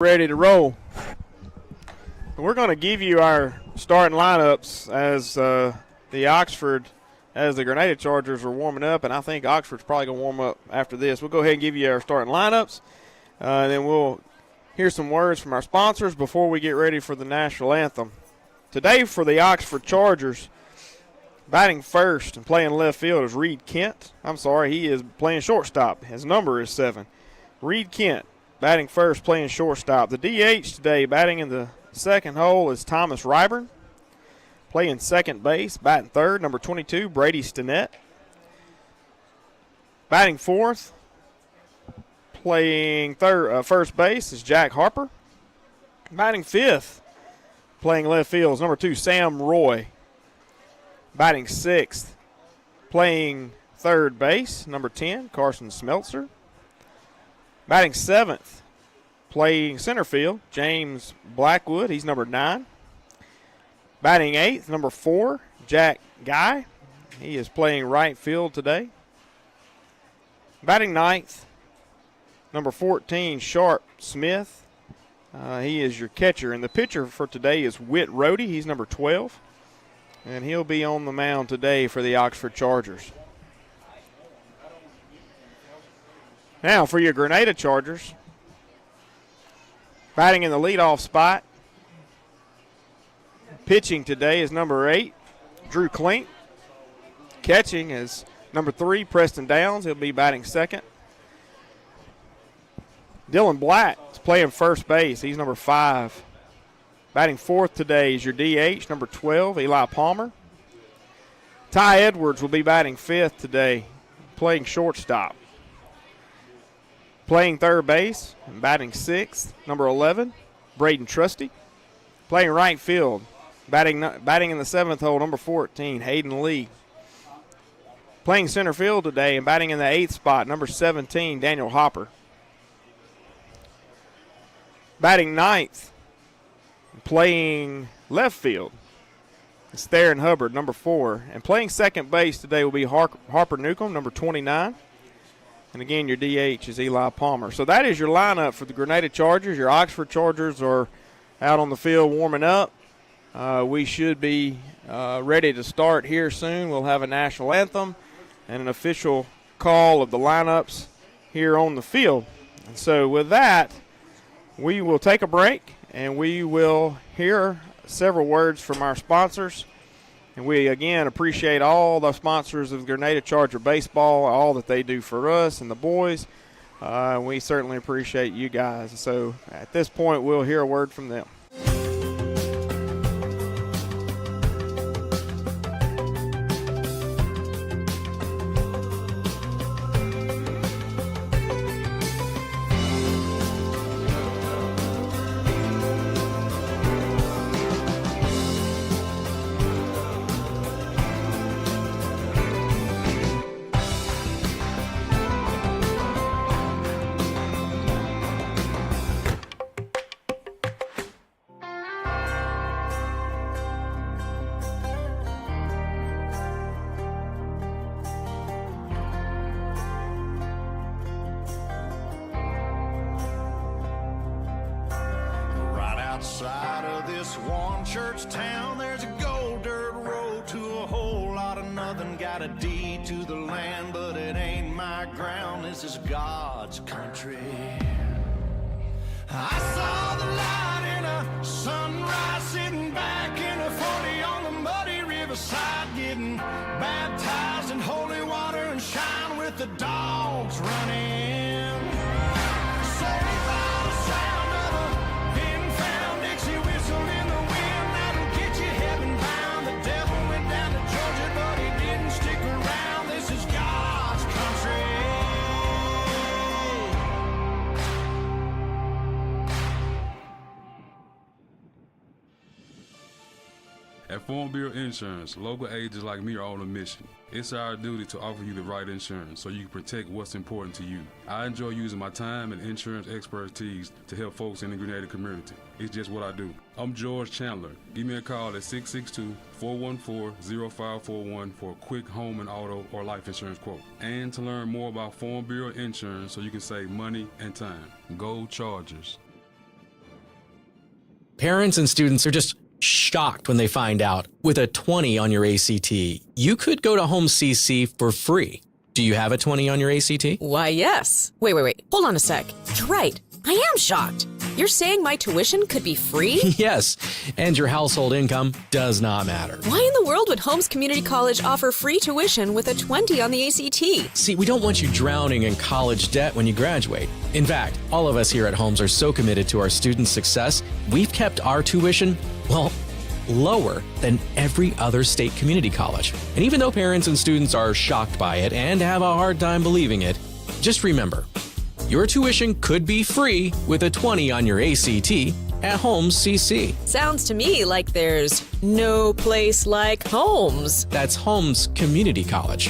Ready to roll. We're going to give you our starting lineups as the Grenada Chargers are warming up, and I think Oxford's probably going to warm up after this. We'll go ahead and give you our starting lineups, and then we'll hear some words from our sponsors before we get ready for the national anthem. Today for the Oxford Chargers, batting first and playing left field is Reed Kent. He is playing shortstop. His number is 7. Reed Kent, batting first, playing shortstop. The DH today, batting in the second hole, is Thomas Ryburn. Playing second base, batting third, number 22, Brady Stinnett. Batting fourth, playing first base, is Jack Harper. Batting fifth, playing left field, is number 2, Sam Roy. Batting sixth, playing third base, number 10, Carson Smeltzer. Batting seventh, playing center field, James Blackwood. He's number 9. Batting eighth, number 4, Jack Guy. He is playing right field today. Batting ninth, number 14, Sharp Smith. He is your catcher. And the pitcher for today is Whit Rohde. He's number 12. And he'll be on the mound today for the Oxford Chargers. Now for your Grenada Chargers, batting in the leadoff spot, pitching today is number 8, Drew Klink. Catching is number 3, Preston Downs. He'll be batting second. Dylan Black is playing first base. He's number 5. Batting fourth today is your DH, number 12, Eli Palmer. Ty Edwards will be batting fifth today, playing shortstop. Playing third base and batting sixth, number 11, Braden Trusty. Playing right field, batting in the seventh hole, number 14, Hayden Lee. Playing center field today and batting in the 8th spot, number 17, Daniel Hopper. Batting ninth, playing left field, it's Theron Hubbard, number 4. And playing second base today will be Harper Newcomb, number 29. And again, your DH is Eli Palmer. So that is your lineup for the Grenada Chargers. Your Oxford Chargers are out on the field warming up. We should be ready to start here soon. We'll have a national anthem and an official call of the lineups here on the field. And so with that, we will take a break, and we will hear several words from our sponsors. And we, again, appreciate all the sponsors of Grenada Charger Baseball, all that they do for us and the boys. We certainly appreciate you guys. So at this point, we'll hear a word from them. Outside of this one church town, there's a gold dirt road to a whole lot of nothing. Got a deed to the land, but it ain't my ground. This is God's country. I saw the light in a sunrise, sitting back in a 40 on the muddy riverside, getting baptized in holy water and shine with the dogs running. At Farm Bureau Insurance, local agents like me are on a mission. It's our duty to offer you the right insurance so you can protect what's important to you. I enjoy using my time and insurance expertise to help folks in the Grenada community. It's just what I do. I'm George Chandler. Give me a call at 662-414-0541 for a quick home and auto or life insurance quote. And to learn more about Farm Bureau Insurance so you can save money and time. Go Chargers. Parents and students are just shocked when they find out with a 20 on your ACT, you could go to Home CC for free. Do you have a 20 on your ACT? Why, yes. Wait. Hold on a sec. You're right. I am shocked. You're saying my tuition could be free? Yes, and your household income does not matter. Why in the world would Holmes Community College offer free tuition with a 20 on the ACT? See, we don't want you drowning in college debt when you graduate. In fact, all of us here at Holmes are so committed to our students' success, we've kept our tuition, well, lower than every other state community college. And even though parents and students are shocked by it and have a hard time believing it, just remember, your tuition could be free with a 20 on your ACT at Holmes CC. Sounds to me like there's no place like Holmes. That's Holmes Community College.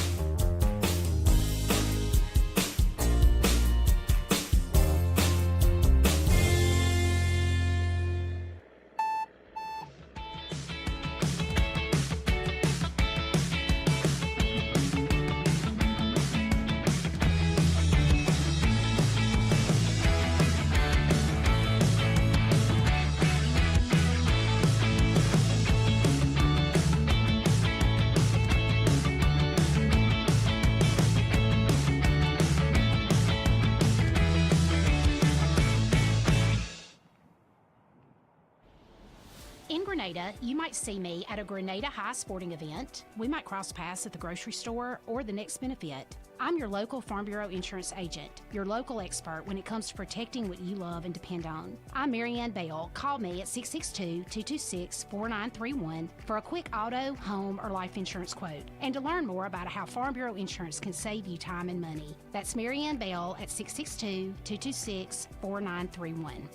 In Grenada, you might see me at a Grenada High sporting event. We might cross paths at the grocery store or the next benefit. I'm your local Farm Bureau insurance agent, your local expert when it comes to protecting what you love and depend on. I'm Marianne Bell. Call me at 662-226-4931 for a quick auto, home, or life insurance quote, and to learn more about how Farm Bureau insurance can save you time and money. That's Marianne Bell at 662-226-4931.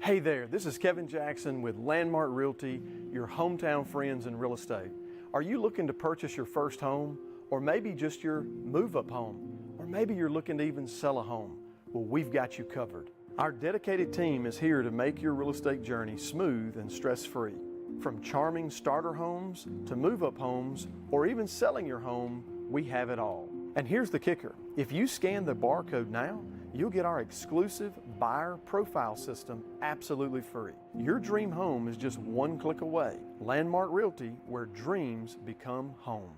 Hey there, this is Kevin Jackson with Landmark Realty, your hometown friends in real estate. Are you looking to purchase your first home, or maybe just your move-up home, or maybe you're looking to even sell a home? Well, we've got you covered. Our dedicated team is here to make your real estate journey smooth and stress-free. From charming starter homes to move-up homes, or even selling your home, we have it all. And here's the kicker. If you scan the barcode now, you'll get our exclusive buyer profile system absolutely free. Your dream home is just one click away. Landmark Realty, where dreams become home.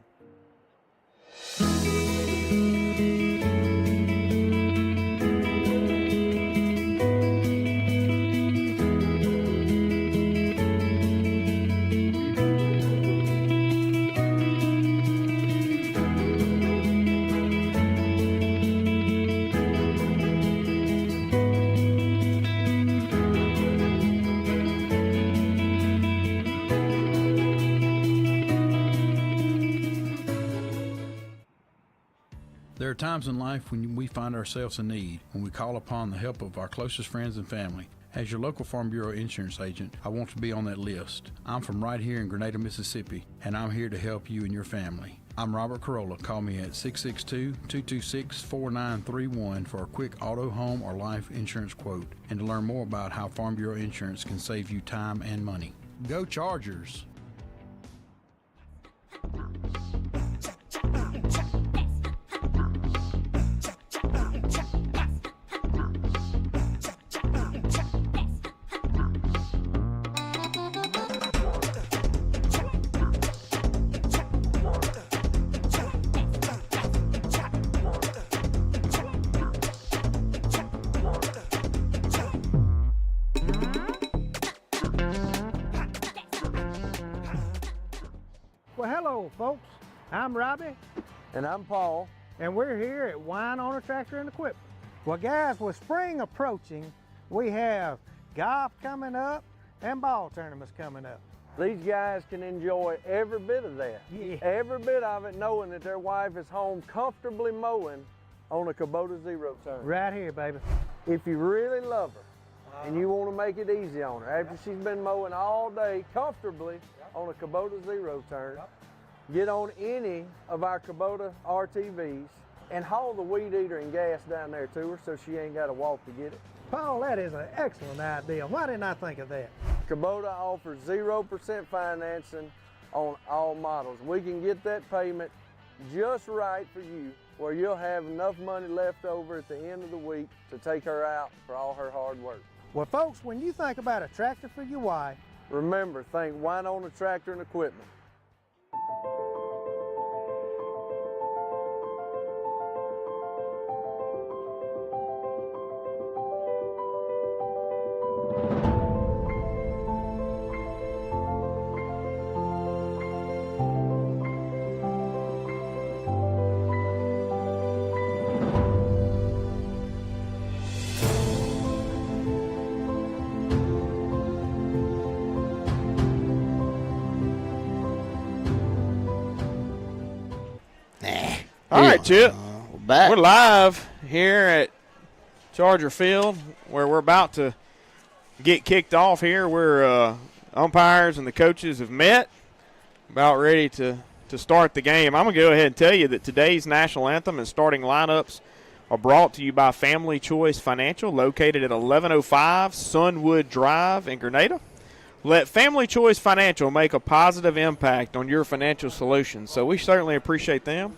There are times in life when we find ourselves in need, when we call upon the help of our closest friends and family. As your local Farm Bureau insurance agent, I want to be on that list. I'm from right here in Grenada, Mississippi, and I'm here to help you and your family. I'm Robert Carolla. Call me at 662-226-4931 for a quick auto, home, or life insurance quote, and to learn more about how Farm Bureau insurance can save you time and money. Go Chargers! Well, hello, folks. I'm Robbie. And I'm Paul. And we're here at Wine Owner Tractor and Equipment. Well, guys, with spring approaching, we have golf coming up and ball tournaments coming up. These guys can enjoy every bit of that. Yeah. Every bit of it, knowing that their wife is home comfortably mowing on a Kubota Zero turn. Right here, baby. If you really love her, and you want to make it easy on her. After she's been mowing all day comfortably on a Kubota zero turn, get on any of our Kubota RTVs and haul the weed eater and gas down there to her so she ain't got to walk to get it. Paul, that is an excellent idea. Why didn't I think of that? Kubota offers 0% financing on all models. We can get that payment just right for you, where you'll have enough money left over at the end of the week to take her out for all her hard work. Well, folks, when you think about a tractor for your wife, remember, think Winona Tractor and Equipment. All right, Chip. We're back. We're live here at Charger Field, where we're about to get kicked off here. We're umpires and the coaches have met, about ready to start the game. I'm going to go ahead and tell you that today's national anthem and starting lineups are brought to you by Family Choice Financial, located at 1105 Sunwood Drive in Grenada. Let Family Choice Financial make a positive impact on your financial solutions. So we certainly appreciate them.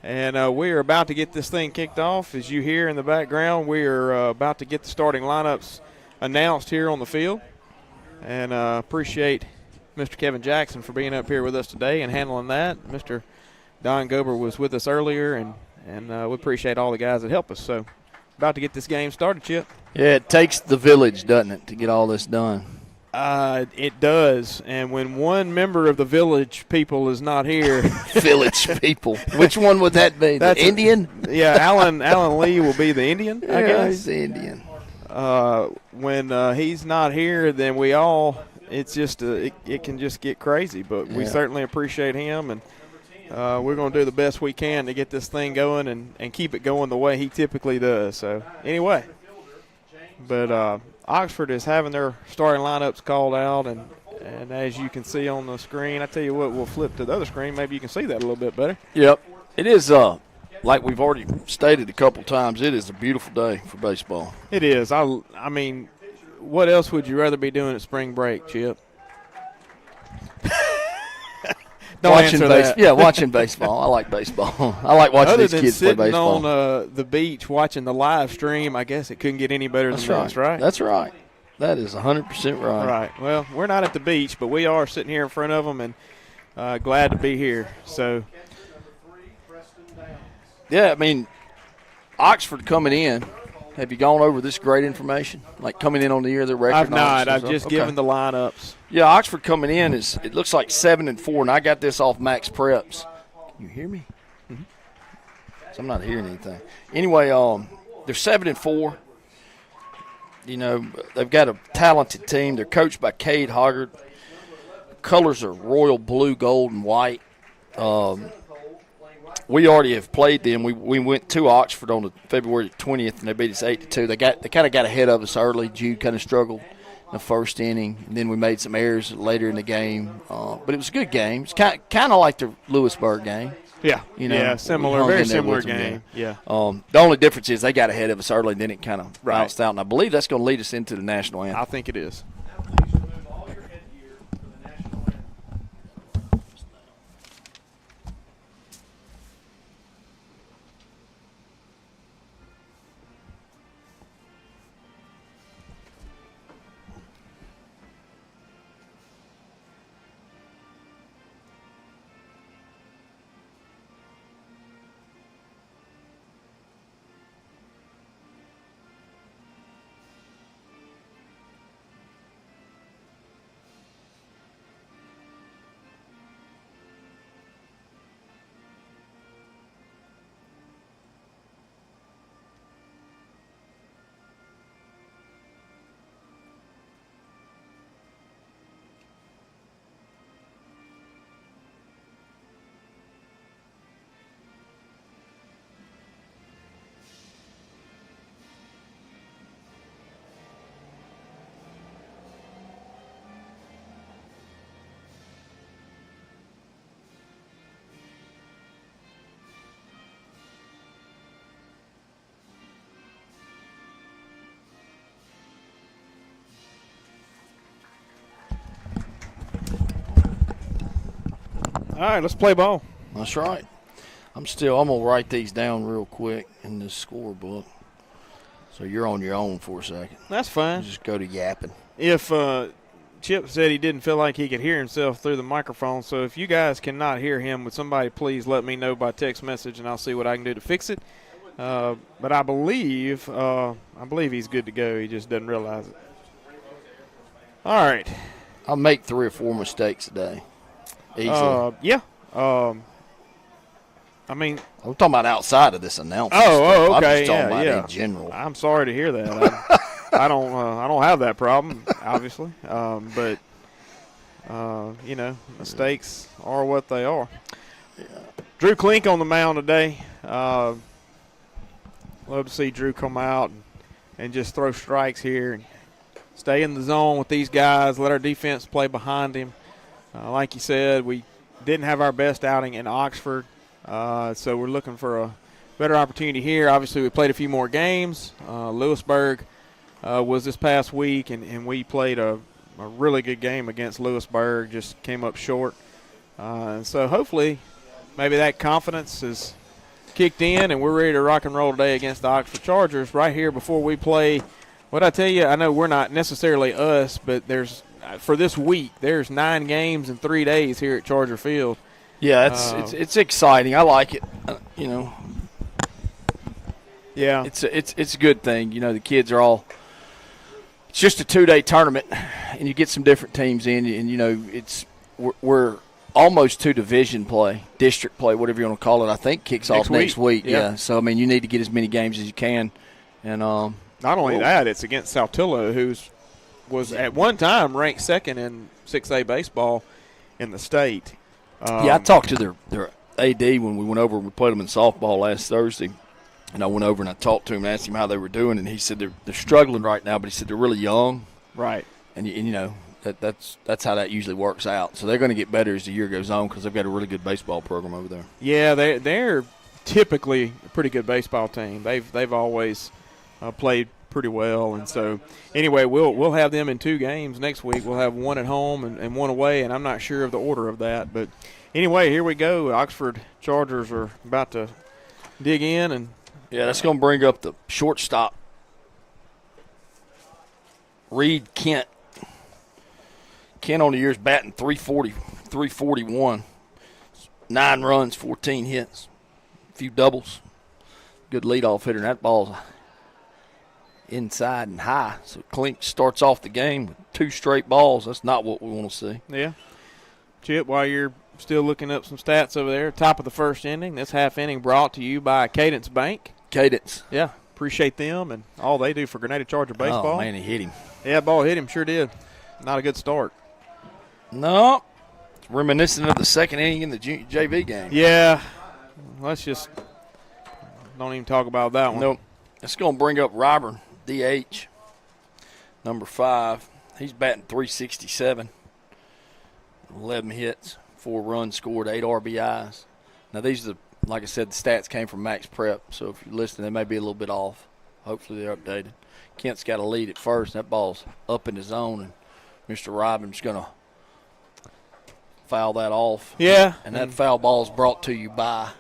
And we are about to get this thing kicked off. As you hear in the background, we are about to get the starting lineups announced here on the field. And appreciate Mr. Kevin Jackson for being up here with us today and handling that. Mr. Don Gober was with us earlier, and we appreciate all the guys that help us. So about to get this game started, Chip. Yeah, it takes the village, doesn't it, to get all this done? It does, and when one member of the village people is not here, village people. Which one would that be? The Indian? Alan Lee will be the Indian. I guess he's the Indian. When he's not here, then we all. It's just it can just get crazy, but we certainly appreciate him, and we're going to do the best we can to get this thing going and keep it going the way he typically does. So anyway, but. Oxford is having their starting lineups called out, and as you can see on the screen, I tell you what, we'll flip to the other screen. Maybe you can see that a little bit better. Yep. It is, like we've already stated a couple times, it is a beautiful day for baseball. It is. I mean, what else would you rather be doing at spring break, Chip? Watching baseball. Yeah, watching baseball. I like baseball. I like watching these kids play baseball. Other than sitting on the beach watching the live stream, I guess it couldn't get any better than this, right? That's right. That is 100% right. Right. Well, we're not at the beach, but we are sitting here in front of them and glad to be here. So, yeah, I mean, Oxford coming in. Have you gone over this great information? Like coming in on the year of the record? I've not. I've just given the lineups. Yeah, Oxford coming in it looks like 7-4, and I got this off Max Preps. Can you hear me? Mm-hmm. So I'm not hearing anything. Anyway, they're 7-4. You know, they've got a talented team. They're coached by Cade Hoggard. Colors are royal blue, gold, and white. We already have played them. We went to Oxford on February 20th, and they beat us 8-2. They kind of got ahead of us early. Jude kind of struggled in the first inning, and then we made some errors later in the game. But it was a good game. It's kind of like the Lewisburg game. Yeah, you know, yeah, similar, very similar game. Yeah. The only difference is they got ahead of us early, and then it kind of bounced out. And I believe that's going to lead us into the national anthem. I think it is. right, let's play ball. That's right. I'm going to write these down real quick in this scorebook. So you're on your own for a second. That's fine. You just go to yapping. If Chip said he didn't feel like he could hear himself through the microphone, so if you guys cannot hear him, would somebody please let me know by text message, and I'll see what I can do to fix it. But I believe he's good to go. He just doesn't realize it. All right. I'll make 3 or 4 mistakes a day. Easily. Yeah. I mean, I'm talking about outside of this announcement. Oh, okay. I'm just talking about yeah. in general. I'm sorry to hear that. I don't have that problem, obviously. But mistakes are what they are. Yeah. Drew Klink on the mound today. Love to see Drew come out and just throw strikes here and stay in the zone with these guys. Let our defense play behind him. Like you said, we didn't have our best outing in Oxford. So we're looking for a better opportunity here. Obviously, we played a few more games. Lewisburg was this past week, and we played a really good game against Lewisburg, just came up short. So hopefully maybe that confidence is kicked in, and we're ready to rock and roll today against the Oxford Chargers right here before we play. What I tell you, I know we're not necessarily us, but for this week, there's 9 games in 3 days here at Charger Field. Yeah, it's exciting. I like it. Yeah, it's a good thing. The kids are all. It's just a 2-day tournament, and you get some different teams in, and we're almost to division play, district play, whatever you want to call it. I think kicks off next week. Yeah. So you need to get as many games as you can, and not only that, it's against Saltillo, who was at one time ranked second in 6A baseball in the state. I talked to their AD when we went over. We played them in softball last Thursday, and I went over and I talked to him and asked him how they were doing, and he said they're struggling right now, but he said they're really young. Right. And that's how that usually works out. So they're going to get better as the year goes on because they've got a really good baseball program over there. Yeah, they're typically a pretty good baseball team. They've always played pretty well, and so anyway, we'll have them in 2 games next week. We'll have 1 at home and 1 away, and I'm not sure of the order of that, but anyway, here we go. Oxford Chargers are about to dig in, and that's going to bring up the shortstop, Reed Kent. Kent on the year's batting 341, 9 runs, 14 hits, a few doubles. Good leadoff hitter, and that ball's inside and high. So Klink starts off the game with 2 straight balls. That's not what we want to see. Yeah. Chip, while you're still looking up some stats over there, top of the first inning, this half inning brought to you by Cadence Bank. Cadence. Yeah. Appreciate them and all they do for Grenada Charger baseball. Oh, man, he hit him. Yeah, ball hit him. Sure did. Not a good start. No. It's reminiscent of the second inning in the JV game. Yeah. Let's just don't even talk about that one. Nope. It's going to bring up Ryburn, DH, number 5. He's batting 367. 11 hits, 4 runs scored, 8 RBIs. Now, these are, like I said, the stats came from Max Prep, so if you're listening, they may be a little bit off. Hopefully they're updated. Kent's got a lead at first. That ball's up in the zone, and Mr. Ryburn's going to foul that off. Yeah. And that foul ball is brought to you by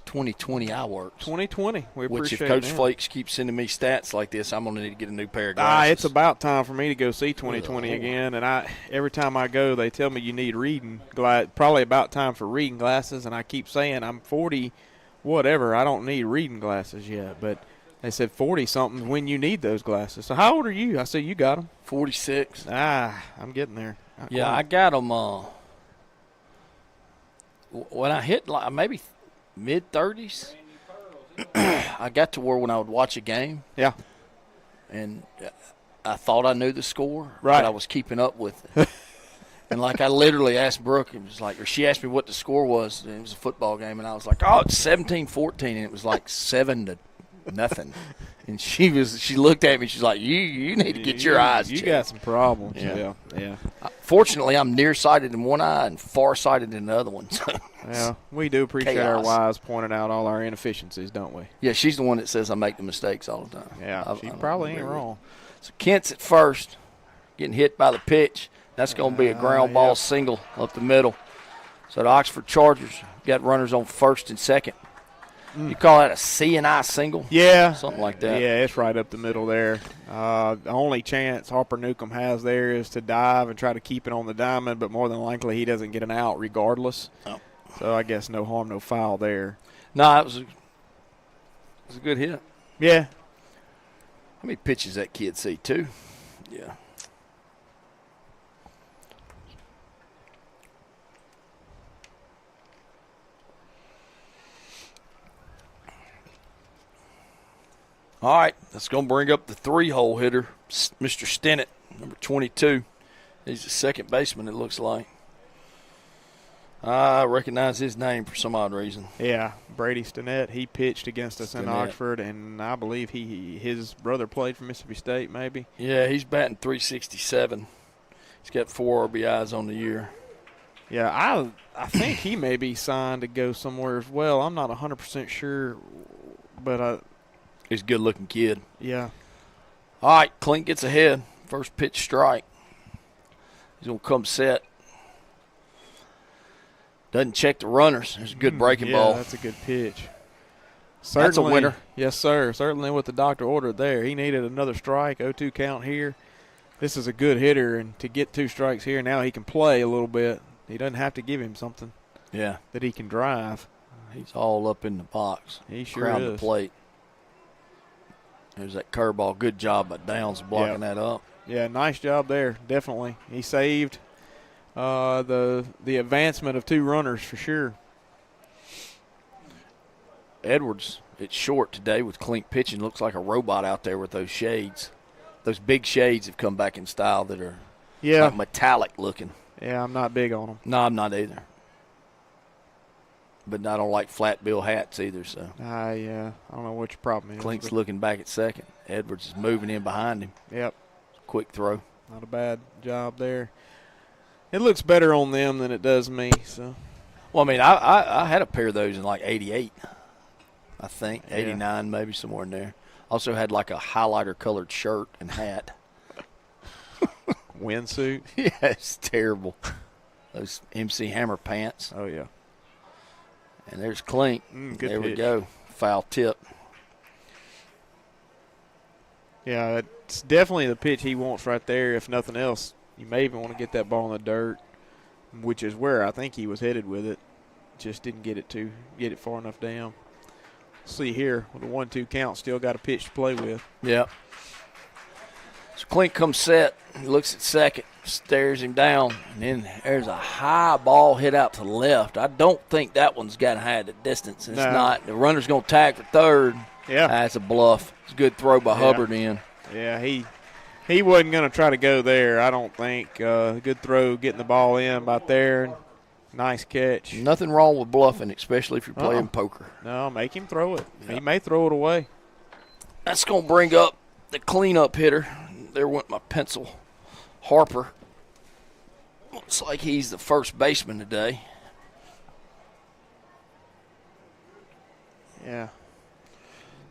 2020 iWorks. 2020. We appreciate it. Which, if Coach Flakes keeps sending me stats like this, I'm going to need to get a new pair of glasses. It's about time for me to go see 2020 again. And every time I go, they tell me you need reading glasses. Probably about time for reading glasses. And I keep saying I'm 40, whatever. I don't need reading glasses yet. But they said 40-something when you need those glasses. So how old are you? I said you got them. 46. I'm getting there. I got them. When I hit maybe mid-30s, I got to where when I would watch a game. Yeah. And I thought I knew the score. Right. But I was keeping up with it. And, I literally asked Brooke, or she asked me what the score was. And it was a football game. And I was like, it's 17-14. And it was 7-0. And she looked at me. She's like, you need to get your eyes checked. You got some problems. Yeah. Fortunately, I'm nearsighted in one eye and farsighted in the other one. So yeah, we do appreciate our wives pointing out all our inefficiencies, don't we? Yeah, she's the one that says I make the mistakes all the time. Yeah, she probably ain't wrong. So Kent's at first, getting hit by the pitch. That's going to be a ground ball single up the middle. So the Oxford Chargers got runners on first and second. You call that a C&I single? Yeah. Something like that. Yeah, it's right up the middle there. The only chance Harper Newcomb has there is to dive and try to keep it on the diamond, but more than likely he doesn't get an out regardless. Oh. So I guess no harm, no foul there. No, it was a good hit. Yeah. How many pitches that kid see? 2? Yeah. All right, that's going to bring up the 3-hole hitter, Mr. Stennett, number 22. He's the second baseman, it looks like. I recognize his name for some odd reason. Yeah, Brady Stennett. He pitched against us in Stennett. Oxford, and I believe his brother played for Mississippi State, maybe. Yeah, he's batting .367. He's got 4 RBIs on the year. Yeah, I think he may be signed to go somewhere as well. I'm not 100% sure, but he's a good-looking kid. Yeah. All right, Clint gets ahead. First pitch strike. He's going to come set. Doesn't check the runners. There's a good breaking ball. Yeah, that's a good pitch. That's a winner. Yes, sir. Certainly what the doctor ordered there. He needed another strike, 0-2 count here. This is a good hitter, and to get 2 strikes here, now he can play a little bit. He doesn't have to give him something that he can drive. He's all up in the box. He sure Around is. the plate. There's that curveball. Good job by Downs blocking that up. Yeah, nice job there, definitely. He saved the advancement of 2 runners for sure. Edwards, it's short today with Clink pitching. Looks like a robot out there with those shades. Those big shades have come back in style that are like metallic looking. Yeah, I'm not big on them. No, I'm not either. But I don't like flat bill hats either. So I don't know what your problem is. Clink's looking back at second. Edwards is moving in behind him. Yep. Quick throw. Not a bad job there. It looks better on them than it does me. So. Well, I mean, I had a pair of those in like 88, I think. 89 maybe, somewhere in there. Also had like a highlighter colored shirt and hat. Windsuit? Yeah, it's terrible. Those MC Hammer pants. Oh, yeah. And there's Clink. Good there pitch. We go. Foul tip. Yeah, it's definitely the pitch he wants right there, if nothing else. You may even want to get that ball in the dirt, which is where I think he was headed with it. Just didn't get it far enough down. See here, with a 1-2 count, still got a pitch to play with. Yep. So Clink comes set. He looks at second, stares him down, and then there's a high ball hit out to the left. I don't think that one's got high at the distance. It's not. The runner's going to tag for third. Yeah. That's a bluff. It's a good throw by Hubbard in. Yeah, he wasn't going to try to go there, I don't think. Good throw, getting the ball in about there. Nice catch. Nothing wrong with bluffing, especially if you're playing poker. No, make him throw it. Yep. He may throw it away. That's going to bring up the cleanup hitter. There went my pencil. Harper. Looks like he's the first baseman today. Yeah.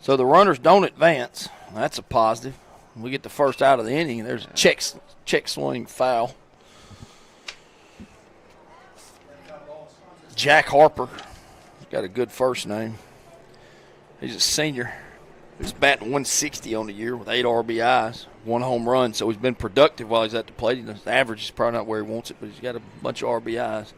So the runners don't advance. That's a positive. We get the first out of the inning. There's a check swing foul. Jack Harper. He's got a good first name. He's a senior. He's batting 160 on the year with 8 RBIs, 1 home run. So he's been productive while he's at the plate. His average is probably not where he wants it, but he's got a bunch of RBIs.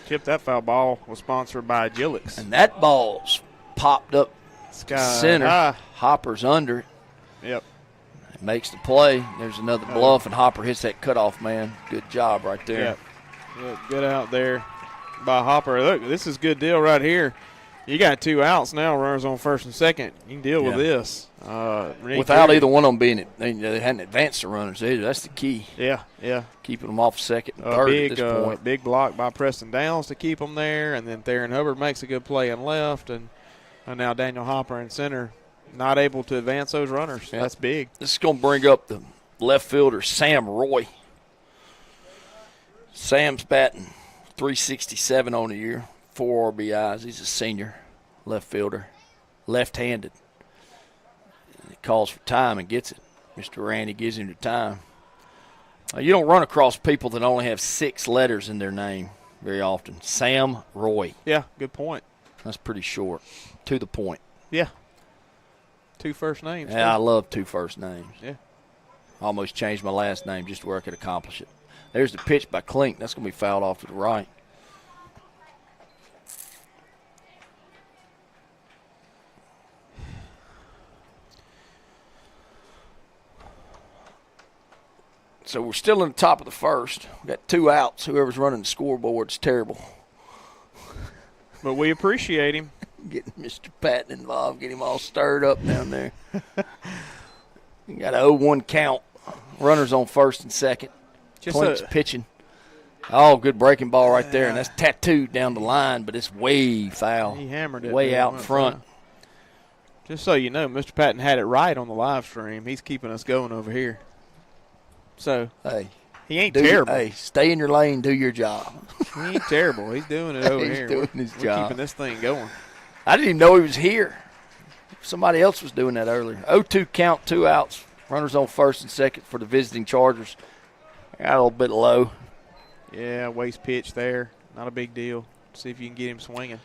Chip, that foul ball was sponsored by Agilix. And that ball's popped up center. Hopper's under it. Yep. It makes the play. There's another bluff, and Hopper hits that cutoff man. Good job right there. Yep. Good out there by Hopper. Look, this is a good deal right here. You got 2 outs now, runners on first and second. You can deal with this. Without either one of them being – they hadn't advanced the runners either. That's the key. Yeah. Keeping them off second and third at this point. Big block by Preston Downs to keep them there, and then Theron Hubbard makes a good play in left, and now Daniel Hopper in center not able to advance those runners. Yeah. That's big. This is going to bring up the left fielder, Sam Roy. Sam's batting .367 on the year. 4 RBIs. He's a senior left fielder, left-handed. He calls for time and gets it. Mr. Randy gives him the time. You don't run across people that only have 6 letters in their name. very often. Sam Roy. Yeah, good point. That's pretty short. To the point. Yeah. 2 first names. Yeah, I love 2 first names. Yeah. Almost changed my last name just where I could accomplish it. There's the pitch by Klink. That's going to be fouled off to the right. So we're still in the top of the first. We've got 2 outs. Whoever's running the scoreboard's terrible. But we appreciate him. Getting Mr. Patton involved, get him all stirred up down there. You got an 0-1 count. Runners on first and second. Klink's pitching. Oh, good breaking ball right there, and that's tattooed down the line, but it's way foul. He hammered it. Way out in front. Just so you know, Mr. Patton had it right on the live stream. He's keeping us going over here. So, hey, he ain't terrible. Hey, stay in your lane, do your job. He ain't terrible. He's doing it over here. He's doing his We're job. keeping this thing going. I didn't even know he was here. Somebody else was doing that earlier. 0-2 count, 2 outs. Runners on first and second for the visiting Chargers. Got a little bit low. Yeah, waste pitch there. Not a big deal. See if you can get him swinging.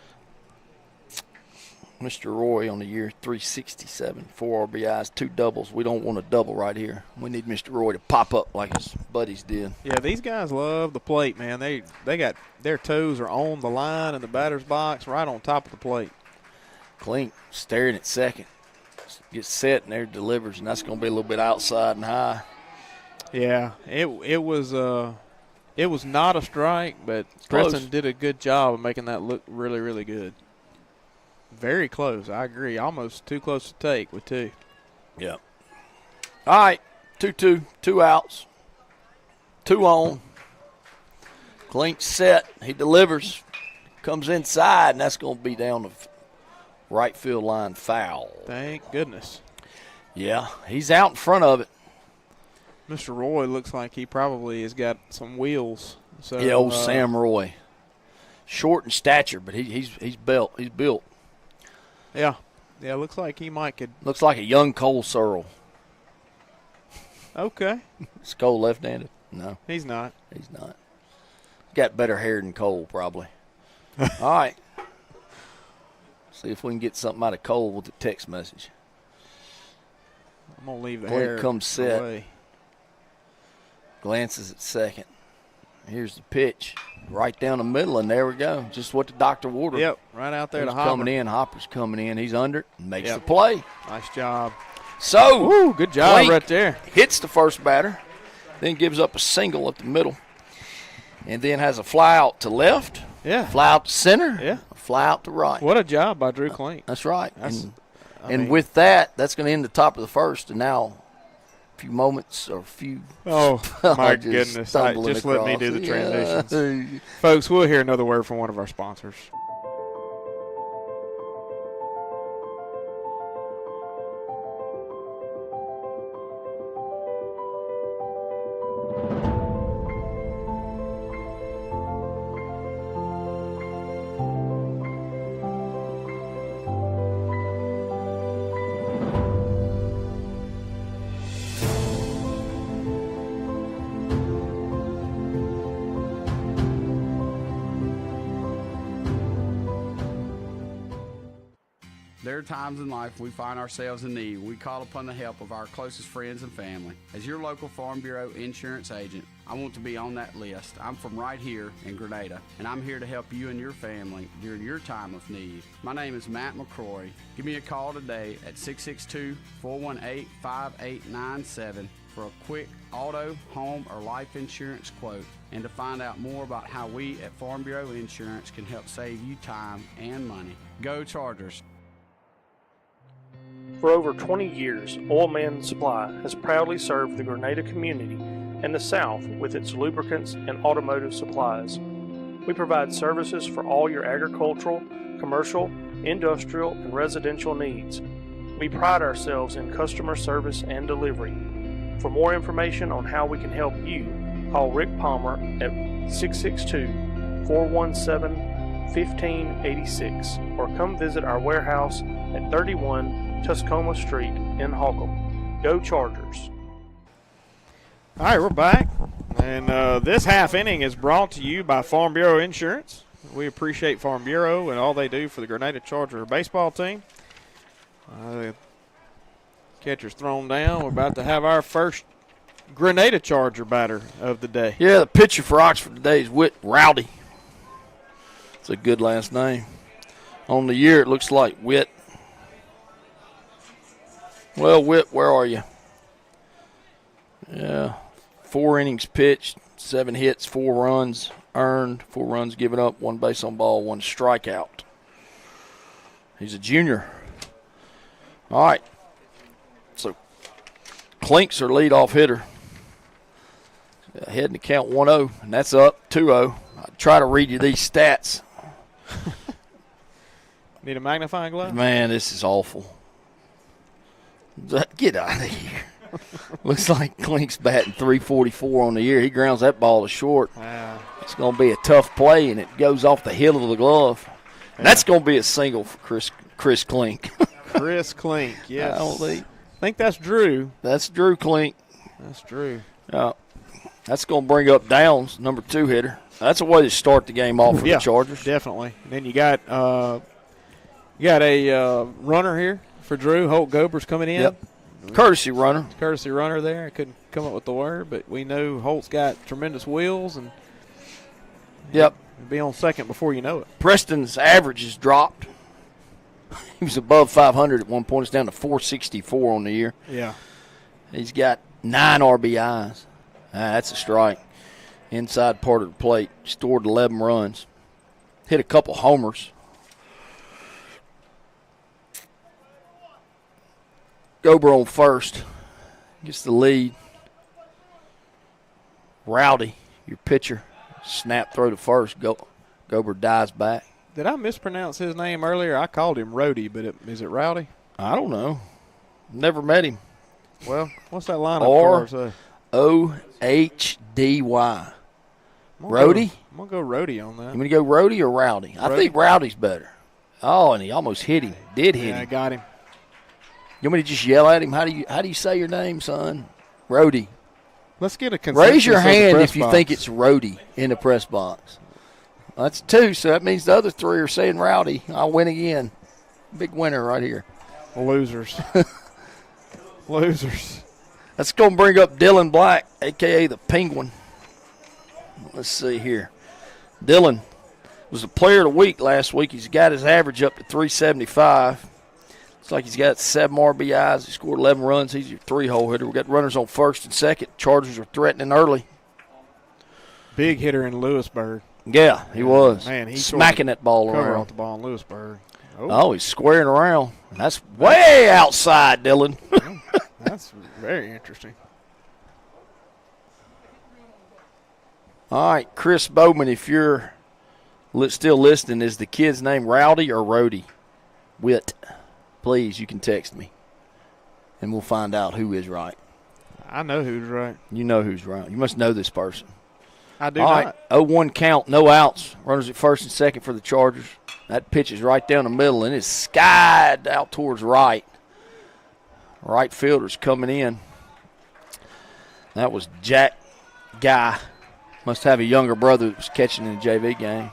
Mr. Roy on the year, 367, 4 RBIs, 2 doubles. We don't want a double right here. We need Mr. Roy to pop up like his buddies did. Yeah, these guys love the plate, man. They got their toes are on the line in the batter's box, right on top of the plate. Klink staring at second. Gets set and there delivers, and that's going to be a little bit outside and high. Yeah, it was not a strike, but Preston did a good job of making that look really, really good. Very close, I agree. Almost too close to take with 2. Yeah. All right, 2-2, 2 outs, 2 on. Klink set, he delivers, comes inside, and that's going to be down the right field line foul. Thank goodness. Yeah, he's out in front of it. Mr. Roy looks like he probably has got some wheels. So, yeah, old Sam Roy. Short in stature, but he's built. He's built. Yeah. Yeah, looks like he might Looks like a young Cole Searle. Okay. Is Cole left-handed? No. He's not. He's not. Got better hair than Cole, probably. All right. See if we can get something out of Cole with a text message. I'm going to leave the Klink hair comes set. away. Glances at second. Here's the pitch. Right down the middle, and there we go. Just what the doctor ordered. Yep, right out there to Hopper. Coming in. Hopper's coming in. He's under it and makes the play. Nice job. So, good job Klink right there. Hits the first batter, then gives up a single up the middle, and then has a fly out to left, fly out to center, fly out to right. What a job by Drew Klink. That's right. And with that, that's going to end the top of the first, and now few moments or few. Oh, my goodness. Just let me do the transitions. Folks, we'll hear another word from one of our sponsors. There are times in life we find ourselves in need. We call upon the help of our closest friends and family. As your local Farm Bureau insurance agent, I want to be on that list. I'm from right here in Grenada, and I'm here to help you and your family during your time of need. My name is Matt McCrory. Give me a call today at 662-418-5897 for a quick auto, home, or life insurance quote, and to find out more about how we at Farm Bureau Insurance can help save you time and money. Go Chargers! For over 20 years, Oil Man Supply has proudly served the Grenada community and the South with its lubricants and automotive supplies. We provide services for all your agricultural, commercial, industrial, and residential needs. We pride ourselves in customer service and delivery. For more information on how we can help you, call Rick Palmer at 662-417-1586 or come visit our warehouse at 31 Tuscoma Street in Holcomb. Go Chargers. All right, we're back. And this half inning is brought to you by Farm Bureau Insurance. We appreciate Farm Bureau and all they do for the Grenada Charger baseball team. Catcher's thrown down. We're about to have our first Grenada Charger batter of the day. Yeah, the pitcher for Oxford today is Whit Rowdy. It's a good last name. On the year, it looks like Whit. Well, Whit, where are you? Yeah, 4 innings pitched, 7 hits, 4 runs earned, 4 runs given up, 1 base on ball, 1 strikeout. He's a junior. All right. So Clink's our leadoff hitter. Heading to count 1-0, and that's up 2-0. I try to read you these stats. Need a magnifying glass? Man, this is awful. Get out of here. Looks like Clink's batting .344 on the year. He grounds that ball to short. Wow. It's going to be a tough play, and it goes off the heel of the glove. Yeah. That's going to be a single for Chris Klink. Chris Klink, yes. I think that's Drew. That's Drew Klink. That's Drew. That's going to bring up Downs, number 2 hitter. That's a way to start the game off for the Chargers. Definitely. And then you got a runner here for Drew. Holt Gober's coming in. Yep. Courtesy runner. Courtesy runner there. I couldn't come up with the word, but we know Holt's got tremendous wheels, and he'll be on second before you know it. Preston's average has dropped. He was above 500 at one point. It's down to 464 on the year. Yeah. He's got 9 RBIs. That's a strike. Inside part of the plate. Scored 11 runs. Hit a couple homers. Gober on first. Gets the lead. Rowdy, your pitcher. Snap throw to first. Gober dives back. Did I mispronounce his name earlier? I called him Rody, but is it Rowdy? I don't know. Never met him. Well, what's that lineup for? R-O-H-D-Y. Rody? I'm going to go Rody on that. You want to go Rody or Rowdy? I think Rowdy's better. Oh, and he almost hit him. Did hit him. I got him. You want me to just yell at him? How do you say your name, son? Rody. Let's get a consensus. Raise your hand if you think it's Rody in the press box. That's 2, so that means the other 3 are saying Rowdy. I'll win again. Big winner right here. Losers. Losers. That's going to bring up Dylan Black, a.k.a. the Penguin. Let's see here. Dylan was the player of the week last week. He's got his average up to 375. Looks like he's got 7 RBIs. He scored 11 runs. He's your 3-hole hitter. We got runners on first and second. Chargers are threatening early. Big hitter in Lewisburg. Yeah, he was. Man, he's smacking that ball cover around. Off the ball in Lewisburg. Oh, he's squaring around. That's way outside, Dylan. That's very interesting. All right, Chris Bowman, if you're still listening, is the kid's name Rowdy or Rody? Whit. Please, you can text me, and we'll find out who is right. I know who's right. You know who's right. You must know this person. I do All not. right, 0-1 count, no outs. Runners at first and second for the Chargers. That pitch is right down the middle, and it's skied out towards right. Right fielder's coming in. That was Jack Guy. Must have a younger brother that was catching in the JV game.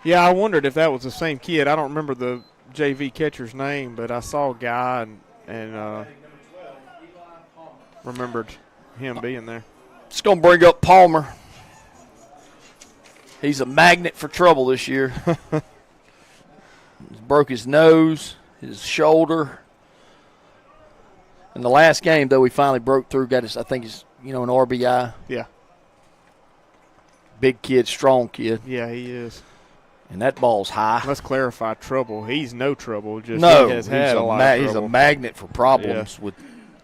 Yeah, I wondered if that was the same kid. I don't remember the JV catcher's name, but I saw Guy and remembered him being there. It's going to bring up Palmer. He's a magnet for trouble this year. He broke his nose, his shoulder. In the last game, though, he finally broke through, got his, I think he's, an RBI. Yeah. Big kid, strong kid. Yeah, he is. And that ball's high. Let's clarify trouble. He's no trouble. Just no, he has had a lot of trouble. He's a magnet for problems with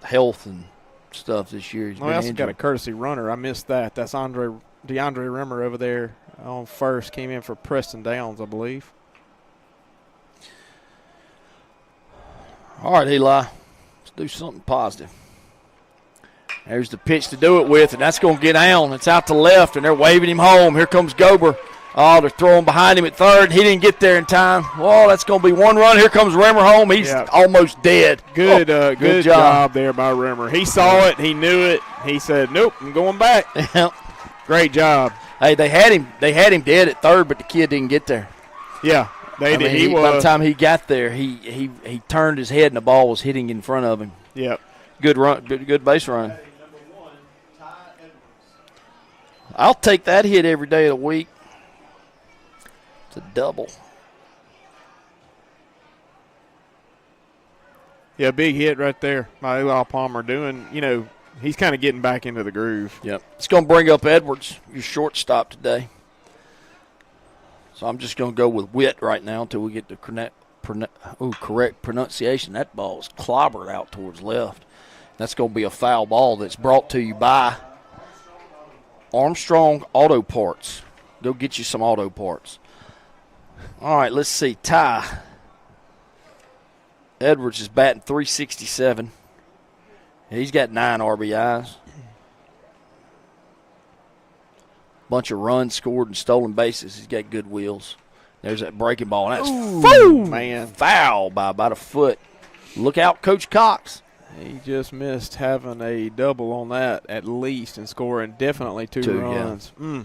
health and stuff this year. He's been also got a courtesy runner. I missed that. That's DeAndre Rimmer over there on first. Came in for Preston Downs, I believe. All right, Eli. Let's do something positive. There's the pitch to do it with, and that's going to get down. It's out to left, and they're waving him home. Here comes Gober. Oh, they're throwing behind him at third. He didn't get there in time. Oh, that's going to be 1 run. Here comes Rimmer home. He's almost dead. Good job there by Rimmer. He saw it. He knew it. He said, nope, I'm going back. Great job. Hey, they had him dead at third, but the kid didn't get there. Yeah, they did. Mean, by the time he got there, he turned his head and the ball was hitting in front of him. Yep. Good run, good base run. I'll take that hit every day of the week. It's a double. Yeah, big hit right there by Eli Palmer he's kind of getting back into the groove. Yep. It's going to bring up Edwards, your shortstop today. So I'm just going to go with Witt right now until we get the correct pronunciation. That ball is clobbered out towards left. That's going to be a foul ball that's brought to you by Armstrong Auto Parts. Go get you some auto parts. All right, let's see. Ty Edwards is batting .367. He's got 9 RBIs. Bunch of runs scored and stolen bases. He's got good wheels. There's that breaking ball. That's foul by about a foot. Look out, Coach Cox. He just missed having a double on that at least and scoring definitely two runs. Yeah.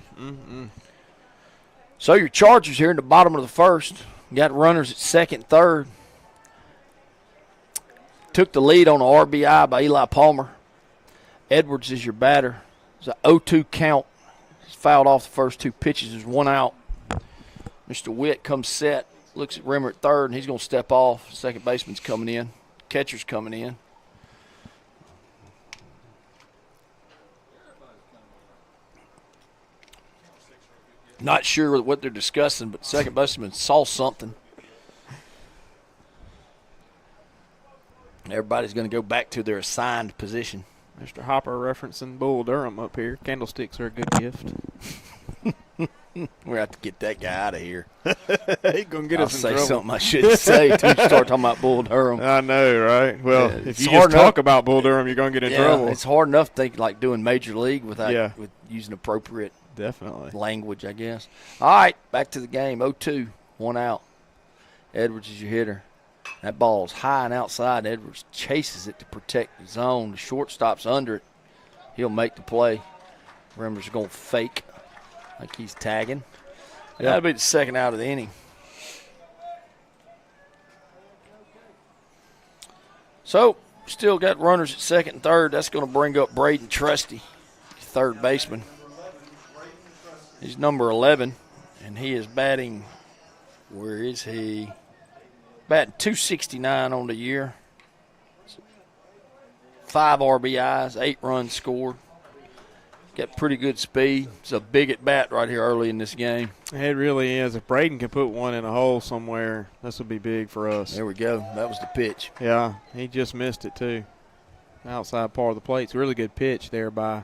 So your Chargers here in the bottom of the first. Got runners at second, third. Took the lead on an RBI by Eli Palmer. Edwards is your batter. It's an 0-2 count. He's fouled off the first 2 pitches. There's 1 out. Mr. Witt comes set, looks at Rimmer at third, and he's going to step off. Second baseman's coming in. Catcher's coming in. Not sure what they're discussing, but second baseman saw something. Everybody's going to go back to their assigned position. Mr. Hopper referencing Bull Durham up here. Candlesticks are a good gift. We're going to have to get that guy out of here. He's going to get us in trouble. I'll say something I shouldn't say until you start talking about Bull Durham. I know, right? Well, if you just talk about Bull Durham, you're going to get in trouble. It's hard enough to think like doing Major League with using appropriate language, I guess. All right, back to the game. 0-2, 1 out. Edwards is your hitter. That ball's high and outside. Edwards chases it to protect the zone. The shortstop's under it. He'll make the play. Rimmer's going to fake like he's tagging. That'll be the second out of the inning. So, still got runners at second and third. That's going to bring up Braden Trusty, third baseman. He's number 11, and he is batting, where is he? Batting .269 on the year. 5 RBIs, 8 runs scored. Got pretty good speed. It's a big at bat right here early in this game. It really is. If Braden can put one in a hole somewhere, this will be big for us. There we go. That was the pitch. Yeah, he just missed it too. Outside part of the plate. It's a really good pitch there by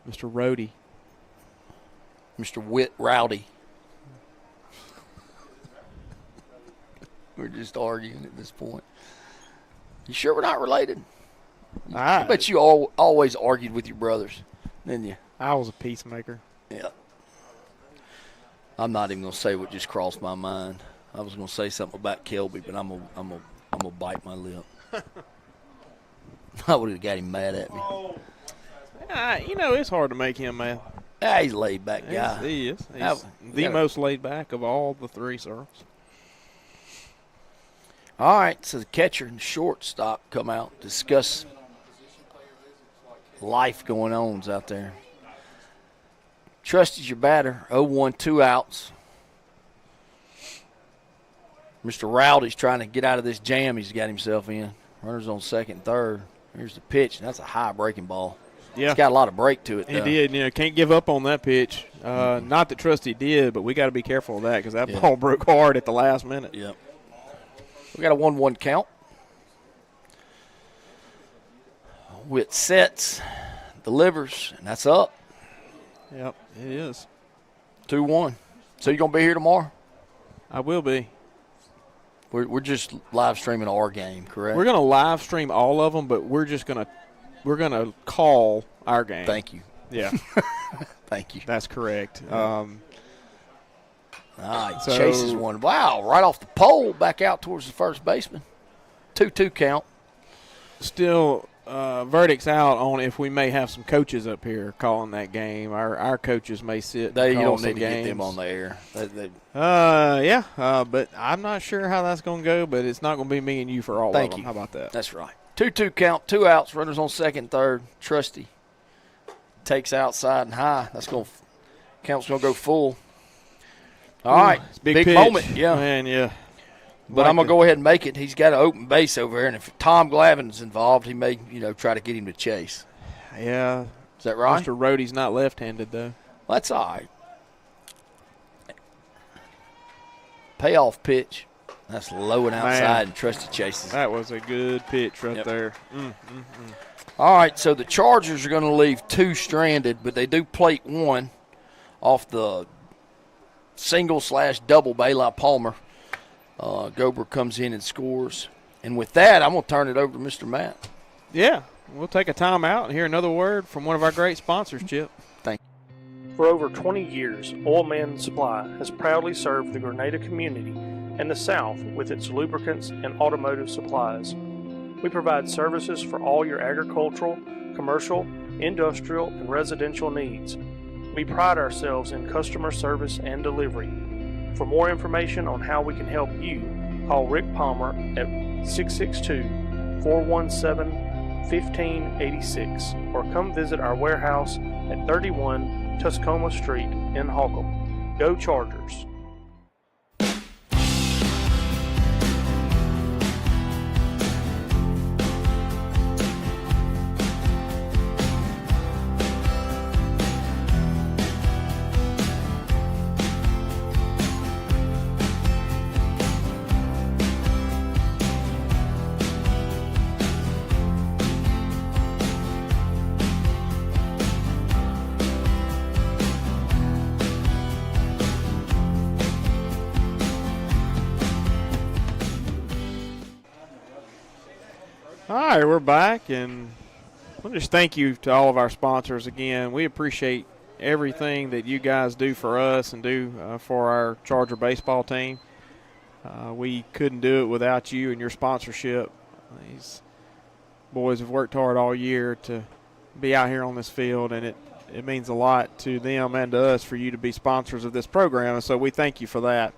Mr. Rhodey. Mr. Witt Rowdy. We're just arguing at this point. You sure we're not related? I bet you always argued with your brothers, didn't you? I was a peacemaker. Yeah. I'm not even going to say what just crossed my mind. I was going to say something about Kelby, but I'm gonna bite my lip. I would have got him mad at me. It's hard to make him mad. Yeah, he's a laid-back guy. He is. He's the most laid-back of all the 3 Searles. All right, so the catcher and the shortstop come out, discuss life going on out there. Trusty's your batter, 0-1, 2 outs. Mr. Rowdy's trying to get out of this jam he's got himself in. Runners on second and third. Here's the pitch, and that's a high breaking ball. Yeah. It's got a lot of break to it, though. He did. Can't give up on that pitch. Not that Trusty did, but we got to be careful of that because that ball broke hard at the last minute. Yep. We got a 1-1 count. Witt sets, delivers, and that's up. Yep, it is. 2-1. So you going to be here tomorrow? I will be. We're just live streaming our game, correct? We're going to live stream all of them, but we're gonna call our game. Thank you. Yeah. Thank you. That's correct. He chases one. Wow, right off the pole, back out towards the first baseman. 2-2 count. Still verdicts out on if we may have some coaches up here calling that game. Our coaches may sit. You call don't some need to games. get them on the air. But I'm not sure how that's going to go. But it's not going to be me and you for all Thank of them. you. How about that? That's right. 2-2 count, 2 outs, runners on second, third. Trusty takes outside and high. Count's going to go full. All right, it's big pitch. moment, yeah. Man, yeah. But I'm going to go ahead and make it. He's got an open base over there, and if Tom Glavin's involved, he may, try to get him to chase. Yeah. Is that right? Mr. Rody's not left-handed, though. Well, that's all right. Payoff pitch. That's low and outside, and Trusty chases. That was a good pitch right there. All right, so the Chargers are going to leave 2 stranded, but they do plate 1 off the single/double Bayli Palmer. Gober comes in and scores. And with that, I'm going to turn it over to Mr. Matt. Yeah, we'll take a timeout and hear another word from one of our great sponsors, Chip. Thank you. For over 20 years, Oil Man Supply has proudly served the Grenada community and the South with its lubricants and automotive supplies. We provide services for all your agricultural, commercial, industrial, and residential needs. We pride ourselves in customer service and delivery. For more information on how we can help you, call Rick Palmer at 662-417-1586 or come visit our warehouse at 31 Tuscoma Street in Holcomb. Go Chargers! All right, we're back, and we'll just thank you to all of our sponsors again. We appreciate everything that you guys do for us and do for our Charger baseball team. We couldn't do it without you and your sponsorship. These boys have worked hard all year to be out here on this field, and it means a lot to them and to us for you to be sponsors of this program, and so we thank you for that.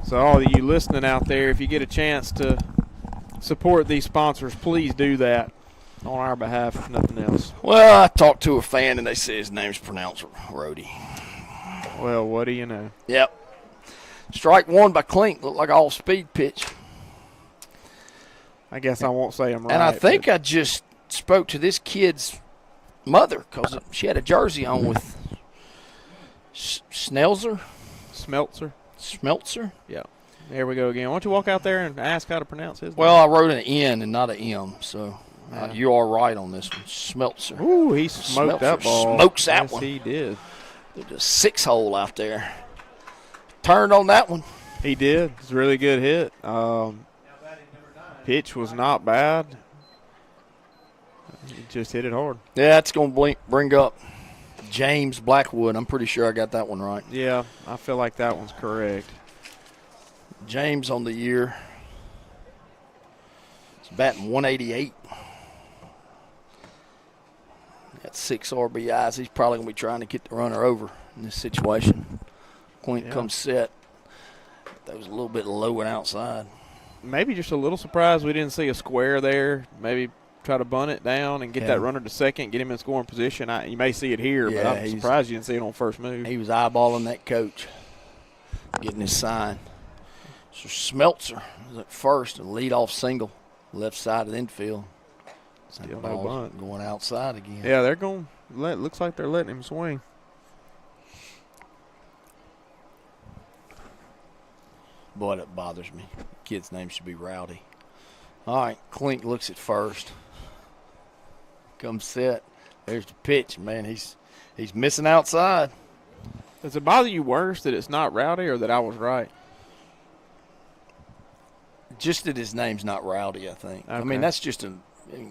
So all of you listening out there, if you get a chance to support these sponsors, please do that on our behalf, if nothing else. Well, I talked to a fan, and they say his name's pronounced Rody. Well, what do you know? Yep. Strike 1 by Klink. Looked like an all-speed pitch. I guess I won't say I'm right. And I think I just spoke to this kid's mother because she had a jersey on with Smeltzer. Yeah. There we go again. Why don't you walk out there and ask how to pronounce his name? Well, I wrote an N and not an M, so you are right on this one. Smeltzer. Ooh, he smoked that ball. Smokes that yes, one. He did. There's a 6-hole out there. Turned on that one. He did. It's a really good hit. Pitch was not bad. He just hit it hard. Yeah, it's going to bring up James Blackwood. I'm pretty sure I got that one right. Yeah, I feel like that one's correct. James on the year. He's batting 188. Got 6 RBIs. He's probably going to be trying to get the runner over in this situation. Quint comes set. That was a little bit low and outside. Maybe just a little surprised we didn't see a square there. Maybe try to bunt it down and get that runner to second, get him in scoring position. You may see it here, but I'm surprised you didn't see it on first move. He was eyeballing that coach, getting his sign. So Smeltzer is at first, a leadoff single, left side of the infield. Still no bunt. Going outside again. Yeah, they're going. Looks like they're letting him swing. Boy, that bothers me. The kid's name should be Rowdy. All right, Klink looks at first. Comes set. There's the pitch, man. He's missing outside. Does it bother you worse that it's not Rowdy or that I was right? Just that his name's not Rowdy, I think. Okay. I mean, that's just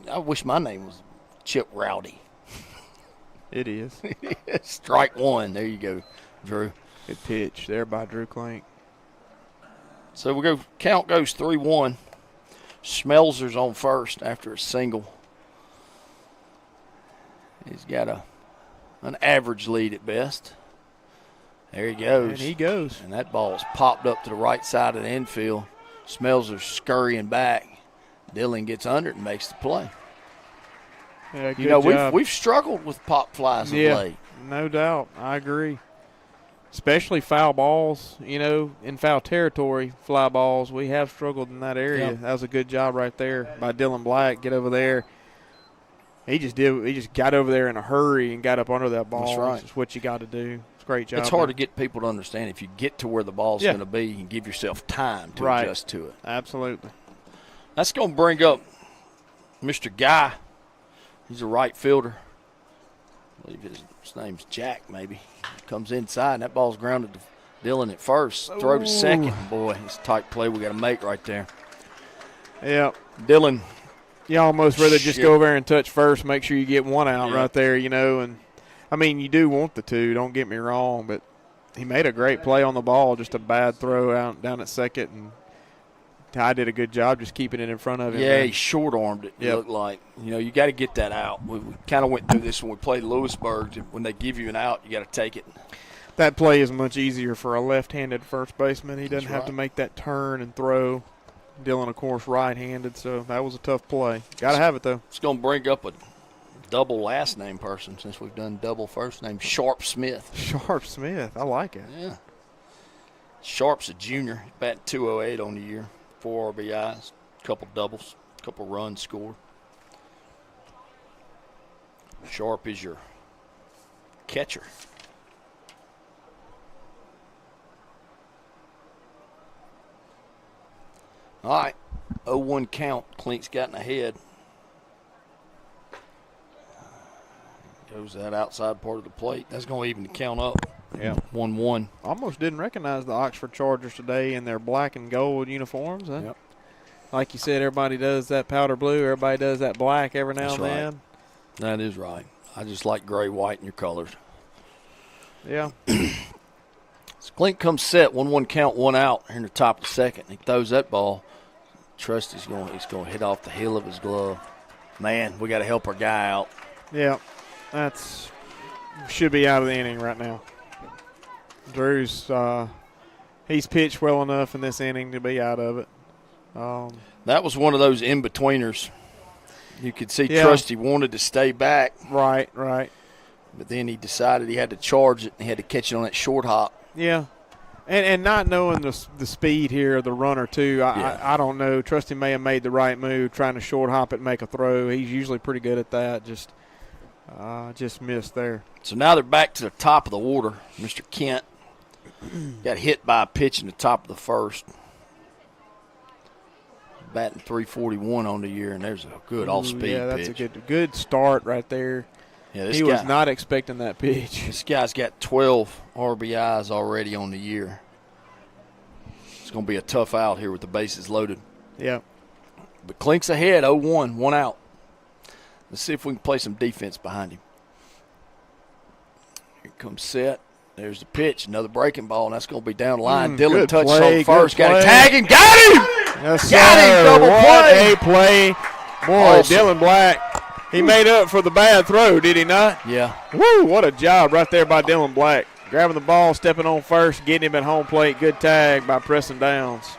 I wish my name was Chip Rowdy. It is. Strike 1. There you go, Drew. Good pitch there by Drew Klink. So count goes 3-1. Schmelzer's on first after a single. He's got an average lead at best. There he goes. And he goes. And that ball's popped up to the right side of the infield. Smells are scurrying back. Dillon gets under it and makes the play. Yeah, good job. we've struggled with pop flies of late. No doubt. I agree. Especially foul balls, in foul territory, fly balls. We have struggled in that area. Yep. That was a good job right there by Dylan Black. Get over there. He just got over there in a hurry and got up under that ball. That's right. That's what you got to do. It's a great job. It's hard to get people to understand. If you get to where the ball's going to be, you can give yourself time to adjust to it. Absolutely. That's going to bring up Mr. Guy. He's a right fielder. I believe his name's Jack, maybe. Comes inside, and that ball's grounded to Dillon at first. Throw to second. Boy, it's a tight play we got to make right there. Yeah. Dillon. You almost rather just go over there and touch first, make sure you get one out right there, And, I mean, you do want the two, don't get me wrong, but he made a great play on the ball, just a bad throw out down at second, and Ty did a good job just keeping it in front of him. Yeah, he short-armed it, it looked like. You got to get that out. We kind of went through this when we played Lewisburg. When they give you an out, you got to take it. That play is much easier for a left-handed first baseman. He doesn't have to make that turn and throw. Dillon, of course, right-handed, so that was a tough play. Got to have it, though. It's going to bring up a double last name person since we've done double first name. Sharp Smith. Sharp Smith. I like it. Yeah. Sharp's a junior. He's batting .208 on the year. 4 RBIs, a couple doubles, a couple runs scored. Sharp is your catcher. All right, 0-1 count. Clink's gotten ahead. Goes that outside part of the plate. That's going to even the count up. Yeah. 1-1. Almost didn't recognize the Oxford Chargers today in their black and gold uniforms. Huh? Yep. Like you said, everybody does that powder blue. Everybody does that black every now and then. That is right. I just like gray, white, and your colors. Yeah. So Clink comes set, 1-1 count, 1 out here in the top of the second. He throws that ball. Trust he's going to hit off the heel of his glove. Man, we got to help our guy out. Yeah, should be out of the inning right now. Drew's he's pitched well enough in this inning to be out of it. That was one of those in-betweeners. You could see Trusty wanted to stay back. Right. But then he decided he had to charge it and he had to catch it on that short hop. Yeah. And not knowing the speed here of the runner, too, I don't know. Trusty may have made the right move trying to short hop it and make a throw. He's usually pretty good at that. Just missed there. So now they're back to the top of the order. Mr. Kent got hit by a pitch in the top of the first. Batting .341 on the year, and there's a good off-speed pitch. Yeah, that's a good start right there. Yeah, he was not expecting that pitch. This guy's got 12 RBIs already on the year. It's going to be a tough out here with the bases loaded. Yeah. But Clink's ahead, 0-1, 1 out. Let's see if we can play some defense behind him. Here comes set. There's the pitch, another breaking ball, and that's going to be down the line. Dillon touched on first. Got to tag him. Got him! Yes, got him! Double play! What a play. Boy, awesome. Dylan Black, he made up for the bad throw, did he not? Yeah. Woo, what a job right there by Dylan Black. Grabbing the ball, stepping on first, getting him at home plate. Good tag by Preston Downs.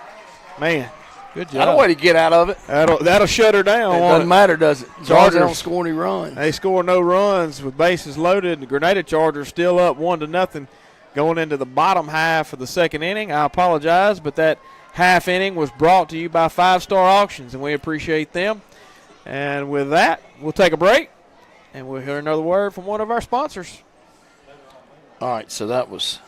Man, good job. Not a way to get out of it. That'll shut her down. It doesn't matter, does it? Chargers don't score any runs. They score no runs with bases loaded. The Grenada Chargers still up 1-0 going into the bottom half of the second inning. I apologize, but that half inning was brought to you by 5 Star Auctions, and we appreciate them. And with that, we'll take a break, and we'll hear another word from one of our sponsors. All right, so that was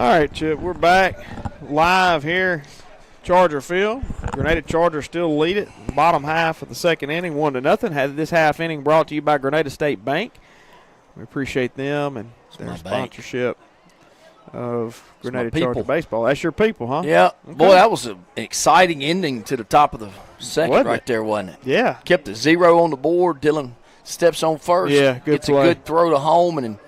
right, Chip, we're back live here, Charger Field. Grenada Chargers still lead it. Bottom half of the second inning, 1-0. Had this half inning brought to you by Grenada State Bank. We appreciate them and their sponsorship of Grenada Charger baseball. That's your people, huh? Yeah. Okay. Boy, that was an exciting ending to the top of the second right there, wasn't it? Yeah. Kept the 0 on the board. Dylan steps on first. Yeah, good gets play. A good throw to home, and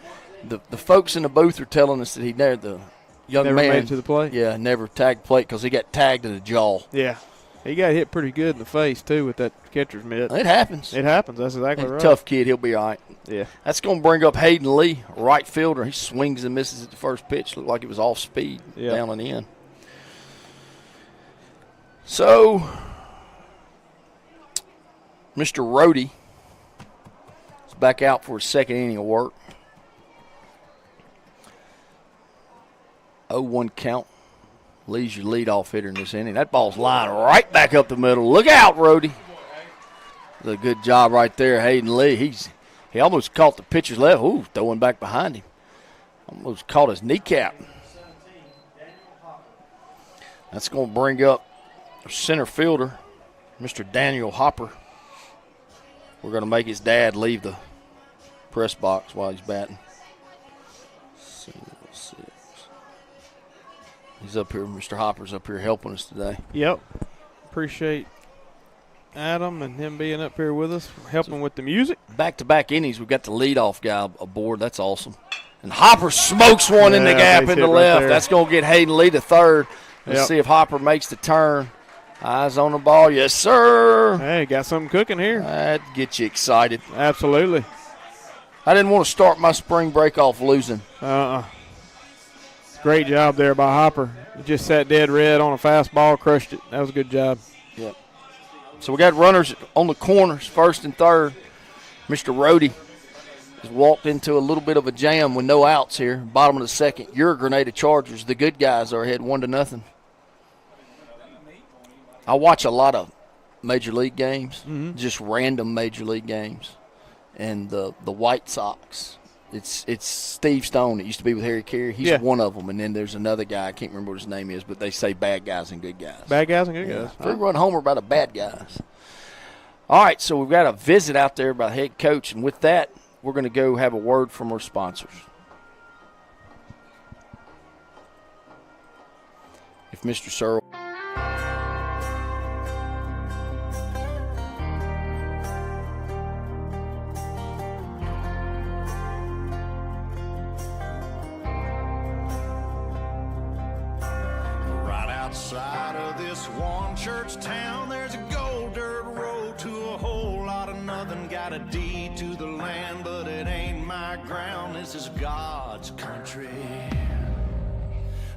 the folks in the booth are telling us that the young never man made it to the plate. Yeah, never tagged plate because he got tagged in the jaw. Yeah. He got hit pretty good in the face, too, with that catcher's mitt. It happens. It happens. That's exactly right. Tough kid. He'll be all right. Yeah. That's going to bring up Hayden Lee, right fielder. He swings and misses at the first pitch. Looked like it was off speed down and in. So, Mr. Rohde is back out for his second inning of work. 0-1 count. Lee's your leadoff hitter in this inning. That ball's lined right back up the middle. Look out, Rohde. That's a good job right there, Hayden Lee. He almost caught the pitcher's left. Ooh, throwing back behind him. Almost caught his kneecap. That's going to bring up our center fielder, Mr. Daniel Hopper. We're going to make his dad leave the press box while he's batting. He's up here. Mr. Hopper's up here helping us today. Yep. Appreciate Adam and him being up here with us, helping with the music. Back-to-back innings, we've got the leadoff guy aboard. That's awesome. And Hopper smokes one in the gap in the left. Right. That's going to get Hayden Lee to third. Let's see if Hopper makes the turn. Eyes on the ball. Yes, sir. Hey, got something cooking here. That gets you excited. Absolutely. I didn't want to start my spring break off losing. Great job there by Hopper. He just sat dead red on a fastball, crushed it. That was a good job. Yep. So we got runners on the corners, first and third. Mr. Rohde has walked into a little bit of a jam with no outs here. Bottom of the second. Your Grenada Chargers, the good guys, are ahead 1-0. I watch a lot of Major League games, just random Major League games. And the White Sox, it's Steve Stone that used to be with Harry Carey. He's one of them. And then there's another guy. I can't remember what his name is, but they say bad guys and good guys. Bad guys and good guys. Three-run homer by the bad guys. All right, so we've got a visit out there by the head coach. And with that, we're going to go have a word from our sponsors. If Mr. Searle. Outside of this one church town, there's a gold dirt road to a whole lot of nothing. Got a deed to the land, but it ain't my ground. This is God's country.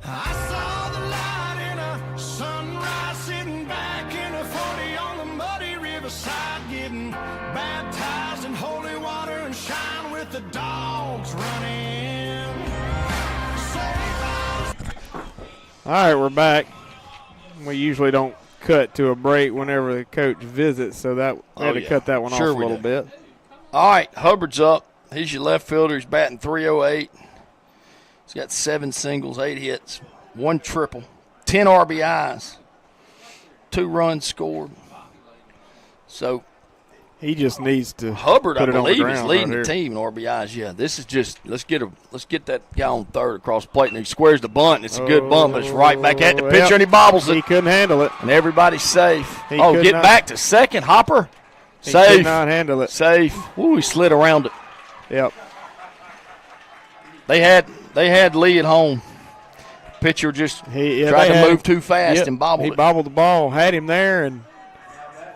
I saw the light in a sunrise, sitting back in a 40 on the muddy riverside, getting baptized in holy water and shine with the dogs running. All right, we're back. We usually don't cut to a break whenever the coach visits, so that we had to cut that one off a little bit. All right, Hubbard's up. He's your left fielder. He's batting .308. He's got 7 singles, 8 hits, 1 triple, 10 RBIs, 2 runs scored. So he just needs to. Hubbard, I put it on the believe, ground is leading right the team in RBIs. Yeah, this is just let's get that guy on third across the plate, and he squares the bunt. It's a good bunt, but it's right back at the pitcher, and he bobbles it. He couldn't handle it, and everybody's safe. Get back to second, Hopper. He safe. could not handle it. Safe. Ooh, he slid around it. Yep. They had Lee at home. Pitcher just tried to move too fast and bobbled it. He bobbled the ball, had him there, and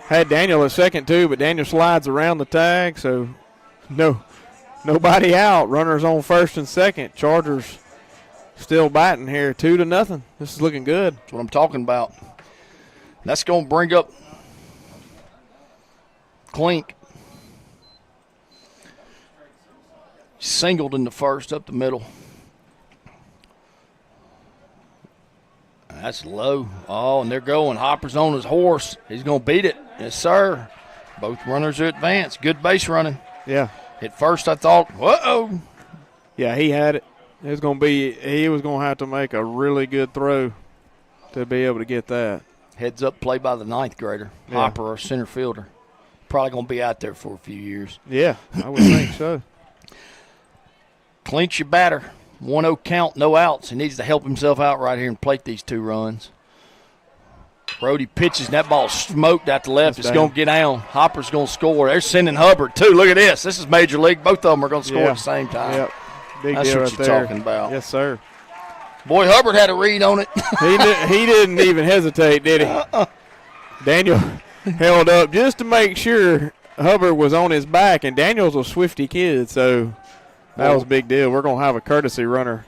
had Daniel at second too, but Daniel slides around the tag, so nobody out. Runners on first and second. Chargers still batting here, 2-0. This is looking good. That's what I'm talking about. That's going to bring up Klink. Singled in the first, up the middle. That's low. Oh, and they're going. Hopper's on his horse. He's going to beat it. Yes, sir. Both runners are advanced. Good base running. Yeah. At first I thought, whoa. Yeah, he had it. He was going to have to make a really good throw to be able to get that. Heads up play by the ninth grader, Yeah. Hopper, our center fielder. Probably going to be out there for a few years. Yeah, I would think so. Clinch your batter. 1-0 count, no outs. He needs to help himself out right here and plate these 2 runs. Brody pitches, and that ball smoked out the left. It's going to get down. Hopper's going to score. They're sending Hubbard, too. Look at this. This is Major League. Both of them are going to score at the same time. Yep. Big That's deal what right you're there. talking about. Yes, sir. Boy, Hubbard had a read on it. He didn't even hesitate, did he? Daniel held up just to make sure Hubbard was on his back, and Daniel's a swifty kid, so that was a big deal. We're going to have a courtesy runner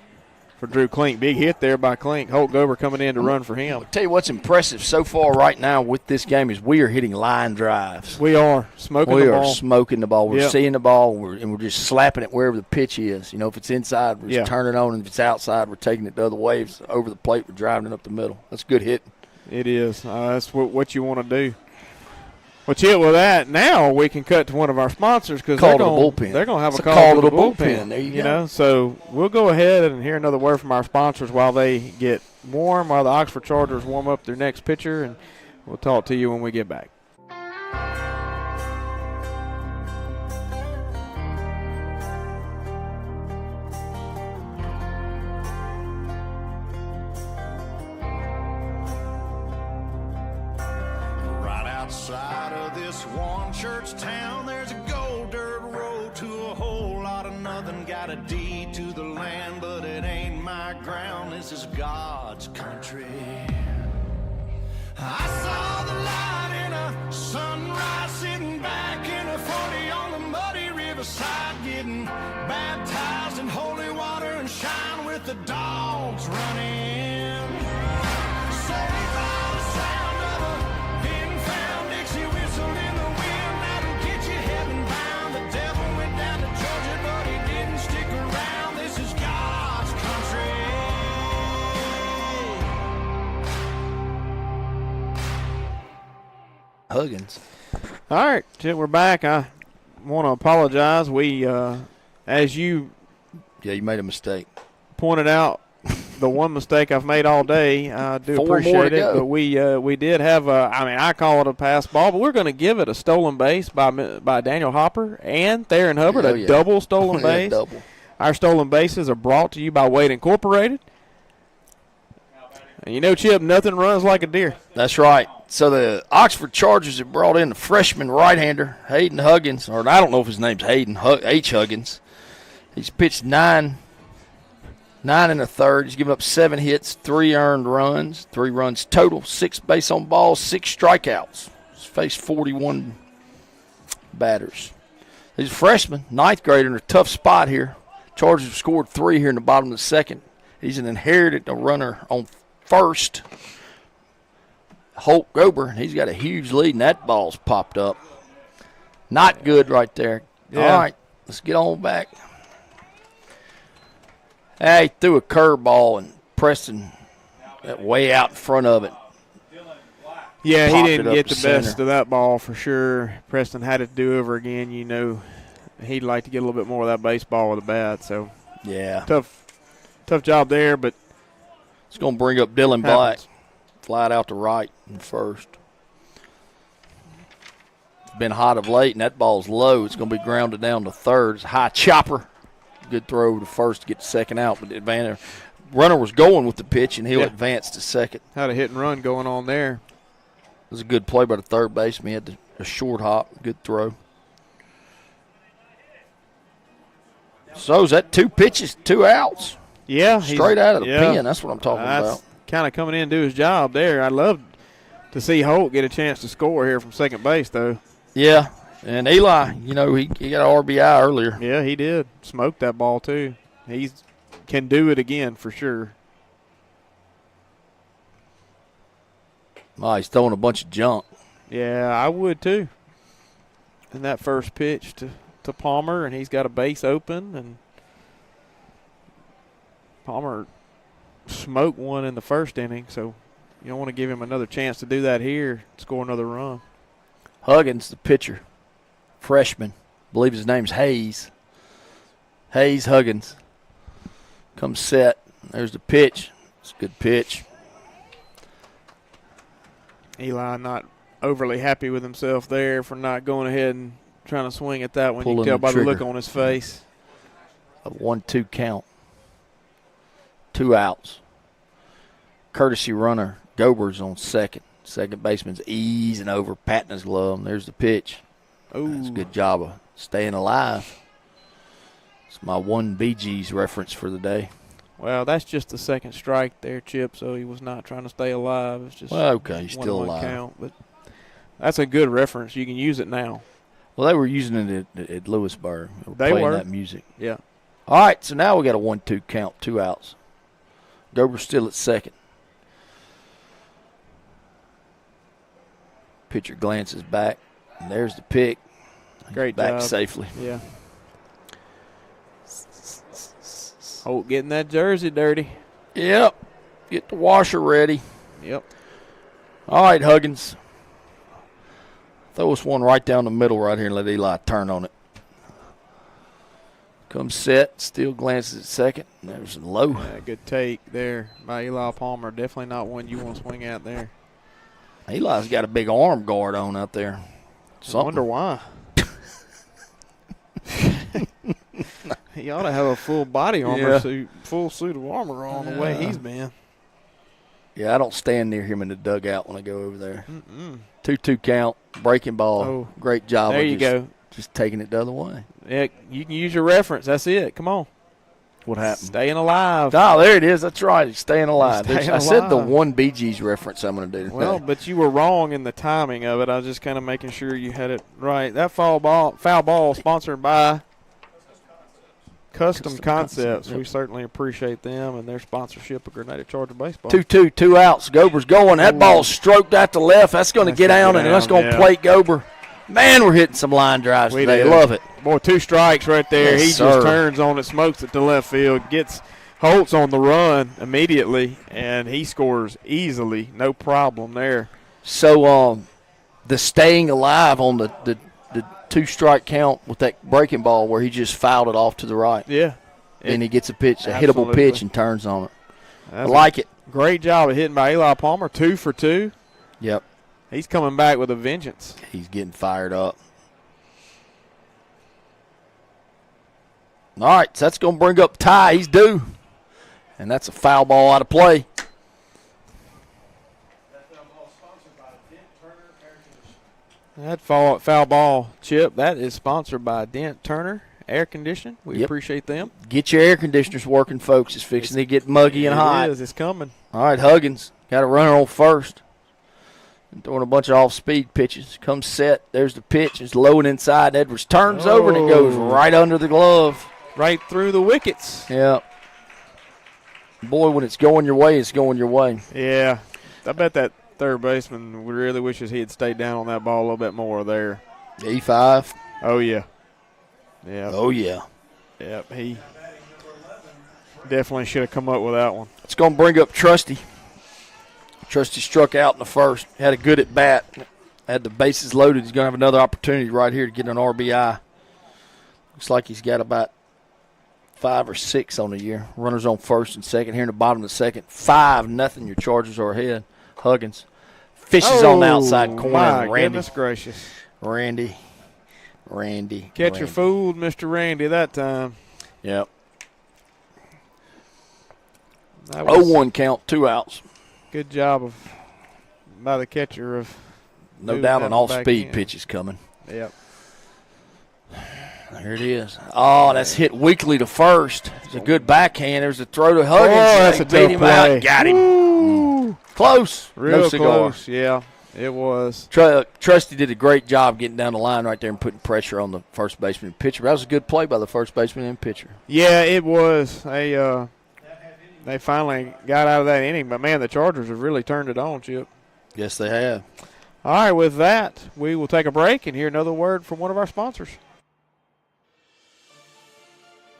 for Drew Klink. Big hit there by Klink. Holt Gober coming in to run for him. I'll tell you what's impressive so far right now with this game is we are hitting line drives. We are smoking the ball. We are smoking the ball. We're Yep. seeing the ball, and we're just slapping it wherever the pitch is. You know, if it's inside, we're just turning it on, and if it's outside, we're taking it the other way. If it's over the plate, we're driving it up the middle. That's good hitting. It is. That's what you want to do. Well, Chip, with that, now we can cut to one of our sponsors because they're going to have It's a call to the bullpen. There you go. know, so we'll go ahead and hear another word from our sponsors while they get warm, while the Oxford Chargers warm up their next pitcher, and we'll talk to you when we get back. Outside of this one church town, there's a gold dirt road to a whole lot of nothing. Got a deed to the land, but it ain't my ground. This is God's country. I saw the light in a sunrise, sitting back in a 40 on the muddy riverside, getting baptized in holy water and shine with the dogs running. Huggins. All right, Chip, we're back. I want to apologize. We, as you you made a mistake. Pointed out, the one mistake I've made all day. I do 4 more appreciate to it, go. but we did have I call it a pass ball, but we're going to give it a stolen base by Daniel Hopper and Theron Hubbard, a double stolen base. Double. Our stolen bases are brought to you by Wade Incorporated. And you know, Chip, nothing runs like a deer. That's right. So the Oxford Chargers have brought in the freshman right-hander, Hayden Huggins, or I don't know if his name's Hayden, H. Huggins. He's pitched 9 1/3. He's given up 7 hits, 3 earned runs, 3 runs total, 6 base on balls, 6 strikeouts. He's faced 41 batters. He's a freshman, 9th grader, in a tough spot here. Chargers have scored 3 here in the bottom of the second. He's an inherited runner on first. Holt Gober, and he's got a huge lead, and that ball's popped up. Not good right there. Yeah. All right, let's get on back. He threw a curveball, and Preston way out in front of it. Yeah, he Popped didn't it up get the the best center. of that ball for sure. Preston had it to do over again. You know, he'd like to get a little bit more of that baseball with a bat. So, Yeah. tough job there, but It's going to bring up Dylan Black. Flied out to right in first. It's been hot of late, and that ball's low. It's going to be grounded down to third. It's a high chopper. Good throw to first to get the second out, but the runner was going with the pitch, and he'll advance to second. had a hit and run going on there. It was a good play by the third baseman. He had a short hop, good throw. So is that 2 pitches, 2 outs? Yeah. Straight out of the pen. That's what I'm talking about. Kind of coming in and do his job there. I'd love to see Holt get a chance to score here from second base, though. Yeah, and Eli, you know, he got an RBI earlier. Yeah, he did. Smoked that ball, too. He can do it again for sure. Oh, he's throwing a bunch of junk. Yeah, I would, too. And that first pitch to Palmer, and he's got a base open, and Palmer smoked one in the first inning, so you don't want to give him another chance to do that here, score another run. Huggins, the pitcher, freshman, I believe his name's Hayes. Hayes Huggins Comes set. There's the pitch. It's a good pitch. Eli not overly happy with himself there for not going ahead and trying to swing at that one. You Pulling can tell the by the look trigger. on his face. A 1-2 count. 2 outs. Courtesy runner. Gober's on second. Second baseman's easing over, patting his glove. And there's the pitch. That's a good job of staying alive. It's my one Bee Gees reference for the day. Well, that's just the second strike there, Chip, so he was not trying to stay alive. It's just Well, okay, he's still 1-1 alive. count, but that's a good reference. You can use it now. Well, they were using it at Lewisburg. They playing were. that music. Yeah. All right, so now we got a 1-2 count, 2 outs. Gober's still at second. Pitcher glances back, and there's the pick. Great back job. safely. Yeah. Holt getting that jersey dirty. Yep. Get the washer ready. Yep. All right, Huggins. Throw us one right down the middle right here and let Eli turn on it. Comes set, still glances at second. There's a low. Yeah, good take there by Eli Palmer. Definitely not one you want to swing at there. Eli's got a big arm guard on out there. I wonder why. He ought to have a full body armor suit, full suit of armor on the way he's been. Yeah, I don't stand near him in the dugout when I go over there. 2-2 count, breaking ball. Oh. Great job. There of you just, go. Just taking it the other way. Yeah, you can use your reference. That's it. Come on. What happened? Staying alive. Oh, there it is. That's right. He's staying alive. Staying I said the alive. one Bee Gees reference I'm going to do today. Well, but you were wrong in the timing of it. I was just kind of making sure you had it right. That foul ball sponsored by Custom Concepts. We certainly appreciate them and their sponsorship of Grenada Charger Baseball. 2-2, 2 outs. Gober's going. That ball's stroked out to left. That's going to get down, and that's going to plate Gober. Man, we're hitting some line drives today. did. Love it. Boy, 2 strikes right there. Yes, he sir. just turns on it, smokes it to left field, gets Holtz on the run immediately, and he scores easily. No problem there. So the staying alive on the 2-strike count with that breaking ball where he just fouled it off to the right. Yeah. And he gets a pitch, a hittable Absolutely. pitch, and turns on it. That's I like it. Great job of hitting by Eli Palmer. 2 for 2. Yep. He's coming back with a vengeance. He's getting fired up. All right, so that's going to bring up Ty. He's due. And that's a foul ball out of play. That foul ball, Chip, that is sponsored by Dent Turner Air Conditioning. We Yep. appreciate them. Get your air conditioners working, folks. It's fixing to get muggy and hot. It is. It's coming. All right, Huggins got a runner on first. And throwing a bunch of off-speed pitches. Comes set. There's the pitch. It's low and inside. Edwards turns over and it goes right under the glove. Right through the wickets. Yeah. Boy, when it's going your way, it's going your way. Yeah. I bet that third baseman really wishes he had stayed down on that ball a little bit more there. E5. Oh, yeah. Yeah. Oh, yeah. Yep. He definitely should have come up with that one. It's going to bring up Trusty. Trusty struck out in the first. Had a good at bat. Had the bases loaded. He's going to have another opportunity right here to get an RBI. Looks like he's got about 5 or 6 on the year. Runners on first and second here in the bottom of the second. 5-0. Your Chargers are ahead. Huggins fishes on the outside corner. My Randy. goodness gracious. Randy. Catcher fooled Mr. Randy that time. Yep. That was 0-1 count, 2 outs. good job by the catcher of No moving doubt that an back off-speed in. pitch is coming. Yep. There it is. Oh, that's hit weakly to first. It's a good backhand. There's a throw to Huggins. that's a Beat tough him play. out. Got him. Close. Real no cigar. close. Yeah, it was. Trusty did a great job getting down the line right there and putting pressure on the first baseman and pitcher. That was a good play by the first baseman and pitcher. Yeah, it was. They finally got out of that inning, but, man, the Chargers have really turned it on, Chip. Yes, they have. All right, with that, we will take a break and hear another word from one of our sponsors.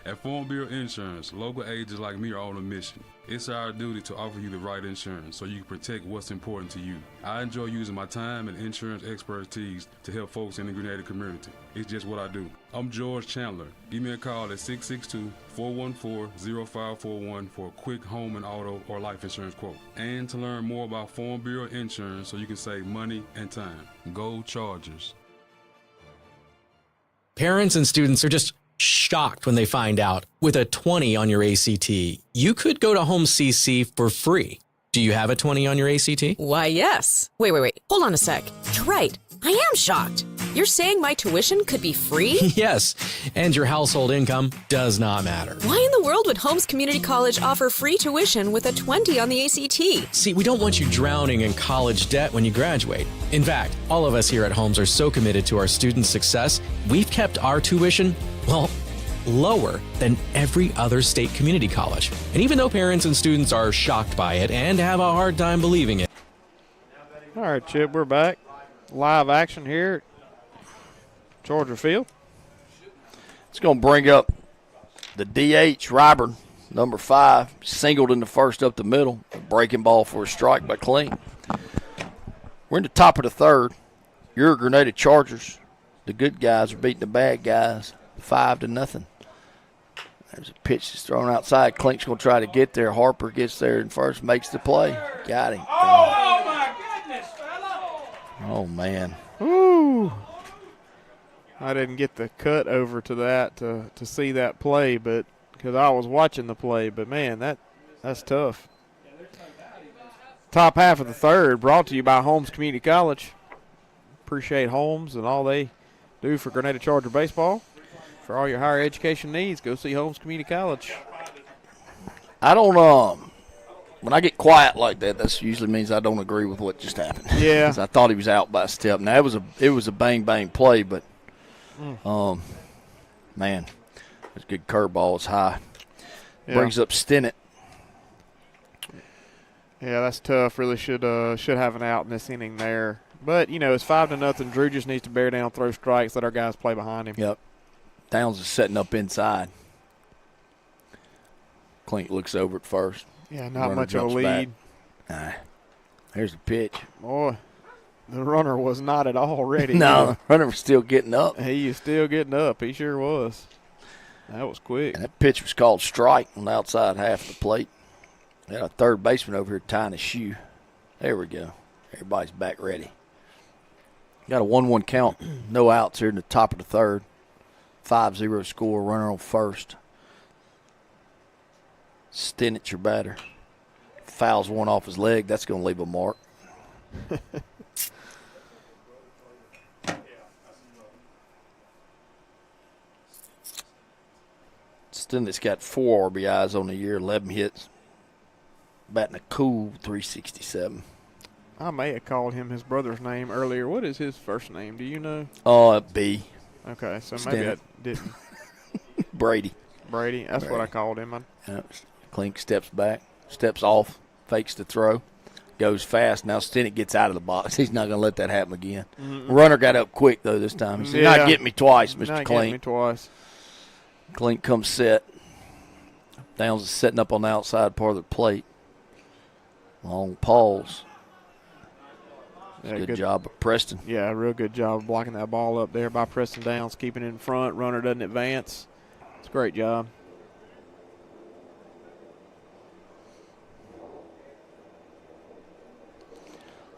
At Farm Bureau Insurance, local agents like me are on a mission. It's our duty to offer you the right insurance so you can protect what's important to you. I enjoy using my time and insurance expertise to help folks in the Grenada community. It's just what I do. I'm George Chandler. Give me a call at 662-414-0541 for a quick home and auto or life insurance quote. And to learn more about Farm Bureau Insurance so you can save money and time. Go Chargers. Parents and students are just shocked when they find out with a 20 on your ACT, you could go to Home CC for free. Do you have a 20 on your ACT? Why, yes. Wait. Hold on a sec. You're right. I am shocked. You're saying my tuition could be free? Yes, and your household income does not matter. Why in the world would Holmes Community College offer free tuition with a 20 on the ACT? See, we don't want you drowning in college debt when you graduate. In fact, all of us here at Holmes are so committed to our students' success, we've kept our tuition, well, lower than every other state community college. And even though parents and students are shocked by it and have a hard time believing it. All right, Chip, we're back. Live action here at Georgia Field. It's going to bring up the DH, Ryburn, number 5, singled in the first up the middle. A breaking ball for a strike by Clean. We're in the top of the third. Your Grenada Chargers, the good guys, are beating the bad guys 5-0. There's a pitch that's thrown outside. Clink's going to try to get there. Harper gets there and first makes the play. Got him. Oh my goodness, fella! Oh, man. Ooh. I didn't get the cut over to that to see that play, but because I was watching the play. But, man, that's tough. Top half of the third brought to you by Holmes Community College. Appreciate Holmes and all they do for Grenada Charger baseball. For all your higher education needs, go see Holmes Community College. I don't when I get quiet like that, that usually means I don't agree with what just happened. Yeah. 'Cause I thought he was out by a step. Now it was a bang play, but man, it's a good curveball. It's high. Yeah. Brings up Stinnett. Yeah, that's tough. Really should have an out in this inning there. But it's 5-0. Drew just needs to bear down, throw strikes, let our guys play behind him. Yep. Downs is setting up inside. Clink looks over at first. Yeah, not Runner much of a jumps lead. back. Here's the pitch. Boy, the runner was not at all ready. No, the runner was still getting up. He is still getting up. He sure was. That was quick. And that pitch was called strike on the outside half of the plate. Got a third baseman over here tying his shoe. There we go. Everybody's back ready. Got a 1-1 count. No outs here in the top of the third. 5-0 score. Runner on first. Stinnett, your batter. Fouls one off his leg. That's going to leave a mark. Stinnett's got 4 RBIs on the year, 11 hits. Batting a cool .367. I may have called him his brother's name earlier. What is his first name? Do you know? B. Okay, so maybe I didn't. Brady. That's what I called him. Clink steps back, steps off, fakes the throw, goes fast. Now Stinnett gets out of the box. He's not going to let that happen again. Runner got up quick, though, this time. He said, Yeah. not getting me twice, Mr. Not Clink. getting me twice. Clink comes set. Downs is setting up on the outside part of the plate. Long pause. Yeah, good job of Preston. Yeah, real good job of blocking that ball up there by Preston Downs, keeping it in front. Runner doesn't advance. It's a great job.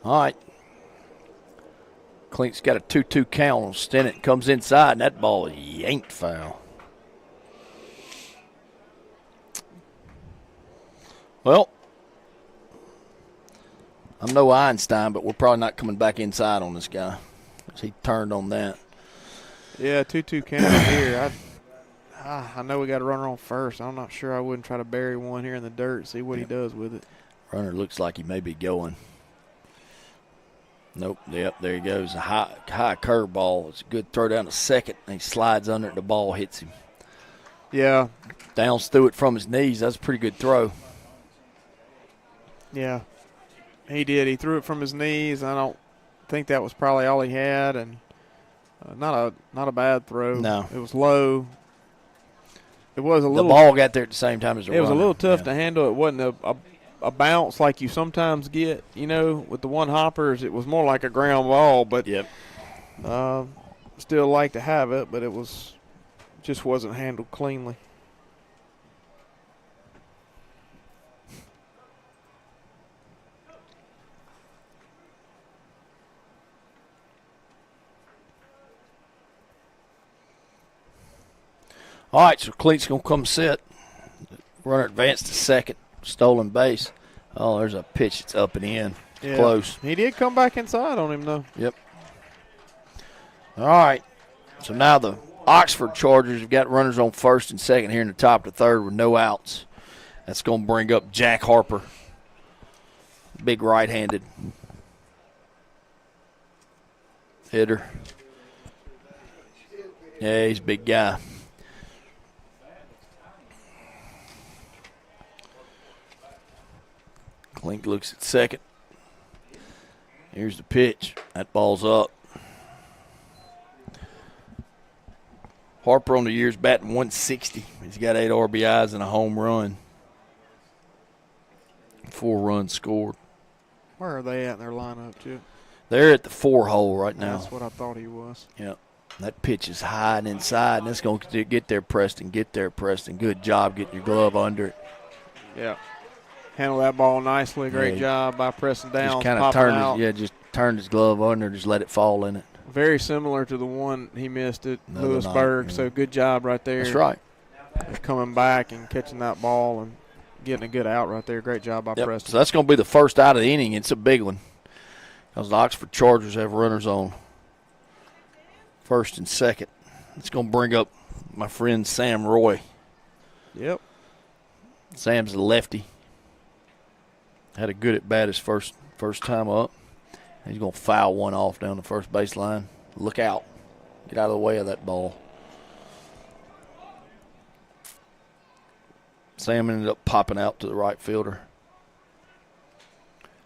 All right. Clink's got a 2-2 count on Stinnett. Comes inside, and that ball is yanked foul. Well, I'm no Einstein, but we're probably not coming back inside on this guy. He turned on that. Yeah, 2-2 count here. I know we got a runner on first. I'm not sure I wouldn't try to bury one here in the dirt, see what he does with it. Runner looks like he may be going. Nope. Yep, there he goes. A high curve ball. It's a good throw down to second. And he slides under it. The ball hits him. Yeah. Downs threw it from his knees. That's a pretty good throw. Yeah. He did. He threw it from his knees. I don't think that was probably all he had, and not a bad throw. No. It was low. It was a the little. ball got there at the same time as the It was a runner. little tough to handle. It wasn't a bounce like you sometimes get, with the one hoppers. It was more like a ground ball, but still like to have it, but it just wasn't handled cleanly. All right, so Clint's going to come set. Runner advanced to second. Stolen base. Oh, there's a pitch that's up and in. Yeah. Close. He did come back inside on him, though. Yep. All right. So now the Oxford Chargers have got runners on first and second here in the top of the third with no outs. That's going to bring up Jack Harper. Big right-handed hitter. Yeah, he's a big guy. Klink looks at second. Here's the pitch. That ball's up. Harper on the year's batting 160. He's got 8 RBIs and a home run. 4 runs scored. Where are they at in their lineup, Chip? They're at the 4 hole right now. That's what I thought he was. Yep. That pitch is high and inside, and it's going to get there, Preston. Get there, Preston. Good job getting your glove under it. Yeah. Handle that ball nicely. Great job by Preston Downs. Just kind of turned his glove under, just let it fall in it. Very similar to the one he missed at Lewisburg. So good job right there. That's right. Coming back and catching that ball and getting a good out right there. Great job by Preston. So that's going to be the first out of the inning. It's a big one because the Oxford Chargers have runners on first and second. It's going to bring up my friend Sam Roy. Yep. Sam's a lefty. Had a good at bat his first time up. He's going to foul one off down the first baseline. Look out. Get out of the way of that ball. Sam ended up popping out to the right fielder.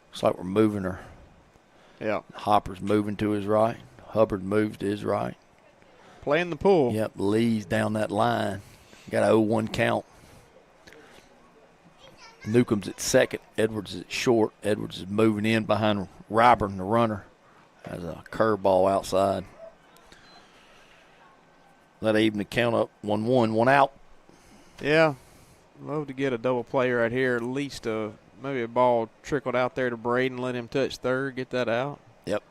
Looks like we're moving her. Yeah. Hopper's moving to his right. Hubbard moves to his right. Playing the pull. Yep, Lee's down that line. Got a 0-1 count. Newcomb's at second. Edwards is at short. Edwards is moving in behind Ryburn, the runner. Has a curveball outside. That even the count up 1-1, 1 out. Yeah. Love to get a double play right here. At least maybe a ball trickled out there to Braden, let him touch third, get that out. Yep.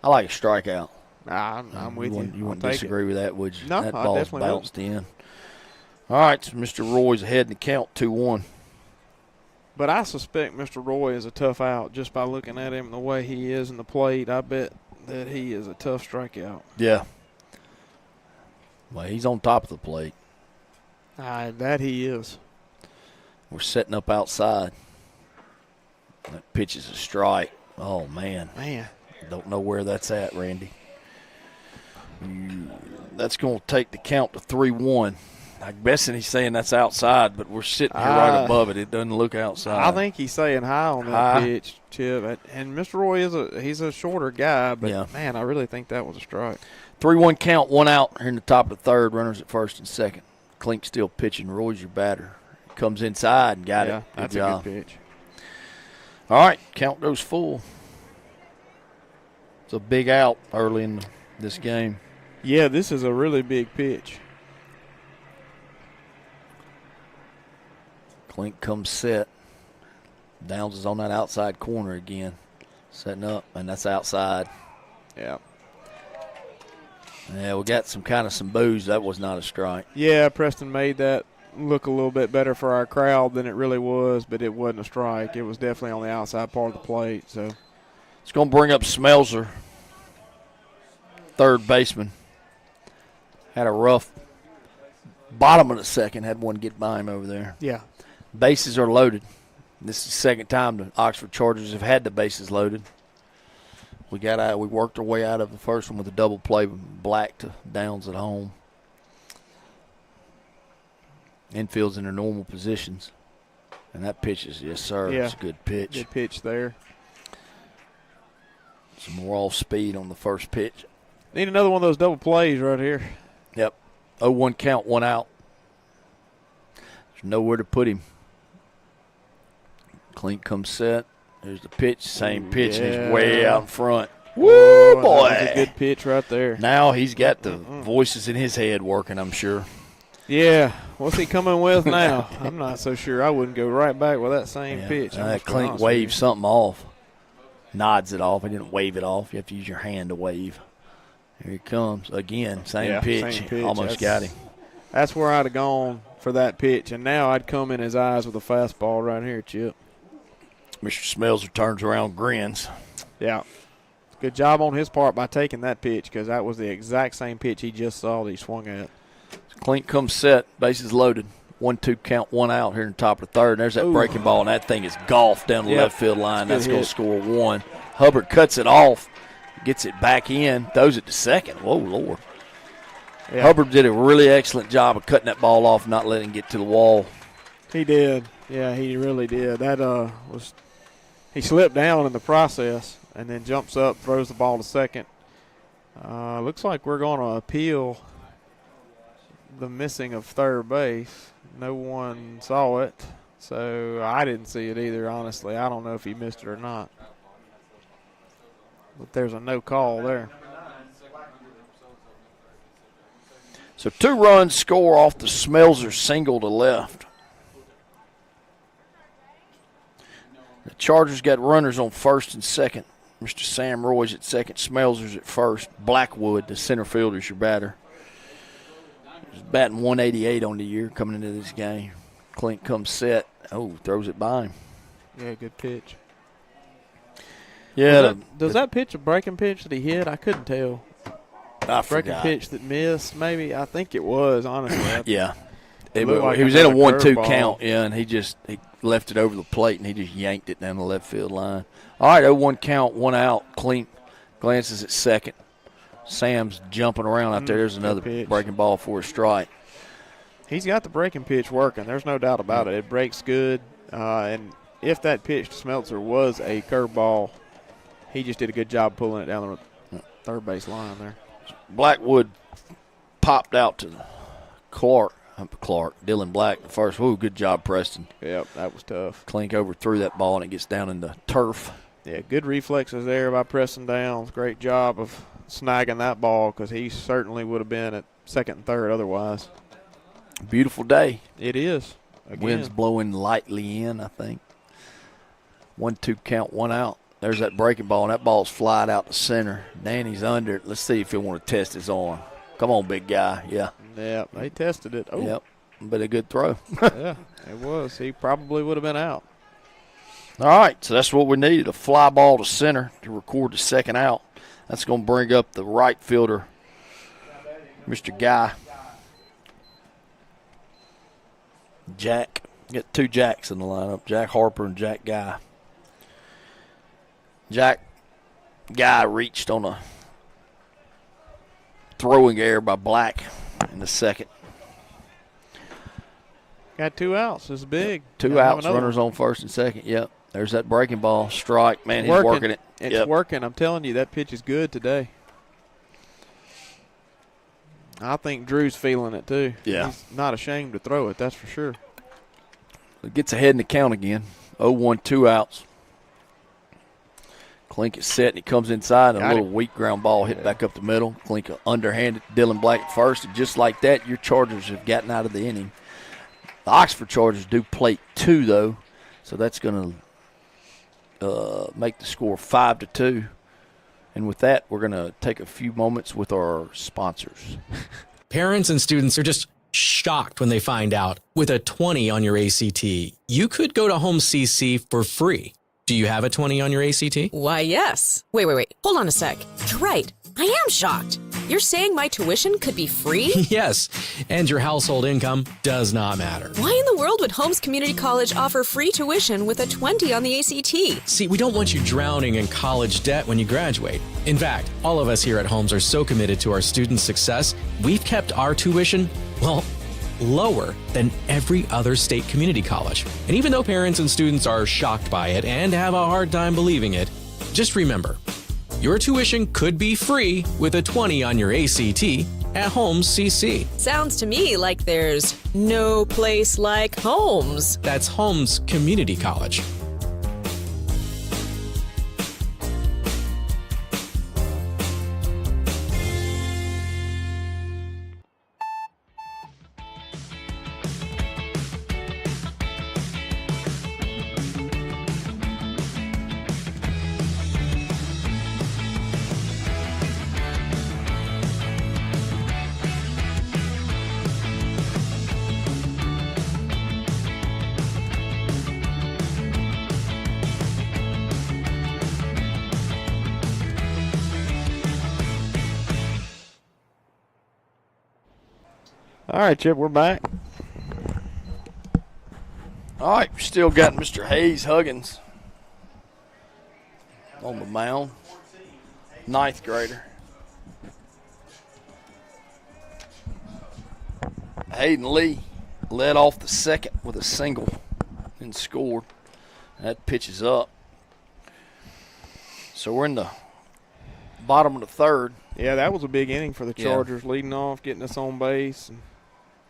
I like a strikeout. I'm with you. You wouldn't disagree with that, would you? No, that I ball's definitely bounced in. All right, so Mr. Roy's ahead in the count, 2-1. But I suspect Mr. Roy is a tough out just by looking at him the way he is in the plate. I bet that he is a tough strikeout. Yeah. Well, he's on top of the plate. That he is. We're setting up outside. That pitch is a strike. Oh, man. Don't know where that's at, Randy. That's going to take the count to 3-1. I'm guessing he's saying that's outside, but we're sitting here right above it. It doesn't look outside. I think he's saying high on that pitch, Chip. And Mr. Roy he's a shorter guy, but man, I really think that was a strike. 3-1 count, 1 out here in the top of the third. Runners at first and second. Klink still pitching. Roy's your batter. Comes inside and got it. Good That's job. a good pitch. All right, count goes full. It's a big out early in this game. Yeah, this is a really big pitch. Klink comes set. Downs is on that outside corner again. Setting up, and that's outside. Yeah. Yeah, we got some boos. That was not a strike. Yeah, Preston made that look a little bit better for our crowd than it really was, but it wasn't a strike. It was definitely on the outside part of the plate. So it's going to bring up Smelzer, third baseman. Had a rough bottom of the second. Had one get by him over there. Yeah. Bases are loaded. This is the second time the Oxford Chargers have had the bases loaded. We worked our way out of the first one with a double play with Black to Downs at home. Infield's in their normal positions. And that pitch is, yes, sir, it's a good pitch. Good pitch there. Some more off speed on the first pitch. Need another one of those double plays right here. Yep. 0-1 count, 1 out. nowhere to put him. Clink comes set. There's the pitch. Same pitch, and he's way out in front. Woo, boy. That was a good pitch right there. Now he's got the voices in his head working, I'm sure. Yeah. What's he coming with now? I'm not so sure. I wouldn't go right back with that same pitch. Clink waves something off. Nods it off. He didn't wave it off. You have to use your hand to wave. Here he comes. Again, same pitch. Almost got him. That's where I'd have gone for that pitch, and now I'd come in his eyes with a fastball right here, Chip. Mr. Smelser turns around, grins. Yeah. Good job on his part by taking that pitch, because that was the exact same pitch he just saw that he swung at. Clink comes set, bases loaded. 1-2 count, 1 out here in the top of the third. And there's that breaking ball, and that thing is golfed down the left field line. That's going to score 1. Hubbard cuts it off, gets it back in, throws it to second. Whoa, Lord. Yeah. Hubbard did a really excellent job of cutting that ball off, not letting it get to the wall. He did. Yeah, he really did. That was – he slipped down in the process and then jumps up, throws the ball to second. Looks like we're going to appeal the missing of third base. No one saw it, so I didn't see it either, honestly. I don't know if he missed it or not. But there's a no call there. So 2 runs score off the Smelser single to left. The Chargers got runners on first and second. Mr. Sam Roy's at second, Smelser's at first. Blackwood, the center fielder, is your batter. He's batting 188 on the year coming into this game. Clink comes set. Oh, throws it by him. Yeah, good pitch. Yeah. Does that pitch a breaking pitch that he hit? I couldn't tell. Breaking forgot. pitch that missed, maybe. I think it was, honestly. Yeah. He was in a 1-2 count, and he left it over the plate, and he just yanked it down the left field line. All right, 0-1 count, 1 out. Clink glances at second. Sam's jumping around out there. There's another breaking ball for a strike. He's got the breaking pitch working. There's no doubt about it. It breaks good. And if that pitch to Smeltzer was a curveball, he just did a good job pulling it down the third base line there. Blackwood popped out to Dylan Black the first. Ooh, good job, Preston. Yep, that was tough. Clink overthrew that ball, and it gets down in the turf. Yeah, good reflexes there by Preston Downs. Great job of snagging that ball, because he certainly would have been at second and third otherwise. Beautiful day. It is. Again. Wind's blowing lightly in, I think. 1-2 count, 1 out. There's that breaking ball, and that ball's flied out to center. Danny's under it. Let's see if he'll want to test his arm. Come on, big guy. Yeah. Yeah, they tested it. Oh. Yep, but a good throw. Yeah, it was. He probably would have been out. All right, so that's what we needed, a fly ball to center to record the second out. That's going to bring up the right fielder, Mr. Guy. Jack. Got 2 Jacks in the lineup, Jack Harper and Jack Guy. Jack Guy reached on a throwing error by Black in the second. Got 2 outs. It's big. 2 outs, runners on first and second. Yep. There's that breaking ball. Strike. Man, he's working it. It's working. I'm telling you, that pitch is good today. I think Drew's feeling it too. Yeah. He's not ashamed to throw it, that's for sure. It gets ahead in the count again. 0-1, 2 outs. Clink is set, and he comes inside, and a little weak ground ball hit back up the middle. Clink underhanded Dylan Black at first, and just like that, your Chargers have gotten out of the inning. The Oxford Chargers do plate 2, though, so that's going to make the score 5-2. And with that, we're going to take a few moments with our sponsors. Parents and students are just shocked when they find out with a 20 on your ACT, you could go to Home CC for free. Do you have a 20 on your ACT? Why, yes. Wait. Hold on a sec. You're right. I am shocked. You're saying my tuition could be free? Yes, and your household income does not matter. Why in the world would Holmes Community College offer free tuition with a 20 on the ACT? See, we don't want you drowning in college debt when you graduate. In fact, all of us here at Holmes are so committed to our students' success, we've kept our tuition, well, lower than every other state community college. And even though parents and students are shocked by it and have a hard time believing it, just remember, your tuition could be free with a 20 on your ACT at Holmes CC. Sounds to me like there's no place like Holmes. That's Holmes Community College. All right, Chip, we're back. All right, still got Mr. Hayes Huggins on the mound, 9th grader. Hayden Lee led off the second with a single and scored. That pitch is up. So we're in the bottom of the third. Yeah, that was a big inning for the Chargers, leading off, getting us on base.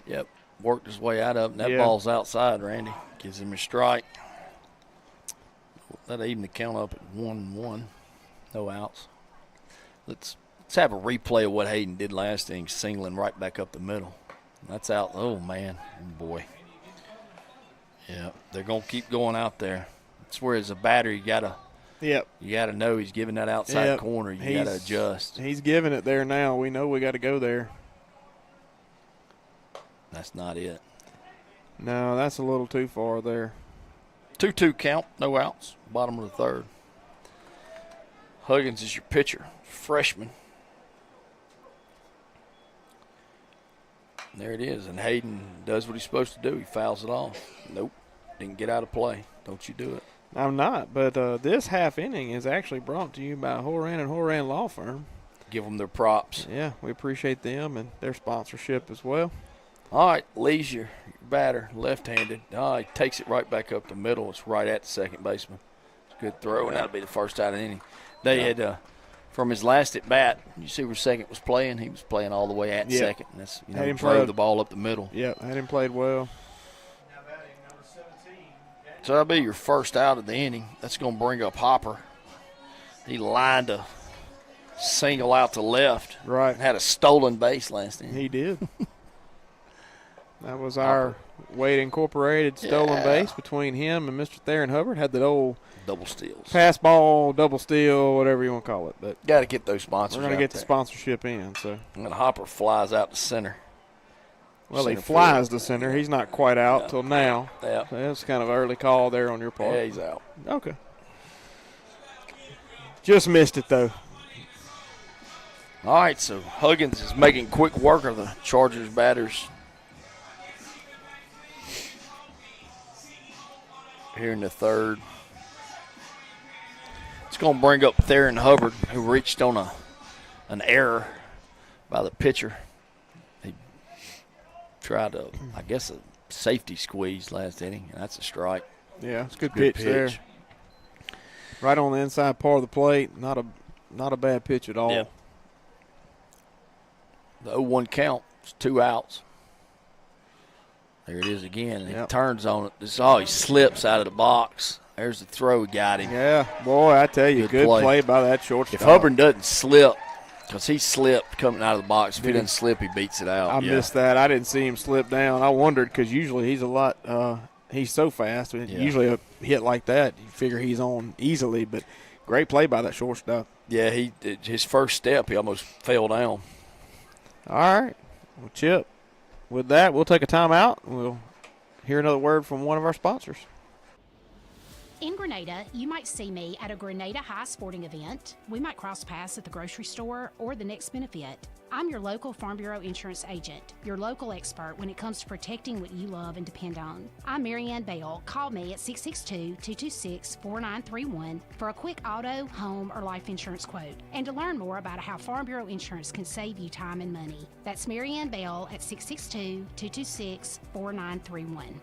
Yep, worked his way out of it. That ball's outside, Randy. Gives him a strike. That'll even the count up at 1-1. No outs. Let's have a replay of what Hayden did last inning, singling right back up the middle. That's out. Oh, man. Oh, boy. Yeah, they're going to keep going out there. That's where as a batter you got to know he's giving that outside corner. You got to adjust. He's giving it there now. We know we got to go there. That's not it. No, that's a little too far there. 2-2 count, no outs, bottom of the third. Huggins is your pitcher, freshman. There it is, and Hayden does what he's supposed to do. He fouls it off. Nope, didn't get out of play. Don't you do it. I'm not, but this half inning is actually brought to you by Horan and Horan Law Firm. Give them their props. Yeah, we appreciate them and their sponsorship as well. All right, Lee's your batter, left-handed. He takes it right back up the middle. It's right at the second baseman. It's a good throw, and that'll be the first out of the inning. They had, from his last at bat, you see where second was playing? He was playing all the way at second. And that's, drove the ball up the middle. Yep, had him played well. So that'll be your first out of the inning. That's going to bring up Hopper. He lined a single out to left. Right. Had a stolen base last inning. He did. That was our Wade Incorporated stolen base between him and Mr. Theron Hubbard. Had that old double steals, pass ball, double steal, whatever you want to call it. But got to get those sponsors. We're going to get the sponsorship in. So and Hopper flies out to center. Well, he flies to center. He's not quite out till now. Yeah, so that's kind of an early call there on your part. Yeah, he's out. Okay. Just missed it though. All right, so Huggins is making quick work of the Chargers batters. Here in the third. It's going to bring up Theron Hubbard, who reached on an error by the pitcher. He tried a safety squeeze last inning, and that's a strike. Yeah, it's a good pitch there. Right on the inside part of the plate. Not a bad pitch at all. Yeah. The 0-1 count is 2 outs. There it is again. He turns on it. He slips out of the box. There's the throw. Got him. Yeah, boy, I tell you, good play by that shortstop. If Hubbard doesn't slip, because he slipped coming out of the box. If he doesn't slip, he beats it out. I missed that. I didn't see him slip down. I wondered because usually he's a lot he's so fast. Usually a hit like that, you figure he's on easily. But great play by that shortstop. Yeah, his first step, he almost fell down. All right. Well, Chip, with that, we'll take a timeout. We'll hear another word from one of our sponsors. In Grenada, you might see me at a Grenada High sporting event. We might cross paths at the grocery store or the next benefit. I'm your local Farm Bureau insurance agent, your local expert when it comes to protecting what you love and depend on. I'm Marianne Bale. Call me at 662-226-4931 for a quick auto, home, or life insurance quote, and to learn more about how Farm Bureau insurance can save you time and money. That's Marianne Bale at 662-226-4931.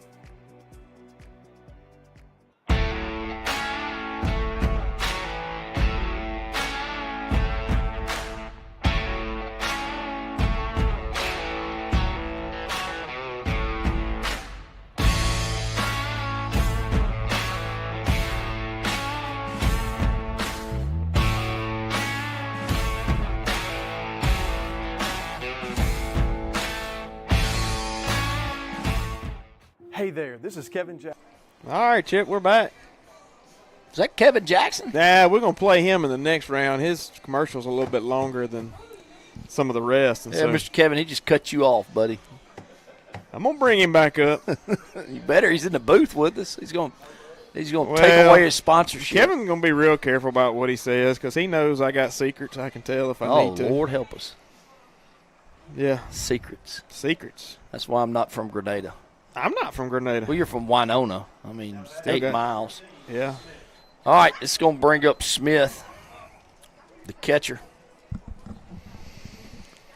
Hey there, this is Kevin Jackson. All right, Chip, we're back. Is that Kevin Jackson? Nah, we're going to play him in the next round. His commercial's a little bit longer than some of the rest. And Yeah, so Mr. Kevin, he just cut you off, buddy. I'm going to bring him back up. You better. He's in the booth with us. He's going to take away his sponsorship. Kevin's going to be real careful about what he says because he knows I got secrets I can tell if I need to. Oh, Lord help us. Yeah. Secrets. That's why I'm not from Grenada. I'm not from Grenada. Well, you're from Winona. I mean, Still 8 got- miles. Yeah. All right, it's going to bring up Smith, the catcher.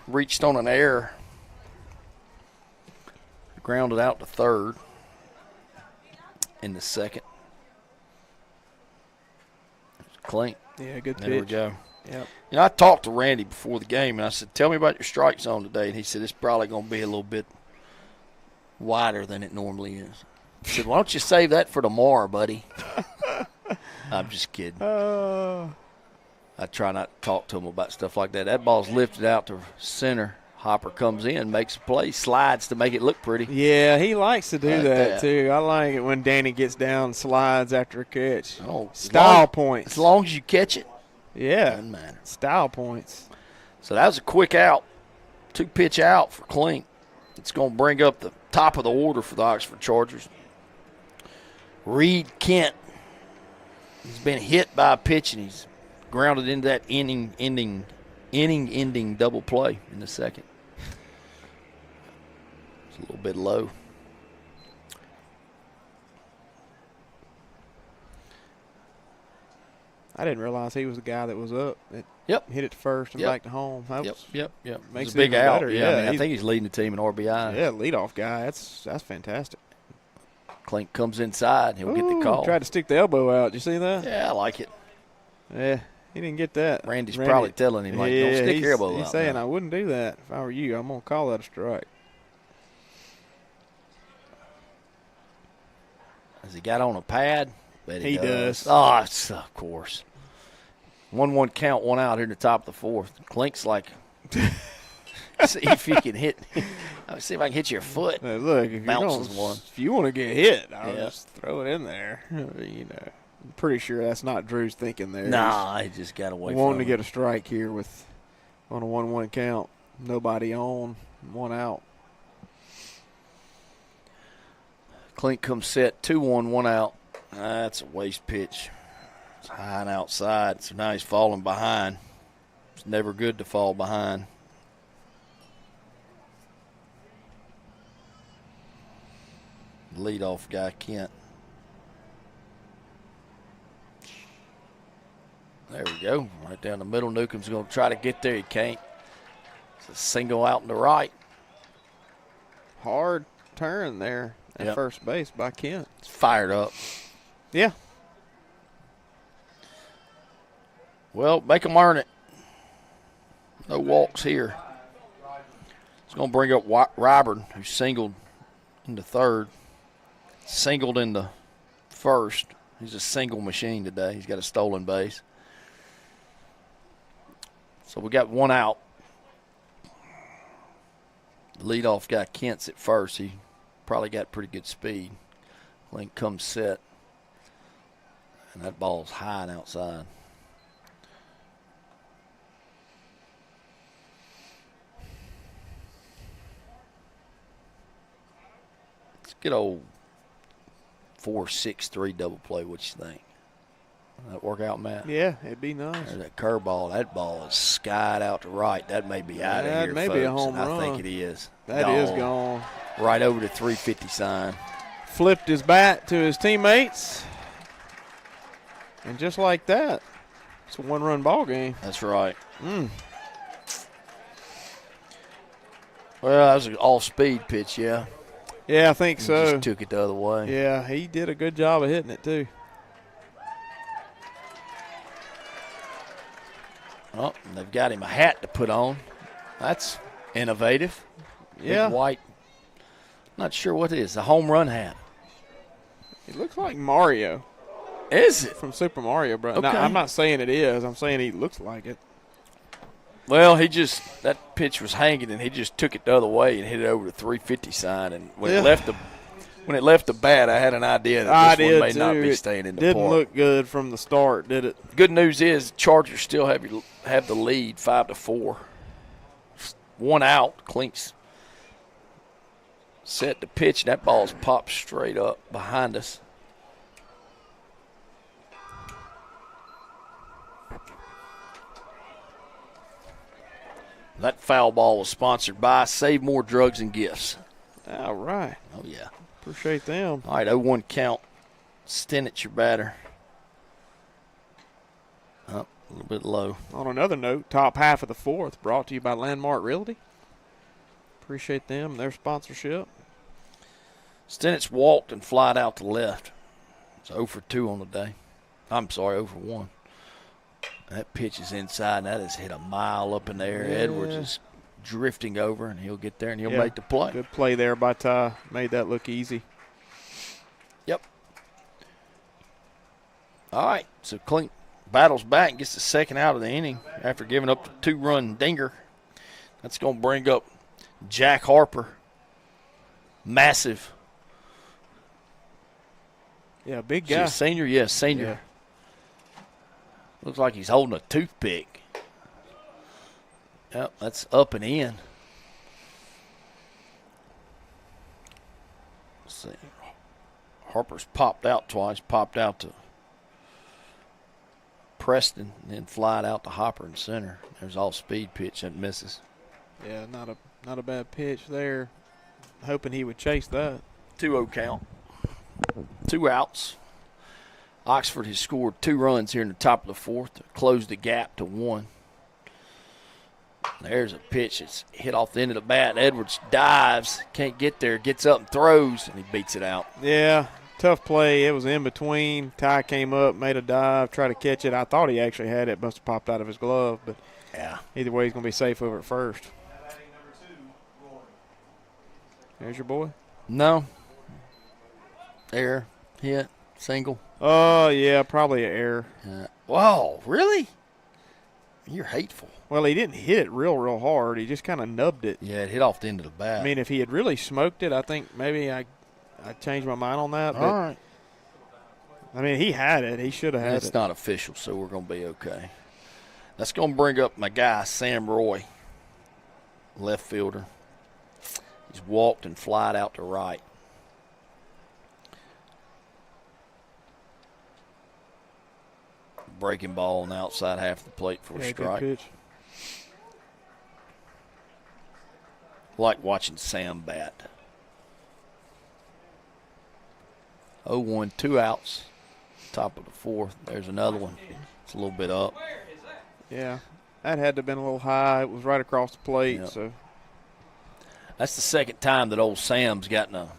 Reached on an error. Grounded out to third in the second. Clink. Yeah, good There we pitch. go. Yep. You know, I talked to Randy before the game, and I said, tell me about your strike zone today. And he said, it's probably going to be a little bit wider than it normally is. I said, why don't you save that for tomorrow, buddy? I'm just kidding. I try not to talk to him about stuff like that. That ball's lifted out to center. Hopper comes in, makes a play, slides to make it look pretty. Yeah, he likes to do Like that, that. too. I like it when Danny gets down and slides after a catch. Oh, Style points. As long as you catch it. Yeah. Doesn't matter. Style points. So that was a quick out. 2-pitch out for Clink. It's going to bring up the top of the order for the Oxford Chargers. Reed Kent. He's been hit by a pitch, and he's grounded into that inning-ending double play in the second. It's a little bit low. I didn't realize he was the guy that was up. Yep. Hit it to first and Yep. back to home. That was, Yep. Makes It's a big it even out. better. Yeah, I, mean, I he's- think he's leading the team in RBI. Yeah, leadoff guy. That's fantastic. Clink comes inside. He'll get the Ooh, call. Tried to stick the elbow out. Did you see that? Yeah, I like it. Yeah, he didn't get that. Randy's probably telling him, like, don't stick your elbow He's out saying, now. I wouldn't do that if I were you. I'm going to call that a strike. Has he got on a pad? Bet He does. Oh, of course. 1-1 count, 1 out here in the top of the fourth. Clink's like, see if he can hit. See if I can hit your foot. Look, if Bounces one. If you want to get hit, I'll Yeah. just throw it in there. You know, I'm pretty sure that's not Drew's thinking there. Nah, he just got away He's from wanting to him. get a strike here with on a 1-1 count. Nobody on, 1 out. Clink comes set, 2-1, 1 out. That's a waste pitch. It's high and outside, so now he's falling behind. It's never good to fall behind. Leadoff guy, Kent. There we go. Right down the middle. Newcomb's going to try to get there. He can't. It's a single out in the right. Hard turn there at Yep. first base by Kent. It's fired up. Yeah. Well, make them earn it. No walks here. It's going to bring up Ryburn, who singled into third, singled into first. He's a single machine today. He's got a stolen base. So we got 1 out. The leadoff guy, Kent's at first. He probably got pretty good speed. Link comes set. And that ball's high and outside. Let's get old 4-6-3 double play. What you think? That work out, Matt? Yeah, it'd be nice. There's that curveball. That ball is skied out to right. That may be out of That here, may folks. be a home and run. I think it is. That is gone. Right over the 350 sign. Flipped his bat to his teammates. And just like that, it's a 1-run ball game. That's right. Mm. Well, that was an off-speed pitch, yeah. Yeah, I think He so. just took it the other way. Yeah, he did a good job of hitting it, too. Oh, and they've got him a hat to put on. That's innovative. Yeah. Big white. Not sure what it is. A home run hat. It looks like Mario. Is it? From Super Mario Bros. Okay. Now, I'm not saying it is. I'm saying he looks like it. Well, that pitch was hanging, and he just took it the other way and hit it over the 350 sign. And when it left the When it left the bat, I had an idea that this one may not be staying in the park. Didn't look good from the start, did it? Good news is Chargers still have the lead 5-4. 1 out. Clinks set the pitch, and that ball's popped straight up behind us. That foul ball was sponsored by Save More Drugs and Gifts. All right. Oh, yeah. Appreciate them. All right, 0-1 count. Stennett, your batter. Up a little bit low. On another note, top half of the fourth brought to you by Landmark Realty. Appreciate them and their sponsorship. Stennett's walked and flied out to left. It's 0 for 2 on the day. I'm sorry, 0 for 1. That pitch is inside, and that is hit a mile up in the air. Yeah. Edwards is drifting over, and he'll get there, and he'll make the play. Good play there by Ty. Made that look easy. Yep. All right, so Clink battles back and gets the second out of the inning after giving up the 2-run dinger. That's going to bring up Jack Harper. Massive. Yeah, big Is he guy. a senior? Yes, senior. Yeah. Looks like he's holding a toothpick. Yep, that's up and in. Let's see. Harper's popped out twice. Popped out to Preston, and then flied out to Hopper in center. There's all-speed pitch that misses. Yeah, not a bad pitch there. Hoping he would chase that. 2-0 count. 2 outs. Oxford has scored 2 runs here in the top of the fourth to close the gap to 1. There's a pitch that's hit off the end of the bat. Edwards dives, can't get there, gets up and throws, and he beats it out. Yeah, tough play. It was in between. Ty came up, made a dive, tried to catch it. I thought he actually had it. Must have popped out of his glove. But yeah, either way, he's going to be safe over at first. There's your boy. No. Error, hit, single. Oh, yeah, probably an error. Whoa, really? You're hateful. Well, he didn't hit it real hard. He just kind of nubbed it. Yeah, it hit off the end of the bat. I mean, if he had really smoked it, I think maybe I changed my mind on that. But, all right. I mean, he had it. He should have had it. It's not official, so we're going to be okay. That's going to bring up my guy, Sam Roy, left fielder. He's walked and flied out to right. Breaking ball on the outside half of the plate for a strike. Good pitch. Like watching Sam bat. 0-1, 2 outs. Top of the fourth. There's another one. It's a little bit up. Yeah, that had to have been a little high. It was right across the plate. Yep. So That's the second time that old Sam's gotten a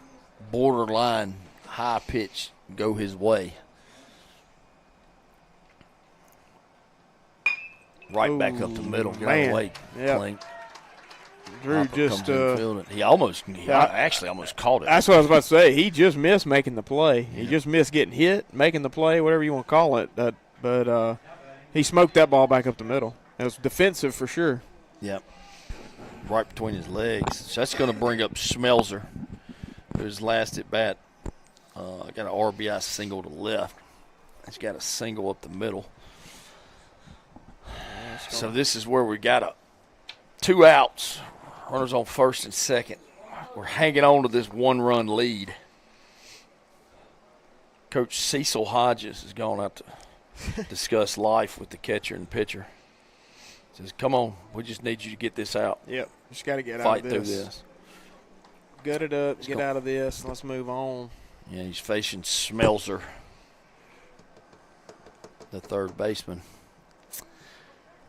borderline high pitch go his way. Right back up the middle. Get out of the way, Clink. Drew Hopper just he actually almost caught it. That's what I was about to say. He just missed making the play. He just missed getting hit, making the play, whatever you want to call it. But he smoked that ball back up the middle. It was defensive for sure. Yep. Right between his legs. So that's going to bring up Schmelzer, who's last at bat. Got an RBI single to left. He's got a single up the middle. So this is where we got 2 outs. Runners on first and second. We're hanging on to this 1-run lead. Coach Cecil Hodges has gone out to discuss life with the catcher and pitcher. Says, come on, we just need you to get this out. Yep, just got to get Fight out of this. through this. Gut it up, get out of this, and let's move on. Yeah, he's facing Schmelzer, the third baseman.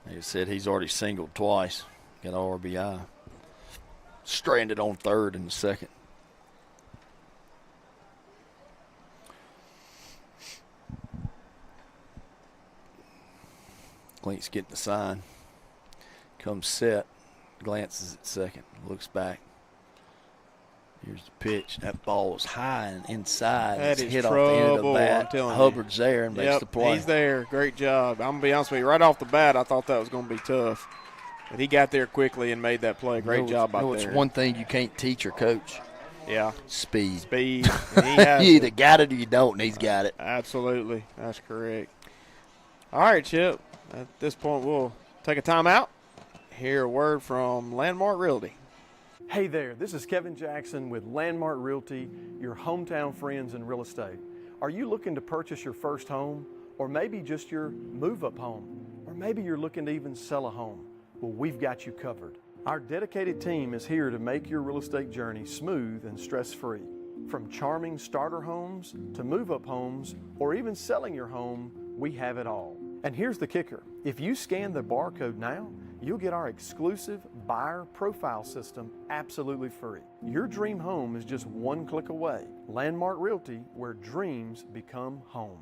Like I said, he's already singled twice. Got an RBI. Stranded on third in the second. Clink's getting the sign. Comes set. Glances at second. Looks back. Here's the pitch. That ball was high and inside. That it's is hit trouble, off the end of the bat. I'm telling Hubbard's there and makes the play. He's there. Great job. I'm going to be honest with you. Right off the bat, I thought that was going to be tough. But he got there quickly and made that play. Great job out there. It's one thing you can't teach or coach. Yeah. Speed. Speed. And he has You either got it or you don't, and he's got it. Absolutely. That's correct. All right, Chip. At this point, we'll take a timeout. Hear a word from Landmark Realty. Hey there, this is Kevin Jackson with Landmark Realty, your hometown friends in real estate. Are you looking to purchase your first home, or maybe just your move-up home, or maybe you're looking to even sell a home? Well, we've got you covered. Our dedicated team is here to make your real estate journey smooth and stress-free. From charming starter homes to move-up homes, or even selling your home, we have it all. And here's the kicker. If you scan the barcode now, you'll get our exclusive buyer profile system absolutely free. Your dream home is just one click away. Landmark Realty, where dreams become home.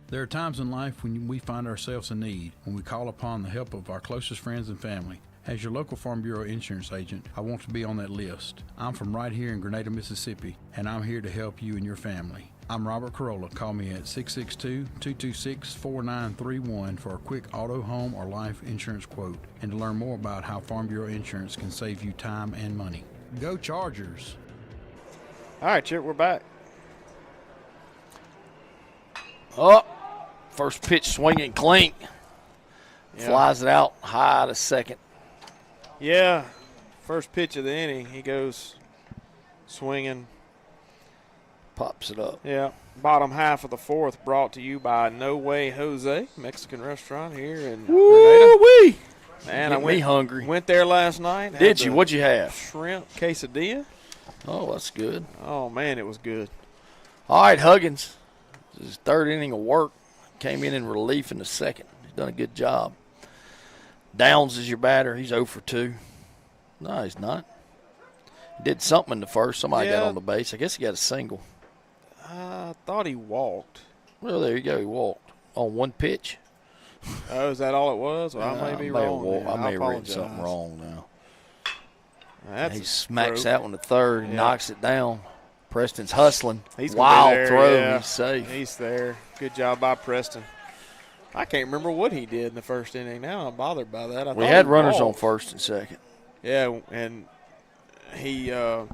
There are times in life when we find ourselves in need, when we call upon the help of our closest friends and family. As your local Farm Bureau insurance agent, I want to be on that list. I'm from right here in Grenada, Mississippi, and I'm here to help you and your family. I'm Robert Carolla. Call me at 662-226-4931 for a quick auto, home, or life insurance quote, and to learn more about how Farm Bureau insurance can save you time and money. Go Chargers! All right, Chip, we're back. Oh, first pitch swinging clean. Yeah. Flies it out high to second. Yeah, first pitch of the inning, he goes swinging. Pops it up. Yeah, bottom half of the fourth brought to you by No Way Jose, Mexican restaurant here in Grenada. Woo-wee! Man, Get me hungry. Went there last night. Did you? What'd you have? Shrimp quesadilla. Oh, that's good. Oh, man, it was good. All right, Huggins. This is his third inning of work. Came in relief in the second. He's done a good job. Downs is your batter. He's 0 for 2. No, he's not. He did something in the first. Somebody got on the base. I guess he got a single. I thought he walked. Well, there you go. He walked on one pitch. Oh, is that all it was? Well, I may be wrong. I may have written something wrong now. That's he smacks that one to third and knocks it down. Preston's hustling. He's wild throw. Yeah. He's safe. He's there. Good job by Preston. I can't remember what he did in the first inning. Now I'm bothered by that. We had runners on first and second. Yeah, and he had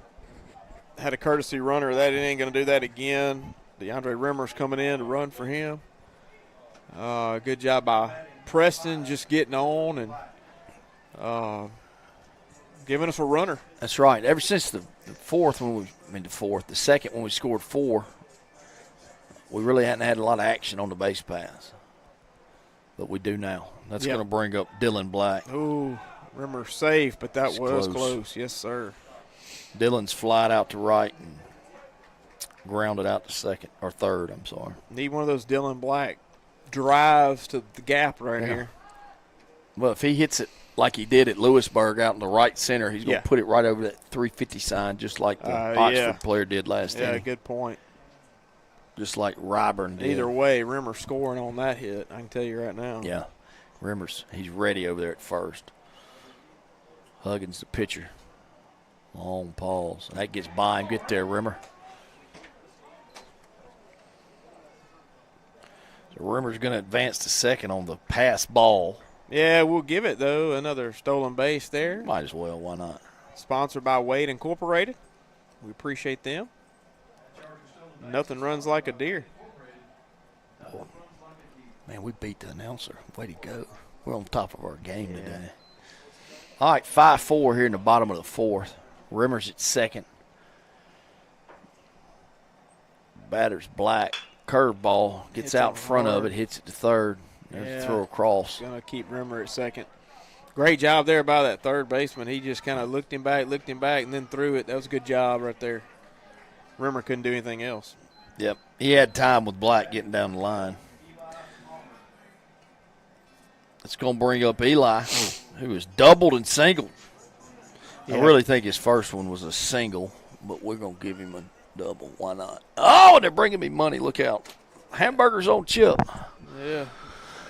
a courtesy runner that inning. Going to do that again. DeAndre Rimmer's coming in to run for him. Good job by Preston just getting on and giving us a runner. That's right. Ever since the second when we scored 4, we really hadn't had a lot of action on the base paths. But we do now. That's going to bring up Dylan Black. Ooh, Rimmer safe, but that was close. close. Yes, sir. Dylan's flied out to right and grounded out to second or third, I'm sorry. Need one of those Dylan Black drives to the gap right here. Well, if he hits it like he did at Lewisburg out in the right center, he's going to put it right over that 350 sign just like the Oxford player did last inning. Yeah, good point. Just like Ryburn did. Either way, Rimmer scoring on that hit, I can tell you right now. Yeah. He's ready over there at first. Huggins, the pitcher. Long pause. That gets by him. Get there, Rimmer. So Rimmer's going to advance to second on the pass ball. Yeah, we'll give it, though. Another stolen base there. Might as well. Why not? Sponsored by Wade Incorporated. We appreciate them. Nothing runs like a deer. Oh, man, we beat the announcer. Way to go. We're on top of our game today. All right, 5-4 here in the bottom of the fourth. Rimmer's at second. Batter's Black. Curveball. Gets out in front of it. Hits it to third. There's a throw across. Going to keep Rimmer at second. Great job there by that third baseman. He just kind of looked him back, and then threw it. That was a good job right there. Rimmer couldn't do anything else. Yep. He had time with Black getting down the line. It's going to bring up Eli, who is doubled and singled. I really think his first one was a single, but we're going to give him a double. Why not? Oh, they're bringing me money. Look out. Hamburgers on chip. Yeah.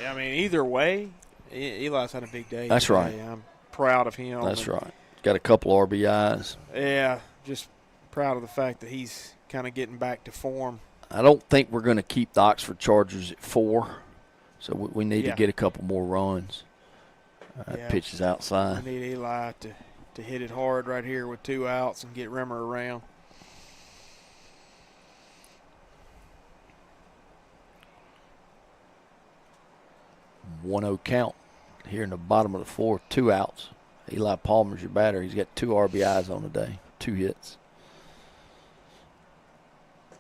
I mean, either way, Eli's had a big day. That's today. right. I'm proud of him. That's right. Got a couple RBIs. Yeah, just proud of the fact that he's kind of getting back to form. I don't think we're going to keep the Oxford Chargers at 4, so we need to get a couple more runs. Pitch is outside. We need Eli to hit it hard right here with 2 outs and get Rimmer around. One-0 count here in the bottom of the 4th, 2 outs. Eli Palmer's your batter. He's got 2 RBIs on the day, 2 hits.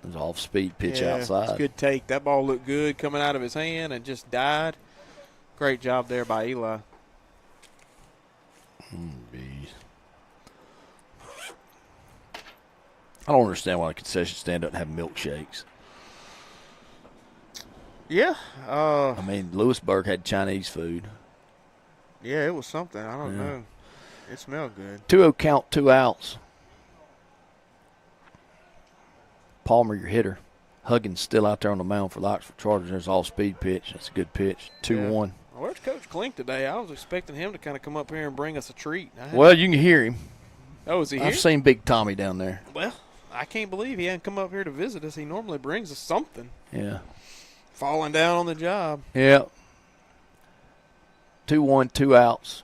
It was off-speed pitch outside. It's a good take. That ball looked good coming out of his hand and just died. Great job there by Eli. I don't understand why the concession stand doesn't have milkshakes. Yeah. I mean, Lewisburg had Chinese food. Yeah, it was something. I don't know. It smelled good. 2-0 count, 2 outs. Palmer, your hitter. Huggins still out there on the mound for the Oxford Chargers. There's all-speed pitch. That's a good pitch. 2-1. Well, where's Coach Klink today? I was expecting him to kind of come up here and bring us a treat. Well, you can hear him. Oh, is he here? I've seen Big Tommy down there. Well, I can't believe he hadn't come up here to visit us. He normally brings us something. Yeah. Falling down on the job. Yeah. 2-1, 2 outs.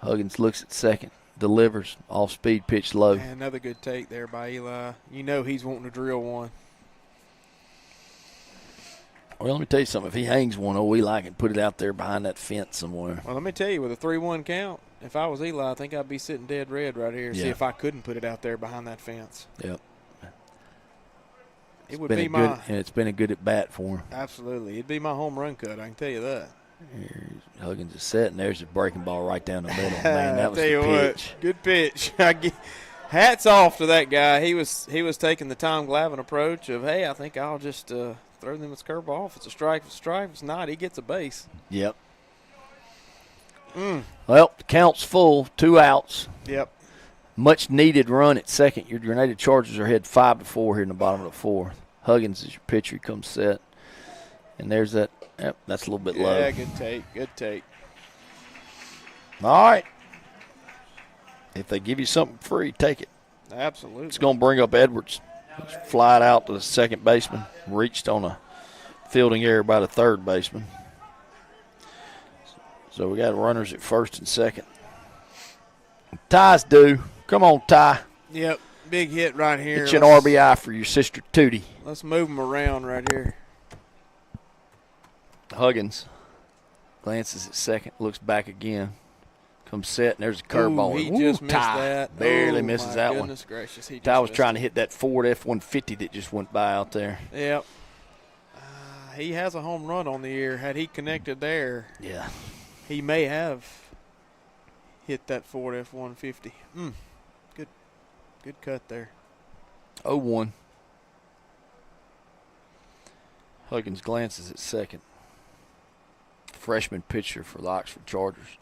Huggins looks at second. Delivers. Off-speed pitch low. Man, another good take there by Eli. You know he's wanting to drill one. Well, let me tell you something. If he hangs one, Eli can put it out there behind that fence somewhere. Well, let me tell you, with a 3-1 count, if I was Eli, I think I'd be sitting dead red right here. See if I couldn't put it out there behind that fence. Yep. It would be my – and it's been a good at-bat for him. Absolutely. It'd be my home run cut, I can tell you that. Huggins is set, and there's a breaking ball right down the middle. Man, that was the pitch. What, good pitch. Hats off to that guy. He was taking the Tom Glavine approach of, hey, I think I'll just throw them his curveball. If it's a strike, it's a strike. If it's not, he gets a base. Yep. Well, the count's full, 2 outs. Yep. Much needed run at second. Your Grenada Chargers are ahead 5-4 here in the bottom of the 4th. Huggins is your pitcher. He comes set. And there's that. Yep, that's a little bit low. Yeah, good take. Good take. All right. If they give you something free, take it. Absolutely. It's going to bring up Edwards. He's flied out to the second baseman. Reached on a fielding error by the third baseman. So we got runners at first and second. Ty's due. Come on, Ty. Yep, big hit right here. Get you an RBI for your sister Tootie. Let's move him around right here. Huggins glances at second, looks back again, comes set, and there's a curveball. He just missed that. Barely misses that one. Goodness gracious. Ty was trying to hit that Ford F-150 that just went by out there. Yep. He has a home run on the year. Had he connected there, he may have hit that Ford F-150. Good cut there. 0-1. Huggins glances at second. Freshman pitcher for the Oxford Chargers.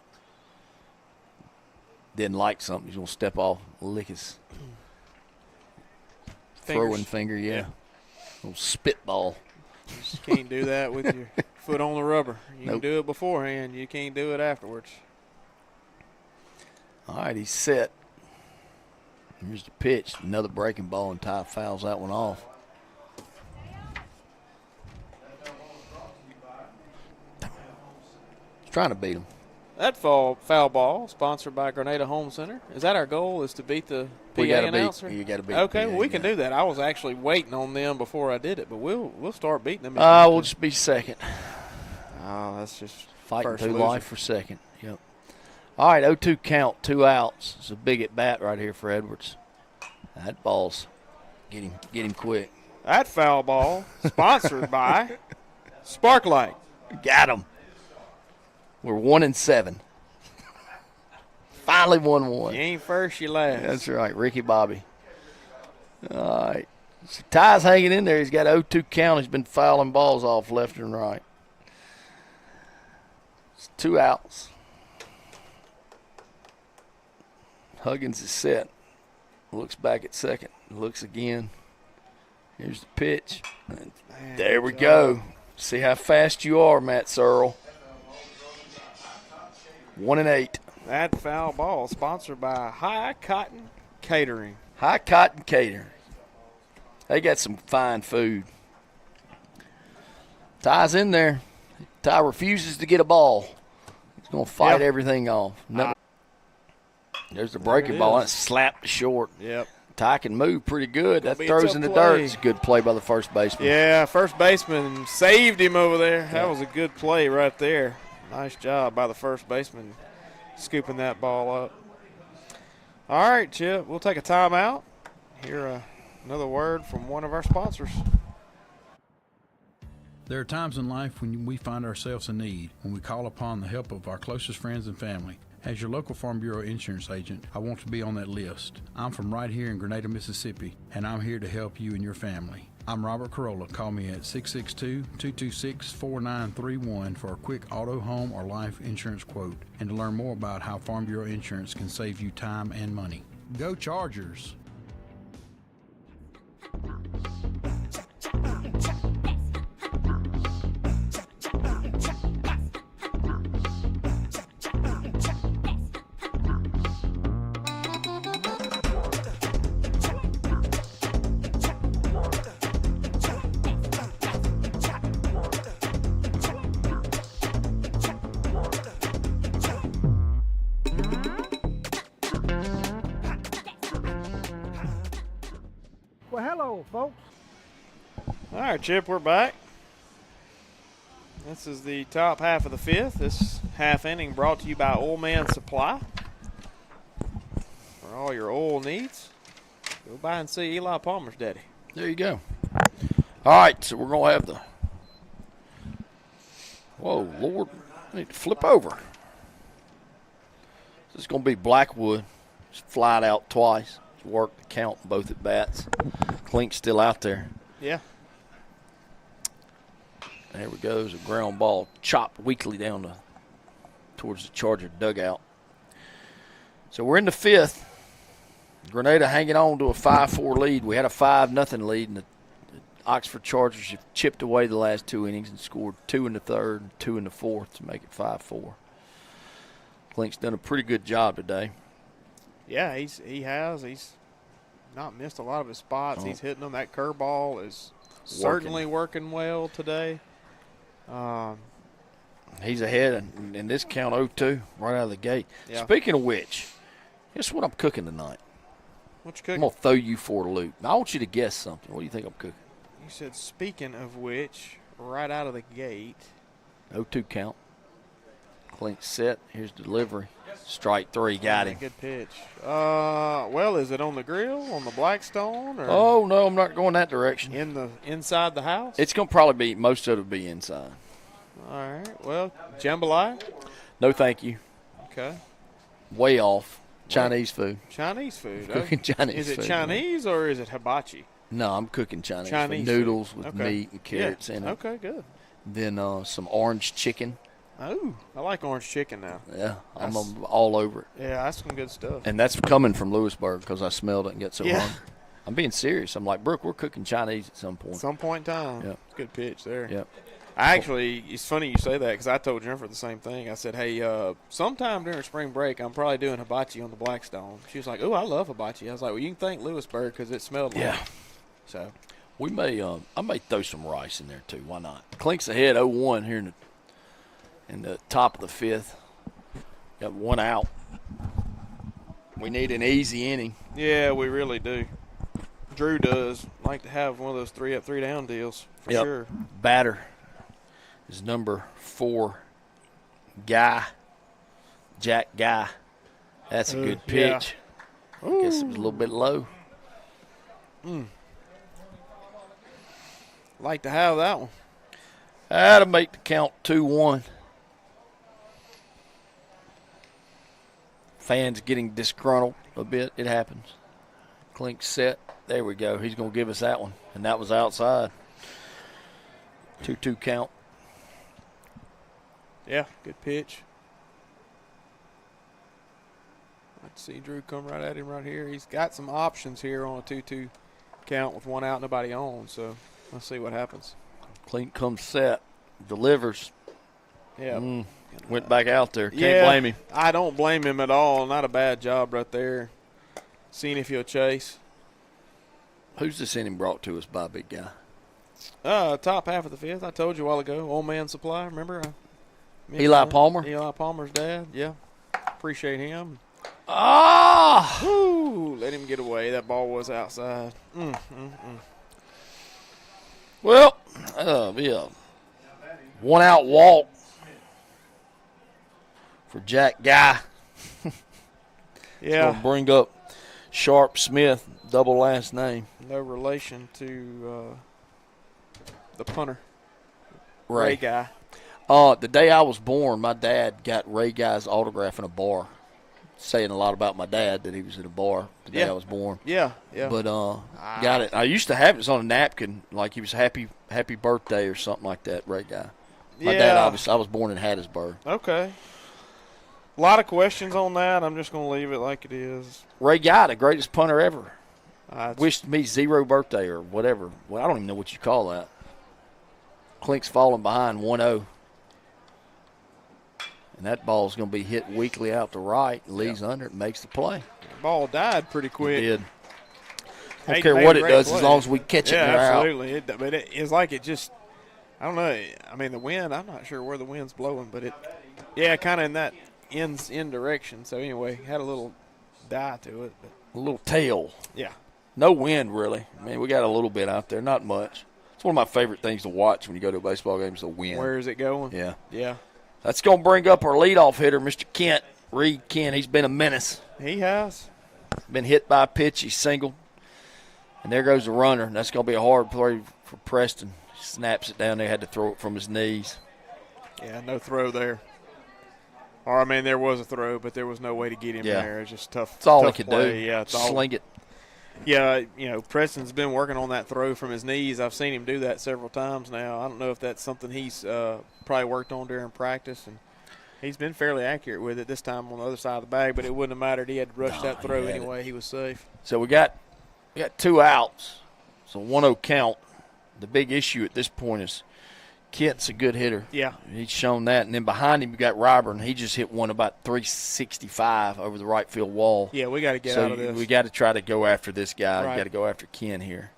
Didn't like something. He's going to step off, lick his throwing finger. Yeah. Little spitball. You just can't do that with your foot on the rubber. You can do it beforehand. You can't do it afterwards. All right, he's set. Here's the pitch. Another breaking ball, and Ty fouls that one off. Trying to beat him. That foul ball, sponsored by Grenada Home Center. Is that our goal, is to beat the PA announcer? You got to beat Okay, the PA, we can do that. I was actually waiting on them before I did it, but we'll start beating them. We'll just be second. Oh, that's just fighting through life for second. Yep. All right, 0-2 count, 2 outs. It's a big at bat right here for Edwards. That ball's get him quick. That foul ball, sponsored by Sparklight. Got him. We're 1-7. Finally 1-1. You ain't first, you last. That's right, Ricky Bobby. All right. So Ty's hanging in there. He's got 0-2 count. He's been fouling balls off left and right. It's 2 outs. Huggins is set. Looks back at second. Looks again. Here's the pitch. And there we go. See how fast you are, Matt Searle. 1-8. That foul ball sponsored by High Cotton Catering. High Cotton Catering. They got some fine food. Ty's in there. Ty refuses to get a ball. He's going to fight everything off. No. There's the breaking ball. And it slapped short. Yep. Ty can move pretty good. That throws in the dirt. It's a good play by the first baseman. Yeah, first baseman saved him over there. That was a good play right there. Nice job by the first baseman scooping that ball up. All right, Chip, we'll take a timeout. Hear another word from one of our sponsors. There are times in life when we find ourselves in need, when we call upon the help of our closest friends and family. As your local Farm Bureau insurance agent, I want to be on that list. I'm from right here in Grenada, Mississippi, and I'm here to help you and your family. I'm Robert Carolla. Call me at 662-226-4931 for a quick auto, home, or life insurance quote, and to learn more about how Farm Bureau insurance can save you time and money. Go Chargers! Well, hello, folks. All right, Chip, we're back. This is the top half of the fifth. This half inning brought to you by Oil Man Supply. For all your oil needs, go by and see Eli Palmer's daddy. There you go. All right, so we're going to have the – whoa, Lord, I need to flip over. This is going to be Blackwood. Just flied out twice. Worked the count both at bats. Klink's still out there. Yeah. There we go. There's a ground ball chopped weakly down towards the Charger dugout. So we're in the fifth. Grenada hanging on to a 5-4 lead. We had a 5-0 lead, and the Oxford Chargers have chipped away the last two innings and scored 2 in the third and 2 in the fourth to make it 5-4. Klink's done a pretty good job today. Yeah, he has. He's not missed a lot of his spots. He's hitting them. That curveball is certainly working well today. He's ahead in this count 0-2 right out of the gate. Yeah. Speaking of which, guess what I'm cooking tonight? What you cooking? I'm going to throw you for a loop. Now, I want you to guess something. What do you think I'm cooking? You said, speaking of which, right out of the gate. 0-2 count. Klink set. Here's the delivery. Strike three. Got him. Good pitch. Well, is it on the grill, on the Blackstone? Or oh, no, I'm not going that direction. Inside the house? It's going to probably be, most of it will be inside. All right. Well, jambalaya? No, thank you. Okay. Way off. Chinese food. Chinese food. Cooking Chinese food. Is it food, Chinese or is it hibachi? No, I'm cooking Chinese food. Noodles with meat and carrots in it. Okay, good. Then some orange chicken. Oh, I like orange chicken now. Yeah, I'm all over it. Yeah, that's some good stuff. And that's coming from Lewisburg because I smelled it and got so hungry. I'm being serious. I'm like, Brooke, we're cooking Chinese at some point. Some point in time. Yep. Good pitch there. Yep. It's funny you say that because I told Jennifer the same thing. I said, hey, sometime during spring break, I'm probably doing hibachi on the Blackstone. She was like, oh, I love hibachi. I was like, well, you can thank Lewisburg because it smelled like it. So we may, I may throw some rice in there too. Why not? Klink's ahead 0-1 here in the top of the fifth. Got one out. We need an easy inning. Yeah, we really do. Drew does like to have one of those 3-up, 3-down deals for sure. Batter is number 4, Jack Guy. That's a good pitch. Yeah. I guess it was a little bit low. Like to have that one. That'll make the count 2-1. Fans getting disgruntled a bit. It happens. Klink set. There we go. He's going to give us that one. And that was outside. 2-2 count. Yeah, good pitch. Let's see Drew come right at him right here. He's got some options here on a 2-2 count with one out, nobody on. So let's see what happens. Clink comes set, delivers. Yeah. Went back out there. Can't blame him. I don't blame him at all. Not a bad job right there. Seeing if he'll chase. Who's this inning brought to us by, big guy? Top half of the fifth. I told you a while ago. Old Man Supply. Remember? Eli Palmer? Eli Palmer's dad. Yeah. Appreciate him. Ah! Woo! Let him get away. That ball was outside. Well, be a one-out walk for Jack Guy. Yeah. Gonna bring up Sharp Smith, double last name. No relation to the punter, Ray Guy. The day I was born, my dad got Ray Guy's autograph in a bar. Saying a lot about my dad that he was in a bar the day I was born. Yeah. But got it. I used to have it. It's on a napkin, like he was happy birthday or something like that. Ray Guy. My dad, obviously, I was born in Hattiesburg. Okay. A lot of questions on that. I'm just going to leave it like it is. Ray Guy, the greatest punter ever. Wished me 0 birthday or whatever. Well, I don't even know what you call that. Clink's falling behind 1-0. And that ball's going to be hit weakly out to right. Lee's under it, makes the play. The ball died pretty quick. It did. I don't care what it does as long as we catch it and we're absolutely. out. But it's like it just, I don't know. I mean, the wind, I'm not sure where the wind's blowing, but kind of in that end direction. So, anyway, had a little die to it. But. A little tail. Yeah. No wind, really. I mean, we got a little bit out there, not much. It's one of my favorite things to watch when you go to a baseball game is the wind. Where is it going? Yeah. Yeah. That's going to bring up our leadoff hitter, Mr. Kent. Reed Kent, he's been a menace. He has. Been hit by a pitch, he's singled. And there goes the runner, and that's going to be a hard play for Preston. He snaps it down there, had to throw it from his knees. Yeah, no throw there. Or, I mean, there was a throw, but there was no way to get him there. It's just tough. That's all tough he could play. do. Yeah, Sling it. Yeah, Preston's been working on that throw from his knees. I've seen him do that several times now. I don't know if that's something he's probably worked on during practice, and he's been fairly accurate with it this time on the other side of the bag, but it wouldn't have mattered. He had to rush that throw anyway. He was safe. So we got 2 outs. So 1-0 count. The big issue at this point is Kent's a good hitter. Yeah. He's shown that. And then behind him, you got Ryburn. He just hit one about 365 over the right field wall. Yeah, we got to get out of this. We got to try to go after this guy. Right. We got to go after Ken here.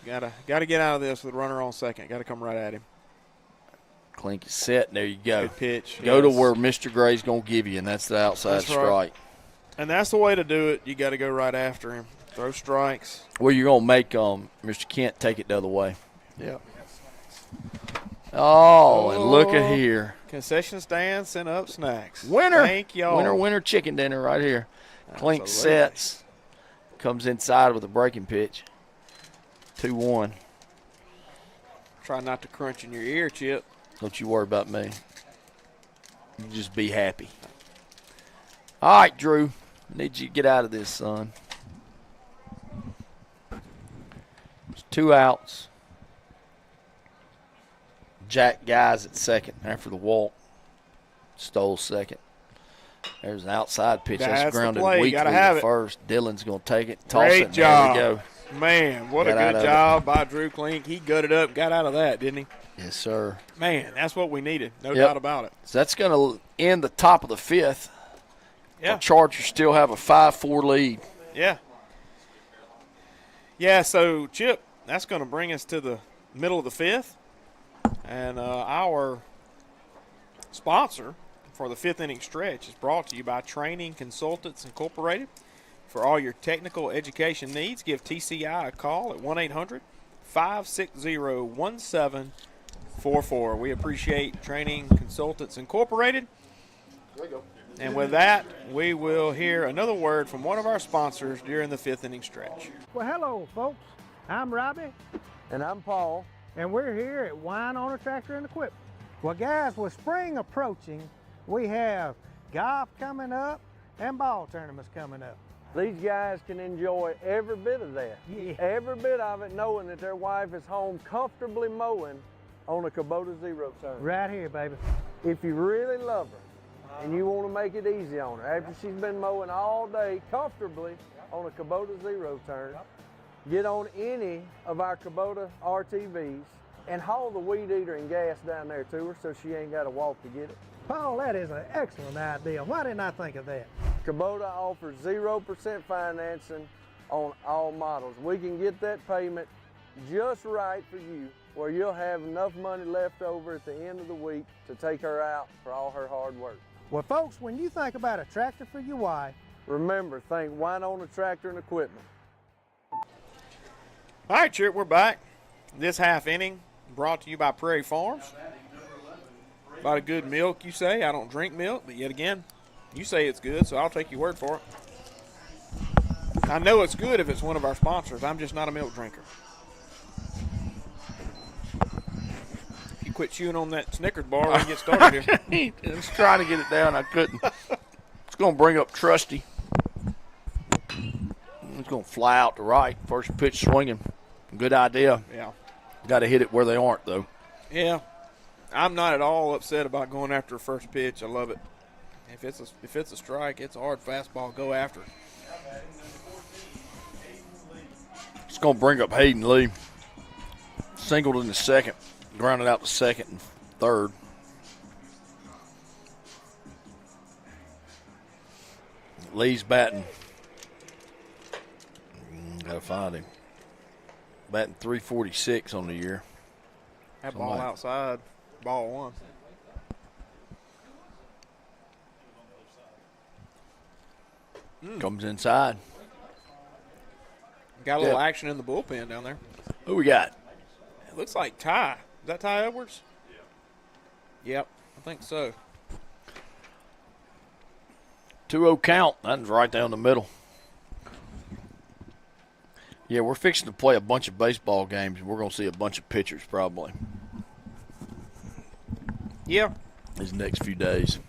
Got to get out of this with a runner on second. Got to come right at him. Clink is set. There you go. Good pitch. Go to where Mr. Gray's going to give you, and that's the outside strike. Right. And that's the way to do it. You got to go right after him. Throw strikes. Well, you're going to make Mr. Kent take it the other way. Yeah. Oh, and look at here. Concession stand, send up snacks. Winner. Thank y'all. Winner chicken dinner right here. Clink sets. Comes inside with a breaking pitch. 2-1. Try not to crunch in your ear, Chip. Don't you worry about me. You just be happy. All right, Drew. I need you to get out of this, son. It's 2 outs. Jack Guy's at second after the walk. Stole second. There's an outside pitch. That's grounded weakly to first. Dylan's going to take it. Toss Great it. job. There we go. Man, what a good job by Drew Clink. He gutted up, got out of that, didn't he? Yes, sir. Man, that's what we needed. No doubt about it. So that's going to end the top of the 5th. Yeah. The Chargers still have a 5-4 lead. Yeah. Yeah, so, Chip, that's going to bring us to the middle of the 5th. And our sponsor for the 5th inning stretch is brought to you by Training Consultants Incorporated. For all your technical education needs, give TCI a call at 1-800-560-1744. We appreciate Training Consultants Incorporated. There you go. And with that, we will hear another word from one of our sponsors during the 5th inning stretch. Well, hello, folks. I'm Robbie. And I'm Paul. And we're here at Wine Owner Tractor and Equipment. Well, guys, with spring approaching, we have golf coming up and ball tournaments coming up. These guys can enjoy every bit of that. Yeah. Every bit of it, knowing that their wife is home comfortably mowing on a Kubota Zero turn. Right here, baby. If you really love her, and you want to make it easy on her. After she's been mowing all day comfortably on a Kubota zero turn, get on any of our Kubota RTVs and haul the weed eater and gas down there to her so she ain't got to walk to get it. Paul, that is an excellent idea. Why didn't I think of that? Kubota offers 0% financing on all models. We can get that payment just right for you, where you'll have enough money left over at the end of the week to take her out for all her hard work. Well, folks, when you think about a tractor for your wife, remember, think Winona Tractor and Equipment. All right, Chip, we're back. This half inning brought to you by Prairie Farms. About a good milk, you say. I don't drink milk, but yet again, you say it's good, so I'll take your word for it. I know it's good if it's one of our sponsors. I'm just not a milk drinker. You quit chewing on that Snickers bar when you get started here. I was trying to get it down. I couldn't. It's going to bring up Trusty. It's going to fly out to right. First pitch swinging. Good idea. Yeah. Got to hit it where they aren't, though. Yeah. I'm not at all upset about going after a first pitch. I love it. If it's a strike, it's a hard fastball. Go after it. It's going to bring up Hayden Lee. Singled in the second. Grounded out to second and third. Lee's batting. Got to find him. Batting .346 on the year. That ball outside. Ball one. Comes inside. Got a little action in the bullpen down there. Who we got? It looks like Ty. Is that Ty Edwards? Yep, I think so. 2-0 count. That's right down the middle. Yeah, we're fixing to play a bunch of baseball games. We're going to see a bunch of pitchers probably. Yeah. These next few days.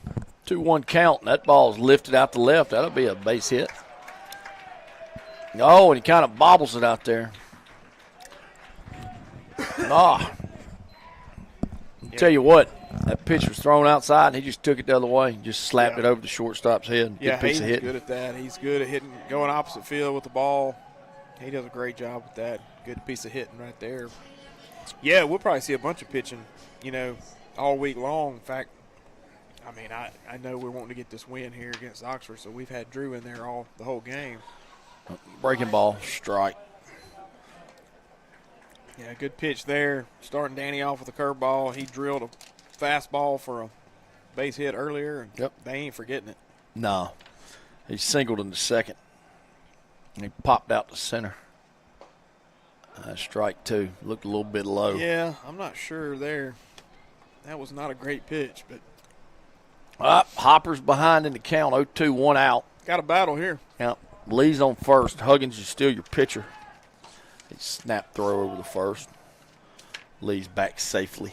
2-1 count. That ball's lifted out to left. That'll be a base hit. Oh, and he kind of bobbles it out there. Tell you what, that pitch was thrown outside, and he just took it the other way. Just slapped it over the shortstop's head. Yeah, good piece of Hayden's hitting. good at that. He's good at hitting, going opposite field with the ball. He does a great job with that. Good piece of hitting right there. Yeah, we'll probably see a bunch of pitching, all week long. In fact, I know we're wanting to get this win here against Oxford, so we've had Drew in there the whole game. Breaking ball, strike. Yeah, good pitch there. Starting Danny off with a curveball. He drilled a fastball for a base hit earlier, and they ain't forgetting it. No. He singled in the second. And he popped out to center. Strike two. Looked a little bit low. Yeah, I'm not sure there. That was not a great pitch, but. Hopper's behind in the count. 0-2, one out. Got a battle here. Yep. Lee's on first. Huggins is still your pitcher. He snapped throw over the first. Lee's back safely.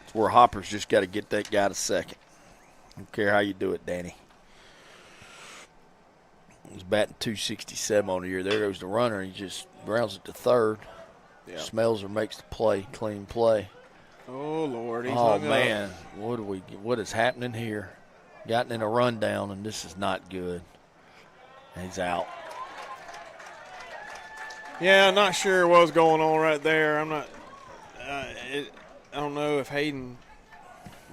It's where Hopper's just got to get that guy to second. Don't care how you do it, Danny. He's batting .267 on the year. There goes the runner. He just grounds it to third. Yeah. Smells or makes the play. Clean play. Oh, Lord. He's Oh, hung up. man. What is happening here? Gotten in a rundown, and this is not good. And he's out. Yeah, I'm not sure what was going on right there. I'm not I don't know if Hayden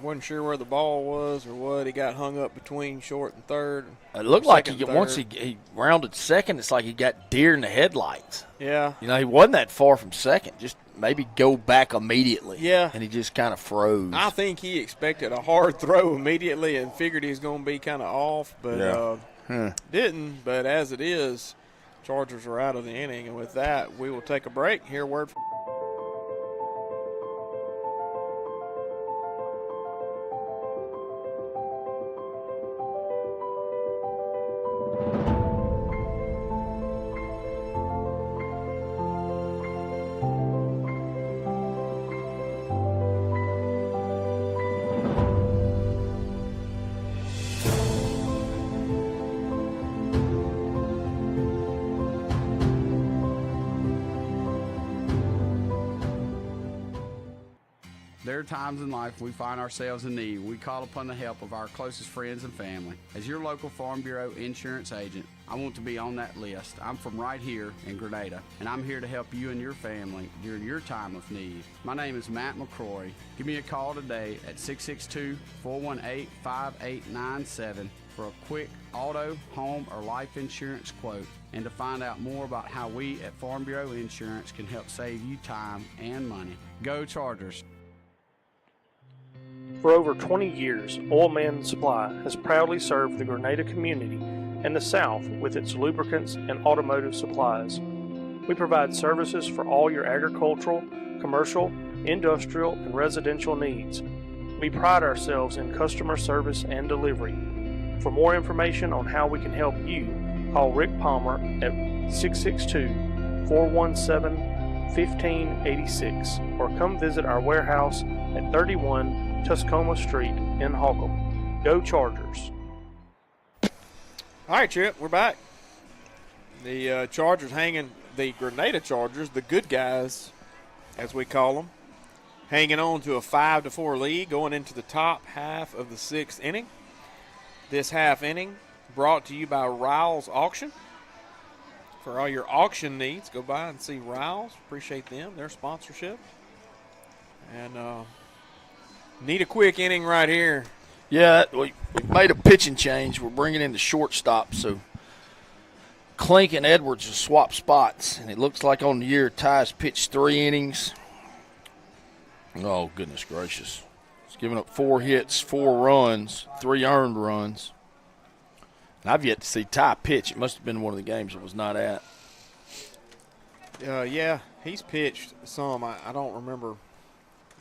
wasn't sure where the ball was or what. He got hung up between short and third. It looked like once he rounded second, it's like he got deer in the headlights. Yeah. He wasn't that far from second. Just maybe go back immediately. Yeah. And he just kind of froze. I think he expected a hard throw immediately and figured he was going to be kind of off, but didn't. But as it is, Chargers are out of the inning. And with that, we will take a break. Hear a word from There are times in life we find ourselves in need. We call upon the help of our closest friends and family. As your local Farm Bureau insurance agent, I want to be on that list. I'm from right here in Grenada, and I'm here to help you and your family during your time of need. My name is Matt McCrory. Give me a call today at 662-418-5897 for a quick auto, home, or life insurance quote, and to find out more about how we at Farm Bureau Insurance can help save you time and money. Go Chargers! For over 20 years, Oil Man Supply has proudly served the Grenada community and the South with its lubricants and automotive supplies. We provide services for all your agricultural, commercial, industrial, and residential needs. We pride ourselves in customer service and delivery. For more information on how we can help you, call Rick Palmer at 662-417-1586 or come visit our warehouse at 31 Tuscoma Street in Holcomb. Go Chargers! All right, Chip, we're back. The Chargers hanging, the Grenada Chargers, the good guys, as we call them, hanging on to a 5-4 lead going into the top half of the 6th inning. This half inning brought to you by Riles Auction. For all your auction needs, go by and see Riles. Appreciate them, their sponsorship. And need a quick inning right here. Yeah, we made a pitching change. We're bringing in the shortstop, so Klink and Edwards will swap spots, and it looks like on the year Ty's pitched 3 innings. Oh, goodness gracious. He's given up 4 hits, 4 runs, 3 earned runs. And I've yet to see Ty pitch. It must have been one of the games it was not at. Yeah, he's pitched some. I don't remember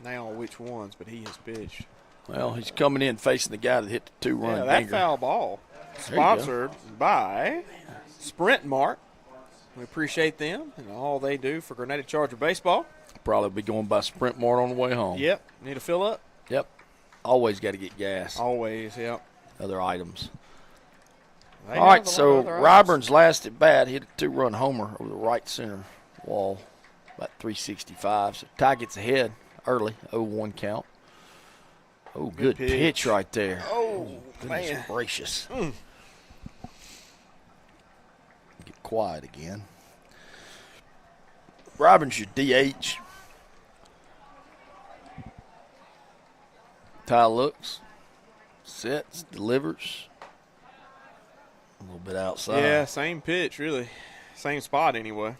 now which ones, but he has pitched. Well, he's coming in facing the guy that hit the 2-run Yeah, that dinger. foul ball. Sponsored by Sprint Mart. We appreciate them and all they do for Grenada Charger baseball. Probably be going by Sprint Mart on the way home. Yep. Need to fill up? Yep. Always got to get gas. Always, yep. Other items. They All right, have a so lot of other items. Ryburn's last at bat hit a 2-run homer over the right center wall, about 365. So Ty gets ahead early, 0-1 count. Oh, good pitch right there. Oh, goodness man. gracious. Get quiet again. Ryburn's your DH. Ty looks, sets, delivers. A little bit outside. Yeah, same pitch, really. Same spot, anyway.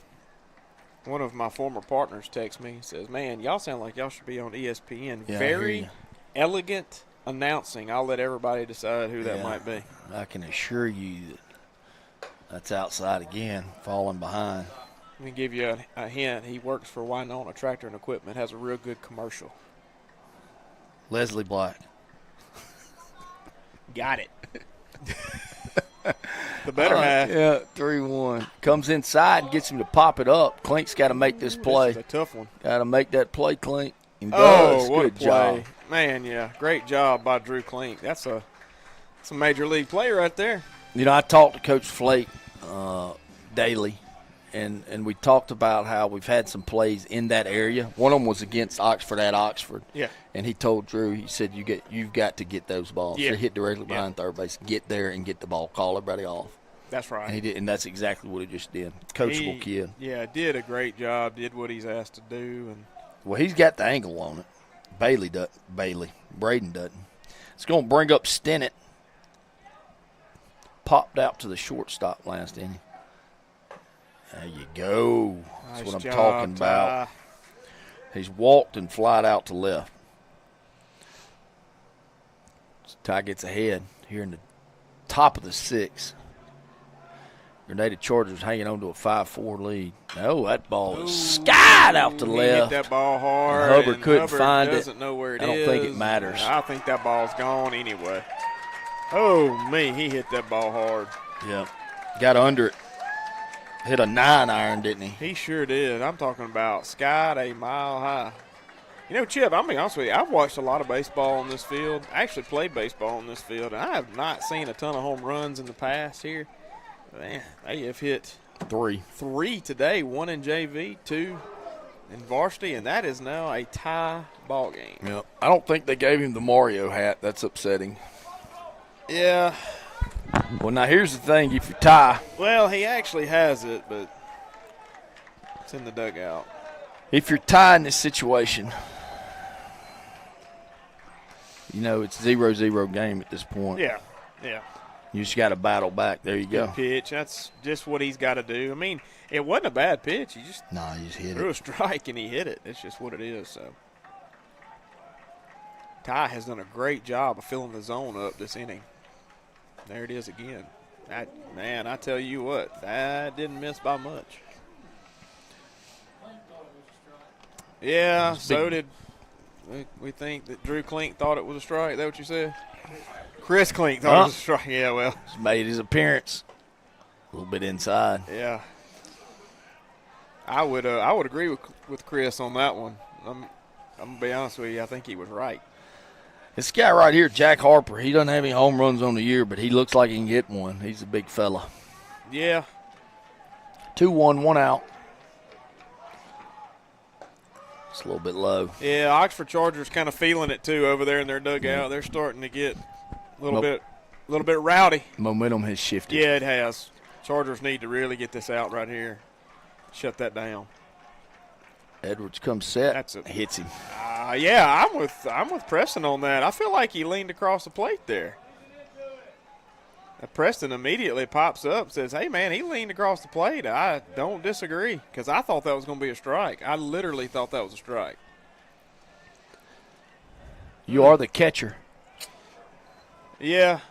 One of my former partners texts me and says, man, y'all sound like y'all should be on ESPN. Yeah, I hear Very you. elegant announcing. I'll let everybody decide who that might be. I can assure you that's outside again, falling behind. Let me give you a hint. He works for Winona Tractor and Equipment, has a real good commercial. Leslie Black. Got it. The better half. Yeah, 3-1. Comes inside and gets him to pop it up. Clink's got to make this play. This is a tough one. Got to make that play, Klink. And Oh, does. what Good a play. job. Man, yeah. Great job by Drew Klink. That's a major league play right there. You know, I talked to Coach Flake daily, and we talked about how we've had some plays in that area. One of them was against Oxford at Oxford. Yeah. And he told Drew, he said, you've got to get those balls. Yeah. They hit directly behind third base. Get there and get the ball. Call everybody off. That's right. And he did, and that's exactly what he just did. Coachable kid. Yeah, did a great job. Did what he's asked to do. And Well, he's got the angle on it. Braden doesn't. It's going to bring up Stennett. Popped out to the shortstop last inning. There you go. That's Nice what I'm job, talking about. Ty. He's walked and flied out to left. So Ty gets ahead here in the top of the 6th. Grenada Chargers hanging on to a 5-4 lead. Oh, that ball is skied out to He left. hit that ball hard. And Hubbard and couldn't Hubbard find it. doesn't know where it is. I don't think it matters. I think that ball's gone anyway. Oh, me, he hit that ball hard. Yeah. Got under it. Hit a 9-iron, didn't he? He sure did. I'm talking about skied a mile high. You know, Chip, I'll be honest with you, I've watched a lot of baseball on this field. I actually played baseball on this field, and I have not seen a ton of home runs in the past here. Man, they have hit 3 today, 1 in JV, 2 in varsity, and that is now a tie ball game. Yep. I don't think they gave him the Mario hat. That's upsetting. Yeah. Well, now here's the thing. If you tie. Well, he actually has it, but it's in the dugout. If you're tied in this situation, you know it's 0-0 game at this point. Yeah, yeah. You just got to battle back. There you go. Good pitch. That's just what he's got to do. I mean, it wasn't a bad pitch. He just hit threw it. a strike and he hit it. It's just what it is. So Ty has done a great job of filling the zone up this inning. There it is again. Man, I tell you what, that didn't miss by much. Yeah, so did we think that Drew Klink thought it was a strike. Is that what you said? Chris Klink thought it was a strike. Yeah, well. He's made his appearance. A little bit inside. Yeah. I would agree with Chris on that one. I'm going to be honest with you. I think he was right. This guy right here, Jack Harper, he doesn't have any home runs on the year, but he looks like he can get one. He's a big fella. Yeah. 2-1, 1 out. It's a little bit low. Yeah, Oxford Chargers kind of feeling it too over there in their dugout. Yeah. They're starting to get a little bit rowdy. Momentum has shifted. Yeah, it has. Chargers need to really get this out right here. Shut that down. Edwards comes set. Hits him. Yeah, I'm with Preston on that. I feel like he leaned across the plate there. Preston immediately pops up and says, hey, man, he leaned across the plate. I don't disagree because I thought that was going to be a strike. I literally thought that was a strike. You are the catcher. Yeah,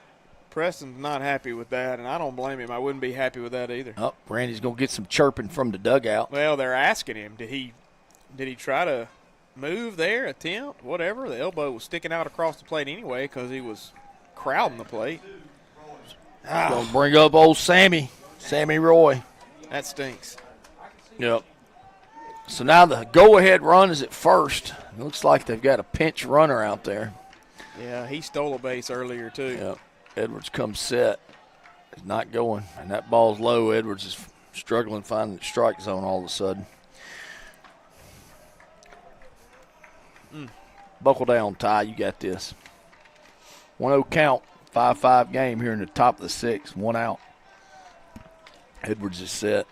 Preston's not happy with that, and I don't blame him. I wouldn't be happy with that either. Oh, Randy's going to get some chirping from the dugout. Well, they're asking him, did he try to move there, attempt, whatever? The elbow was sticking out across the plate anyway because he was crowding the plate. Going to bring up old Sammy Roy. That stinks. Yep. So now the go-ahead run is at first. It looks like they've got a pinch runner out there. Yeah, he stole a base earlier too. Yep. Edwards comes set. It's not going, and that ball's low. Edwards is struggling finding the strike zone all of a sudden. Buckle down, Ty. You got this. 1-0 count. 5-5 game here in the top of the sixth. 1 out. Edwards is set.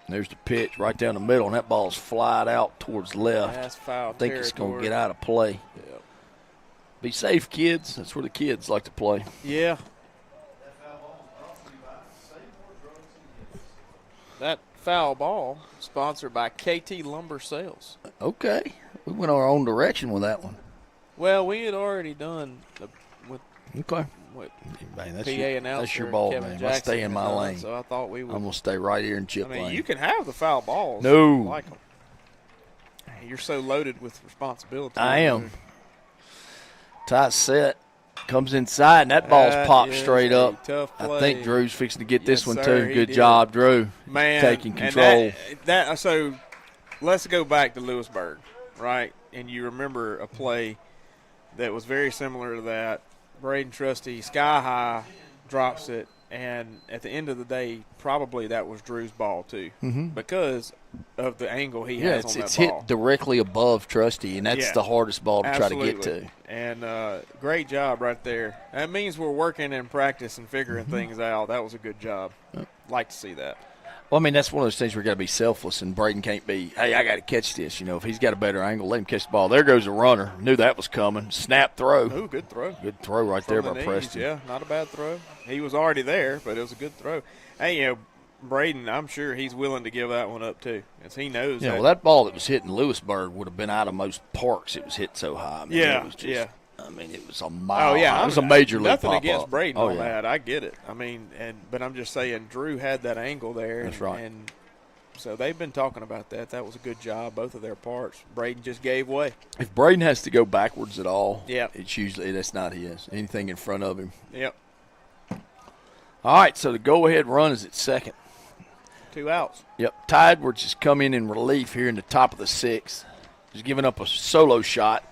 There's the pitch right down the middle, and that ball's flied out towards left. That's foul I think it's going to territory. get out of play. Yep. Be safe, kids. That's where the kids like to play. Yeah. That foul ball sponsored by KT Lumber Sales. Okay. We went our own direction with that one. Well, we had already done with Okay. what Man, PA announcer that's your ball, Kevin man. I Jackson stay in had my done, lane. So I thought we would. I'm going to stay right here in chip I mean, lane. you can have the foul balls. No. If you like them. You're so loaded with responsibility. I am. Tight set. Comes inside, and that ball's popped straight up. Tough I play. think Drew's fixing to get this Yes, one, sir, too. he Good did. job, Drew. Man, Taking and control. So let's go back to Lewisburg, right? And you remember a play that was very similar to that. Braden Trusty, sky high, drops it, and at the end of the day, probably that was Drew's ball too, because of the angle he has on that it's ball. hit directly above Trusty, and that's Yeah. the hardest ball to try to get Absolutely. to. And great job right there. That means we're working in practice and figuring things out. That was a good job. Like to see that. Well, I mean, that's one of those things where you got to be selfless, and Braden can't be, hey, I got to catch this. You know, if he's got a better angle, let him catch the ball. There goes the runner. Knew that was coming. Snap throw. Ooh, good throw. Good throw right From there the by knees, Preston. Yeah, not a bad throw. He was already there, but it was a good throw. Hey, you know, Braden, I'm sure he's willing to give that one up too, as he knows. Yeah, well, that ball that was hitting Lewisburg would have been out of most parks. It was hit so high. I mean, Yeah, it was just, yeah. I mean, it was a mile. Oh yeah, it was a major league nothing pop against up. Braden Oh, on yeah. that. I get it. I mean, but I'm just saying, Drew had that angle there. That's right. And so they've been talking about that. That was a good job, both of their parts. Braden just gave way. If Braden has to go backwards at all, Yep. it's usually that's not his. Anything in front of him. Yep. All right, so the go-ahead run is at second. 2 outs. Yep, Ty Edwards has come in relief here in the top of the sixth. He's giving up a solo shot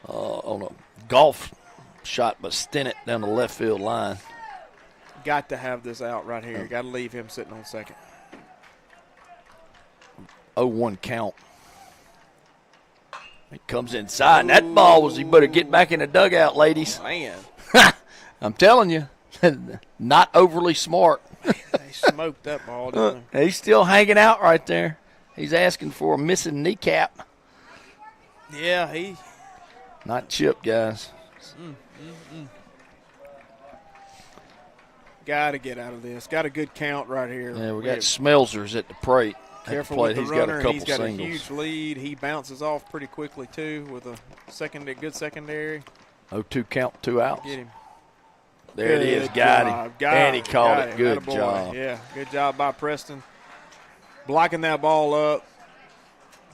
on a golf shot by Stennett down the left field line. Got to have this out right here. Got to leave him sitting on second. 0-1 count. He comes inside, and that ball was, you better get back in the dugout, ladies. Man. I'm telling you, not overly smart. They smoked that ball, didn't they? He's still hanging out right there. He's asking for a missing kneecap. Yeah, he. Not Chip, guys. Got to get out of this. Got a good count right here. Yeah, we got Smelzers at the plate. Careful with the He's runner. got a couple He's got singles. a huge lead. He bounces off pretty quickly, too, with a good secondary. 0-2 count, 2 outs. Get him. There it is. Got him. And he called it. Good Attaboy. job. Yeah, good job by Preston. Blocking that ball up,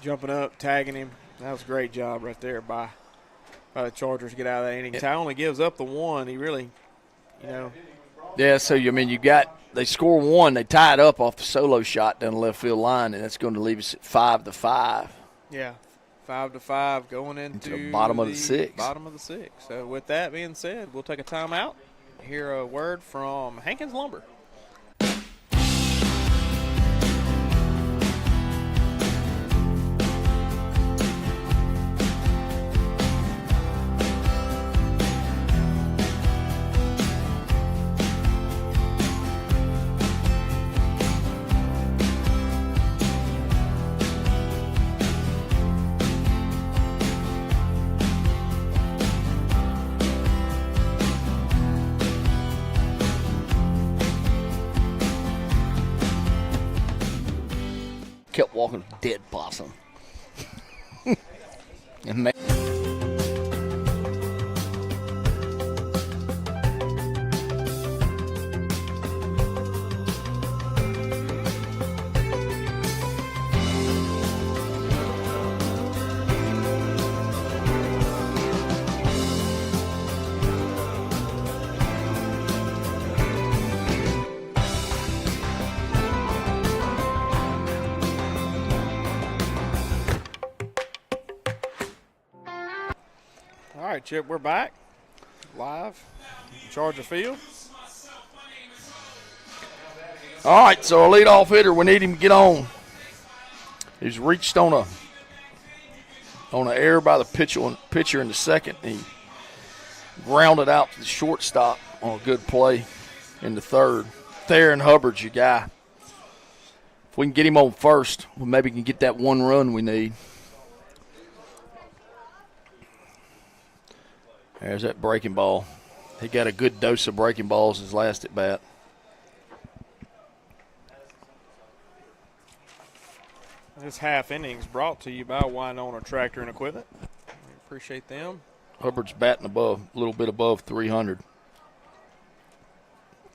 jumping up, tagging him. That was a great job right there by the Chargers to get out of that inning. Ty only gives up the one. He really, Yeah, so, they score one. They tie it up off the solo shot down the left field line, and that's going to leave us at 5-5. Yeah, 5-5 going into the bottom of the sixth. Bottom of the sixth. So with that being said, we'll take a timeout. Hear a word from Hankins Lumber. Kept walking dead possum. And All right, Chip, we're back live in Charger Field. all right, so our leadoff hitter, we need him to get on. He's reached on an error by the pitcher in the second. He grounded out to the shortstop on a good play in the third. Theron Hubbard's your guy. If we can get him on first, we maybe can get that one run we need. There's that breaking ball. He got a good dose of breaking balls his last at bat. This half innings brought to you by Winona Tractor and Equipment. We appreciate them. Hubbard's batting a little bit above 300.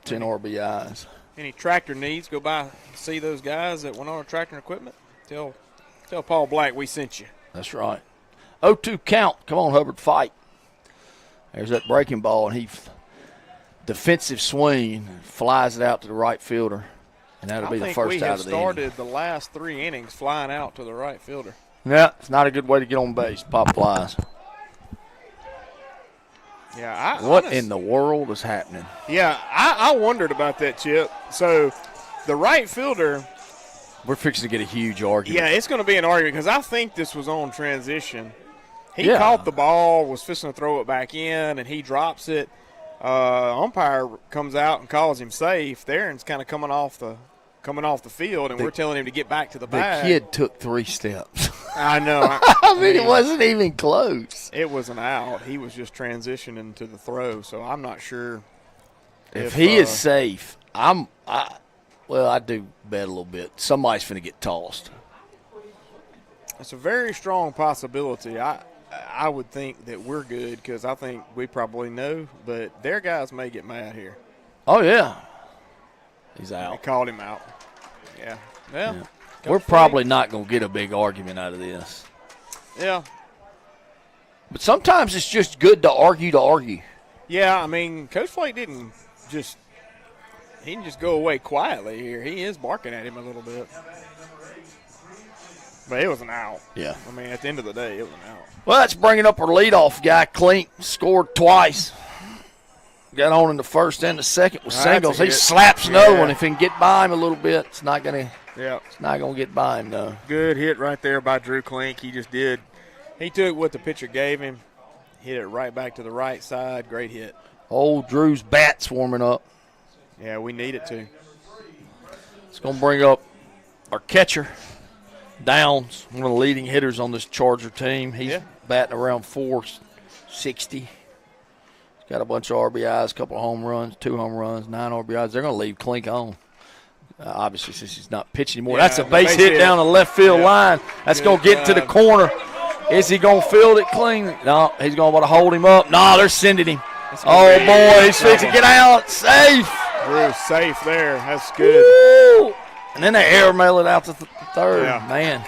10 RBIs. Any tractor needs, go by and see those guys at Winona Tractor and Equipment. Tell Paul Black we sent you. That's right. 0-2 count. Come on, Hubbard, fight. There's that breaking ball, and defensive swing, flies it out to the right fielder, and that'll be the first out of the inning. I think we have started the last 3 innings flying out to the right fielder. Yeah, it's not a good way to get on base. Pop flies. Yeah, what in the world is happening? Yeah, I wondered about that, Chip. So the right fielder. We're fixing to get a huge argument. Yeah, it's going to be an argument because I think this was on transition. He caught the ball, was fixing to throw it back in, and he drops it. Umpire comes out and calls him safe. Theron's kind of coming off the field, and we're telling him to get back to the bag. The kid took 3 steps. I know. I mean, it wasn't even close. It was an out. He was just transitioning to the throw, so I'm not sure. If he is safe, I do bet a little bit. Somebody's finna get tossed. It's a very strong possibility. I would think that we're good because I think we probably know, but their guys may get mad here. Oh, yeah. He's out. They called him out. Yeah. Well, yeah. We're probably not going to get a big argument out of this. Yeah. But sometimes it's just good to argue. Yeah, I mean, Coach Flake didn't just go away quietly here. He is barking at him a little bit. But it was an out. Yeah. I mean, at the end of the day, it was an out. Well, that's bringing up our leadoff guy, Klink. Scored twice. Got on in the first and the second with singles. He slaps another one. If he can get by him a little bit, it's not going to get by him, though. Good hit right there by Drew Klink. He just did He took what the pitcher gave him, hit it right back to the right side. Great hit. Old Drew's bat's warming up. Yeah, we need it to. It's going to bring up our catcher, Downs, one of the leading hitters on this Charger team. He's batting around 460. He's got a bunch of RBIs, a couple of home runs, 2 home runs, 9 RBIs. They're going to leave Clink on. Obviously, since he's not pitching anymore. Yeah, that's a base hit down the left field line. That's going to get to the corner. Is he going to field it clean? No, he's going to want to hold him up. No, they're sending him. Oh, boy, he's fixing to get out. Safe. Drew safe there. That's good. Woo! And then they air mail it out to third. Yeah. Man.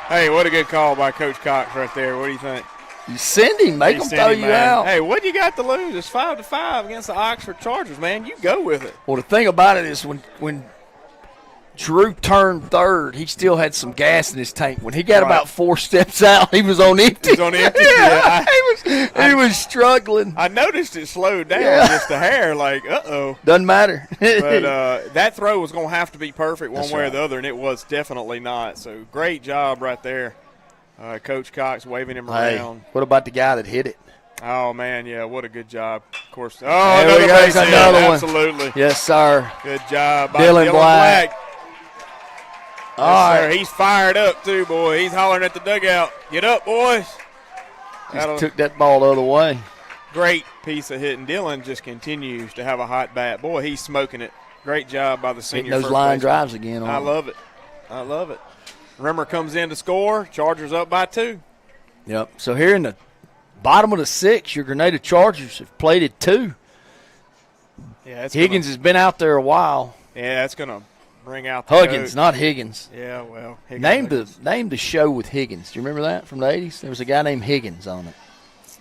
Hey, what a good call by Coach Cox right there. What do you think? You send him. Make him throw you out. Hey, what you got to lose? It's 5-5 against the Oxford Chargers, man. You go with it. Well, the thing about it is when Drew turned third, he still had some gas in his tank. When he got about 4 steps out, he was on empty. He was on empty. He was struggling. I noticed it slowed down just a hair, like, uh-oh. Doesn't matter. But that throw was going to have to be perfect one way or the right. other, and it was definitely not. So great job right there. Coach Cox waving him around. What about the guy that hit it? Oh, man, yeah, what a good job. Of course. Oh, there we go. base hit. Another one. Absolutely. Yes, sir. Good job by Dylan Black. All right. He's fired up, too, boy. He's hollering at the dugout. Get up, boys. Just took that ball the other way. Great piece of hitting. Dylan just continues to have a hot bat. Boy, he's smoking it. Great job by the senior. Hitting those line drives again. I love it. I love it. Rimmer comes in to score. Chargers up by 2. Yep. So here in the bottom of the 6th, your Grenada Chargers have played at 2. Yeah, Higgins has been out there a while. Yeah, that's going to bring out the Huggins, coach. not Higgins. Yeah, well, Higgins. Name the show with Higgins. Do you remember that from the 80s? There was a guy named Higgins on it.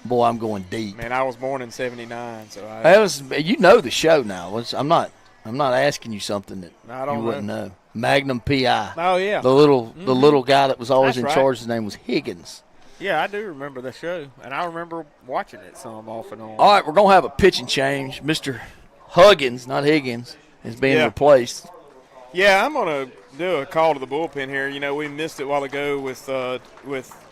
Boy, I'm going deep. Man, I was born in '79, so you know the show now. I'm not asking you something that you wouldn't know. Magnum PI. Oh yeah. The little guy that was always That's in charge. His name was Higgins. Yeah, I do remember the show, and I remember watching it some off and on. All right, we're gonna have a pitching change. Mr. Huggins, not Higgins, is being replaced. Yeah, I'm going to do a call to the bullpen here. You know, we missed it a while ago with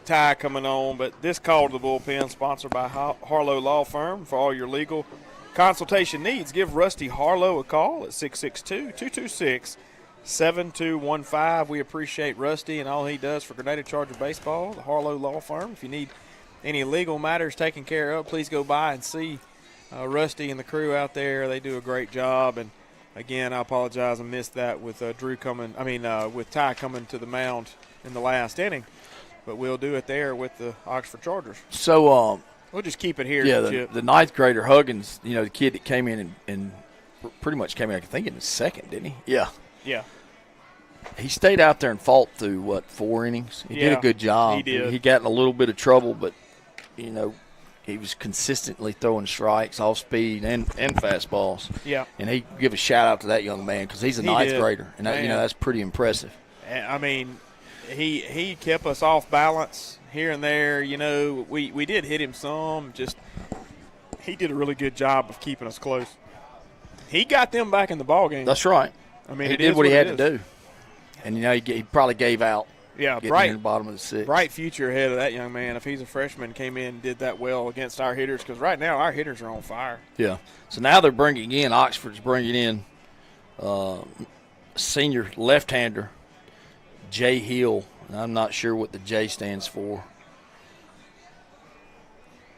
Ty coming on, but this call to the bullpen sponsored by Harlow Law Firm. For all your legal consultation needs, give Rusty Harlow a call at 662-226-7215. We appreciate Rusty and all he does for Grenada Charger baseball, the Harlow Law Firm. If you need any legal matters taken care of, please go by and see Rusty and the crew out there. They do a great job. And again, I apologize. I missed that with with Ty coming to the mound in the last inning. But we'll do it there with the Oxford Chargers. So we'll just keep it here. Yeah, the 9th grader Huggins, the kid that came in and pretty much came in, I think, in the 2nd, didn't he? Yeah. Yeah. He stayed out there and fought through, 4 innings? He did a good job. He did. He got in a little bit of trouble, but, he was consistently throwing strikes, off speed, and fastballs. Yeah. And he give a shout-out to that young man because he's a 9th grader, and that's pretty impressive. I mean, he kept us off balance here and there. We did hit him some. Just he did a really good job of keeping us close. He got them back in the ball game. That's right. I mean, he did what he had to do. And, he probably gave out. Yeah, in the bottom of the 6th. Bright future ahead of that young man. If he's a freshman, came in and did that well against our hitters, because right now our hitters are on fire. Yeah. So now they're Oxford's bringing in senior left-hander, Jay Hill. And I'm not sure what the J stands for.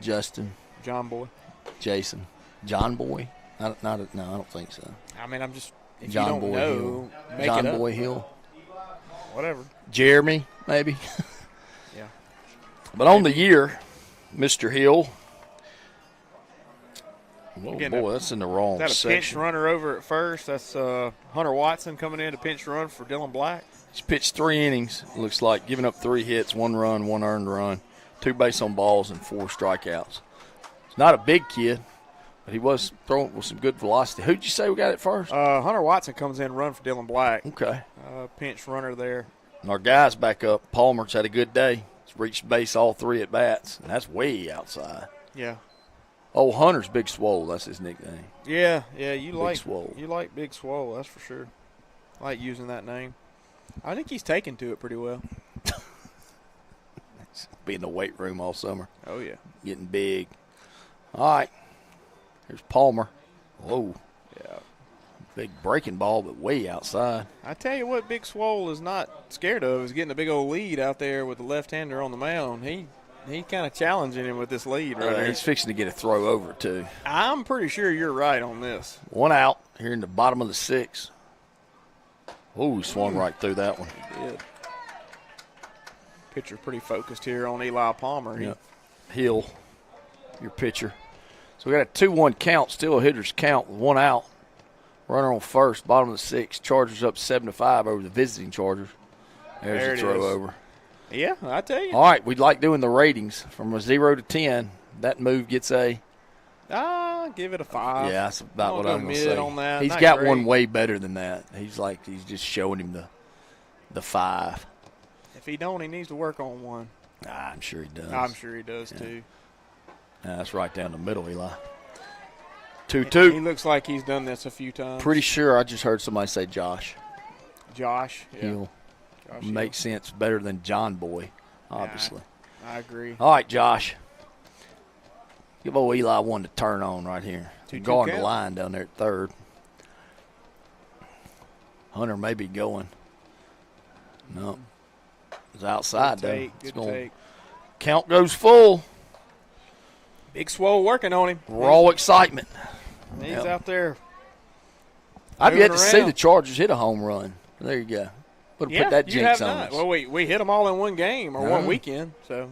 Justin. John Boy. Jason. John Boy? No, I don't think so. I mean, I'm just, if John you don't Boy know, Hill. make John it up. Boy Hill. Whatever. Jeremy, maybe. Yeah. But on the year, Mr. Hill. Oh, boy, that's in the wrong section. Is that a pinch section. runner over at first? That's Hunter Watson coming in to pinch run for Dylan Black. He's pitched 3 innings, it looks like, giving up 3 hits, 1 run, 1 earned run, 2 base on balls, and 4 strikeouts. He's not a big kid, but he was throwing with some good velocity. Who'd you say we got at first? Hunter Watson comes in run for Dylan Black. Okay. Pinch runner there. And our guys back up. Palmer's had a good day. He's reached base all 3 at-bats, and that's way outside. Yeah. Oh, Hunter's Big Swole. That's his nickname. Yeah, you like Swole. You like Big Swole, that's for sure. I like using that name. I think he's taken to it pretty well. Be in the weight room all summer. Oh, yeah. Getting big. All right. Here's Palmer. Whoa. Yeah. Big breaking ball, but way outside. I tell you what, Big Swole is not scared of is getting a big old lead out there with the left-hander on the mound. He kind of challenging him with this lead right there. He's fixing to get a throw over, too. I'm pretty sure you're right on this. 1 out here in the bottom of the 6th. Oh, he swung right through that one. He did. Pitcher pretty focused here on Eli Palmer. Yep. Hill, your pitcher. So we got a 2-1 count, still a hitter's count with 1 out. Runner on first, bottom of the 6th. Chargers up 7-5 over the visiting Chargers. There's the throw over. Yeah, I tell you. All right, we'd like doing the ratings from a 0 to 10. That move gets a. Give it a 5. Yeah, that's about what I'm going to say. On that. He's Not got great. one way better than that. He's just showing him the 5. If he don't, he needs to work on one. I'm sure he does. I'm sure he does too. That's right down the middle, Eli. 2-2. He looks like he's done this a few times. Pretty sure I just heard somebody say Josh. Josh, yeah. He'll make sense better than John Boy, obviously. I agree. All right, Josh. Give old Eli one to turn on right here. 2-2 Guarding the count. line down there at third. Hunter may be going. No. It's outside, Good though. take, It's good going. take. Count goes full. Big Swole working on him. Raw excitement. He's Yep. out there. I've yet to moving see around. the Chargers hit a home run. There you go. Would have put that you have jinx on not. us. Well, we hit them all in one game or one No. weekend. So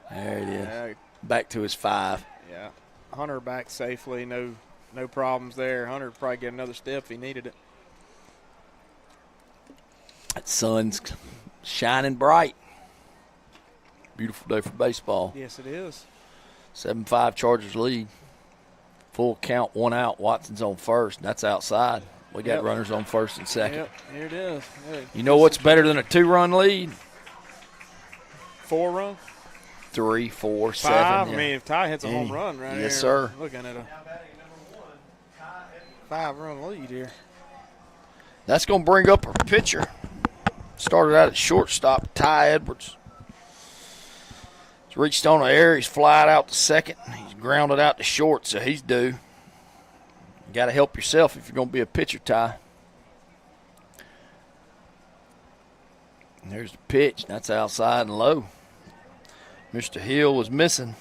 There it is. Yeah. Back to his 5. yeah, Hunter back safely. No problems there. Hunter would probably get another step if he needed it. That sun's shining bright. Beautiful day for baseball. Yes, it is. 7-5 Chargers lead. Full count, 1 out. Watson's on first. That's outside. We got Yep. runners on first and second. Yep, here it is. Hey, You know what's better than a 2-run lead? 4 run? 3, 4, 5. 7. I yeah. mean, if Ty hits a home Yeah. run right here. Yes, sir. Looking at a 5-run lead here. That's going to bring up our pitcher. Started out at shortstop, Ty Edwards. He's reached on an air. He's flied out to second. He's grounded out to short, so he's due. You got to help yourself if you're going to be a pitcher, Ty. And there's the pitch. That's outside and low. Mr. Hill was missing.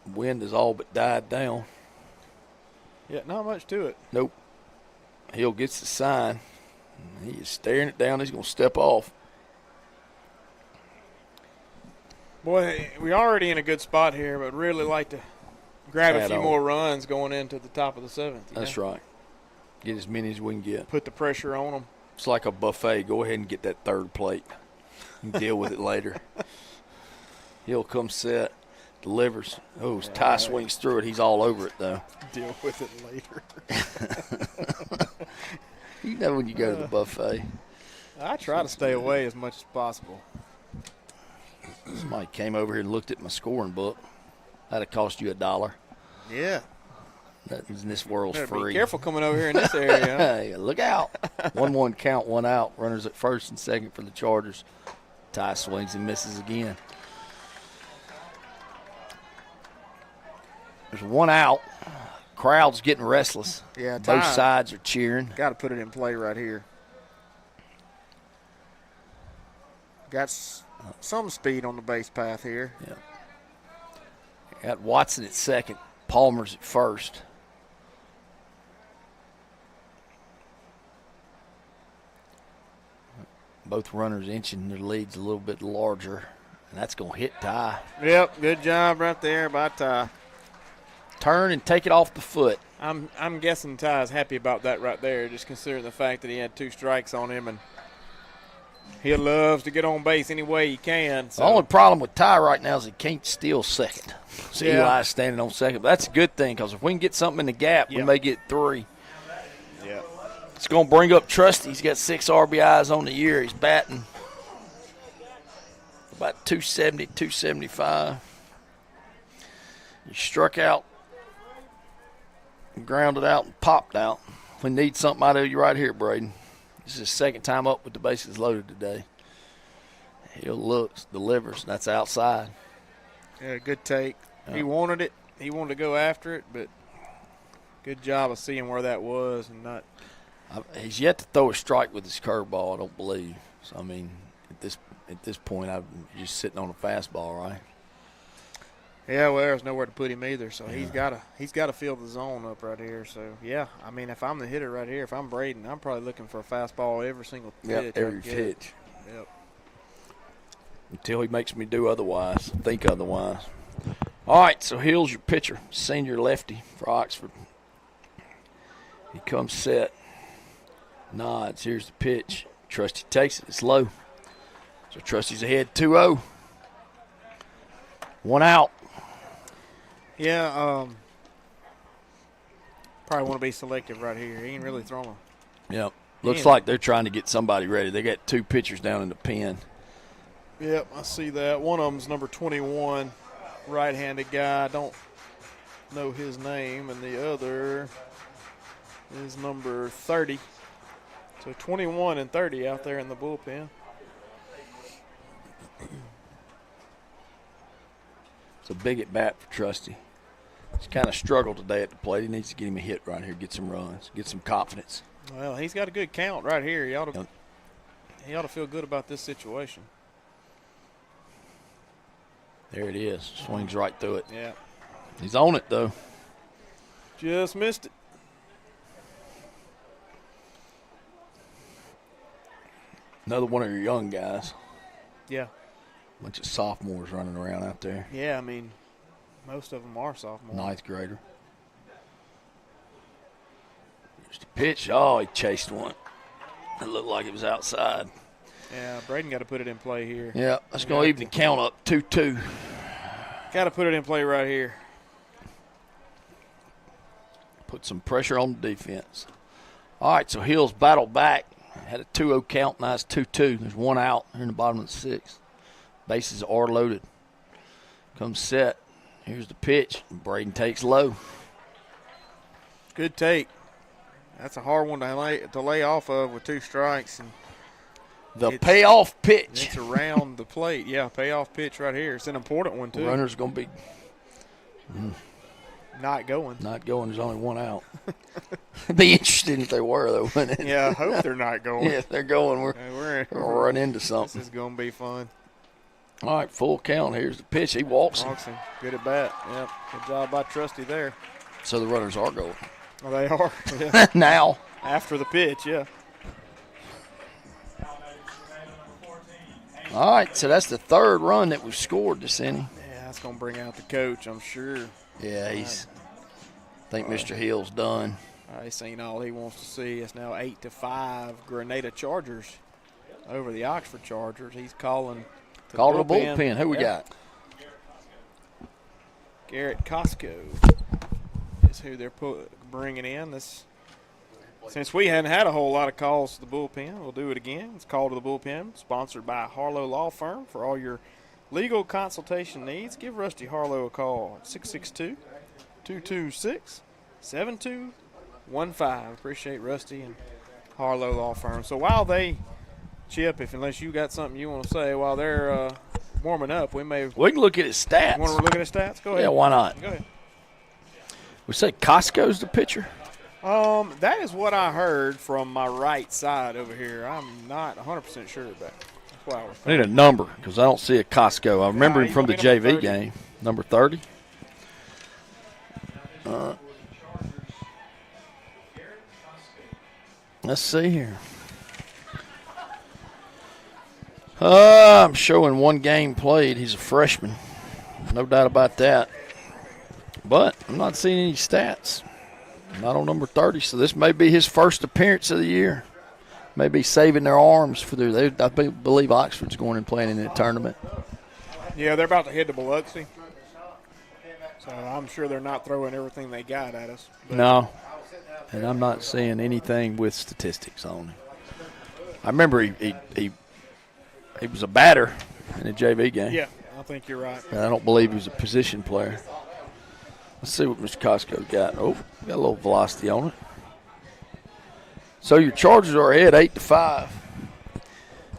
Wind has all but died down. Yeah, not much to it. Nope. Hill gets the sign. He is staring it down. He's going to step off. Boy, we're already in a good spot here, but really like to grab a Add few on. more runs going into the top of the 7th. That's right. Get as many as we can get. Put the pressure on them. It's like a buffet. Go ahead and get that third plate. And deal with it later. Hill comes set. Delivers. Oh, as Ty swings through it. He's all over it, though. Deal with it later. You know when you go to the buffet. I try to stay away as much as possible. Somebody came over here and looked at my scoring book. That'd have cost you $1. Yeah. That in this world's Better free. be careful coming over here in this area. Hey, look out. 1-1 count, 1 out. Runners at first and second for the Chargers. Ty swings and misses again. There's 1 out. Crowd's getting restless. Yeah, Both Ty- sides are cheering. Got to put it in play right here. Got some speed on the base path here. Yeah. Got Watson at second. Palmer's at first. Both runners inching their leads a little bit larger, and that's going to hit Ty. Yep, good job right there by Ty. Turn and take it off the foot. I'm guessing Ty's happy about that right there, just considering the fact that he had 2 strikes on him, and he loves to get on base any way he can. So. The only problem with Ty right now is he can't steal second. So Yeah. Eli's standing on second. But that's a good thing because if we can get something in the gap, we Yeah. may get 3. Yeah. It's going to bring up Trusty. He's got 6 RBIs on the year. He's batting about 270, 275. He struck out grounded out and popped out. We need something out of you right here, Braden. This is his second time up with the bases loaded today. Hill looks, delivers. That's outside. Yeah, good take. Yeah. He wanted it. He wanted to go after it, but good job of seeing where that was and not. He's yet to throw a strike with his curveball, I don't believe. So, I mean, at this point, I'm just sitting on a fastball, right? Yeah, well, there's nowhere to put him either, so he's got to fill the zone up right here. So, yeah, I mean, if I'm the hitter right here, if I'm Braden, I'm probably looking for a fastball every single pitch. Yep, every pitch. Yep. Until he makes me do otherwise, think otherwise. All right, so Hill's your pitcher, senior lefty for Oxford. He comes set, nods. Here's the pitch. Trusty takes it. It's low. So Trusty's ahead 2-0. 1 out. Yeah, probably want to be selective right here. He ain't really throwing. Yep. Looks like they're trying to get somebody ready. They got 2 pitchers down in the pen. Yep, I see that. One of them's number 21, right-handed guy. I don't know his name, and the other is number 30. So 21 and 30 out there in the bullpen. It's a big at bat for Trusty. He's kind of struggled today at the plate. He needs to get him a hit right here, get some runs, get some confidence. Well, he's got a good count right here. He ought to feel good about this situation. There it is. Swings right through it. Yeah. He's on it, though. Just missed it. Another one of your young guys. Yeah. Bunch of sophomores running around out there. Yeah, I mean, most of them are sophomores. 9th grader. Here's the pitch. Oh, he chased one. It looked like it was outside. Yeah, Braden got to put it in play here. Yeah, that's going to even the count up 2-2. Got to put it in play right here. Put some pressure on the defense. All right, so Hills battled back. Had a 2-0 count. Now it's 2-2. There's 1 out here in the bottom of the 6th. Bases are loaded. Comes set. Here's the pitch. Braden takes low. Good take. That's a hard one to lay off of with 2 strikes. And the payoff pitch. It's around the plate. Yeah, payoff pitch right here. It's an important one, too. Runner's going to be not going. Not going. There's only 1 out. It'd be interesting if they were, though, wouldn't it? Yeah, I hope they're not going. Yeah, if they're going, we're going to run into something. This is going to be fun. All right, full count. Here's the pitch. He walks him. Good at bat. Yep. Good job by Trusty there. So the runners are going. Well, they are. Yeah. Now. After the pitch, yeah. All right, so that's the 3rd run that we've scored this inning. Yeah, that's going to bring out the coach, I'm sure. Yeah, I think Mr. Hill's done. He's seen all he wants to see. It's now 8-5 Grenada Chargers over the Oxford Chargers. He's calling the bullpen. Who we got? Garrett Costco is who they're bringing in. Since we hadn't had a whole lot of calls to the bullpen, we'll do it again. It's Call to the Bullpen, sponsored by Harlow Law Firm. For all your legal consultation needs, give Rusty Harlow a call at 662-226-7215. Appreciate Rusty and Harlow Law Firm. So while they, Chip, unless you got something you want to say, while they're warming up, we can look at his stats. Want to look at his stats? Go ahead. Yeah, why not? Go ahead. We say Costco's the pitcher? That is what I heard from my right side over here. I'm not 100% sure about it. That's why I need a number because I don't see a Costco. I remember him from the JV game. Number 30. Let's see here. I'm showing 1 game played. He's a freshman. No doubt about that. But I'm not seeing any stats. Not on number 30, so this may be his first appearance of the year. Maybe saving their arms for I believe Oxford's going and playing in the tournament. Yeah, they're about to head to Biloxi. So I'm sure they're not throwing everything they got at us. No, and I'm not seeing anything with statistics on him. I remember he was a batter in a JV game. Yeah, I think you're right. But I don't believe he was a position player. Let's see what Mr. Costco got. Oh, got a little velocity on it. So your Chargers are ahead 8-5.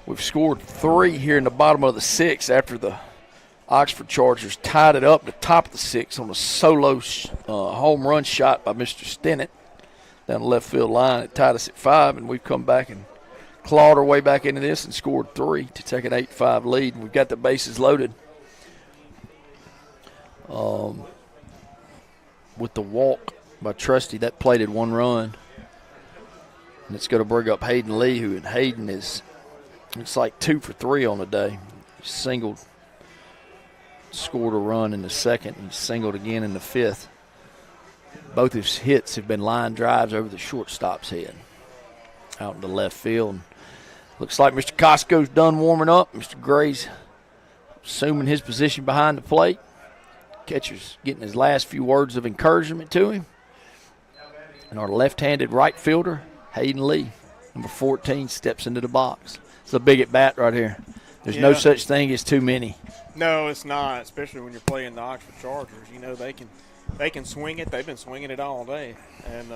We've scored 3 here in the bottom of the 6th after the Oxford Chargers tied it up at the top of the 6th on a solo home run shot by Mr. Stennett down the left field line. It tied us at 5, and we've come back and clawed our way back into this and scored 3 to take an 8-5 lead. And we've got the bases loaded with the walk by Trusty. That plated 1 run. And it's going to bring up Hayden Lee, who Hayden is, it's like 2 for 3 on the day. He singled, scored a run in the 2nd, and singled again in the 5th. Both his hits have been line drives over the shortstop's head out in the left field. Looks like Mr. Costco's done warming up. Mr. Gray's assuming his position behind the plate. Catcher's getting his last few words of encouragement to him. And our left-handed right fielder, Hayden Lee, number 14, steps into the box. It's a big at-bat right here. There's no such thing as too many. No, it's not, especially when you're playing the Oxford Chargers. You know, they can swing it. They've been swinging it all day. And,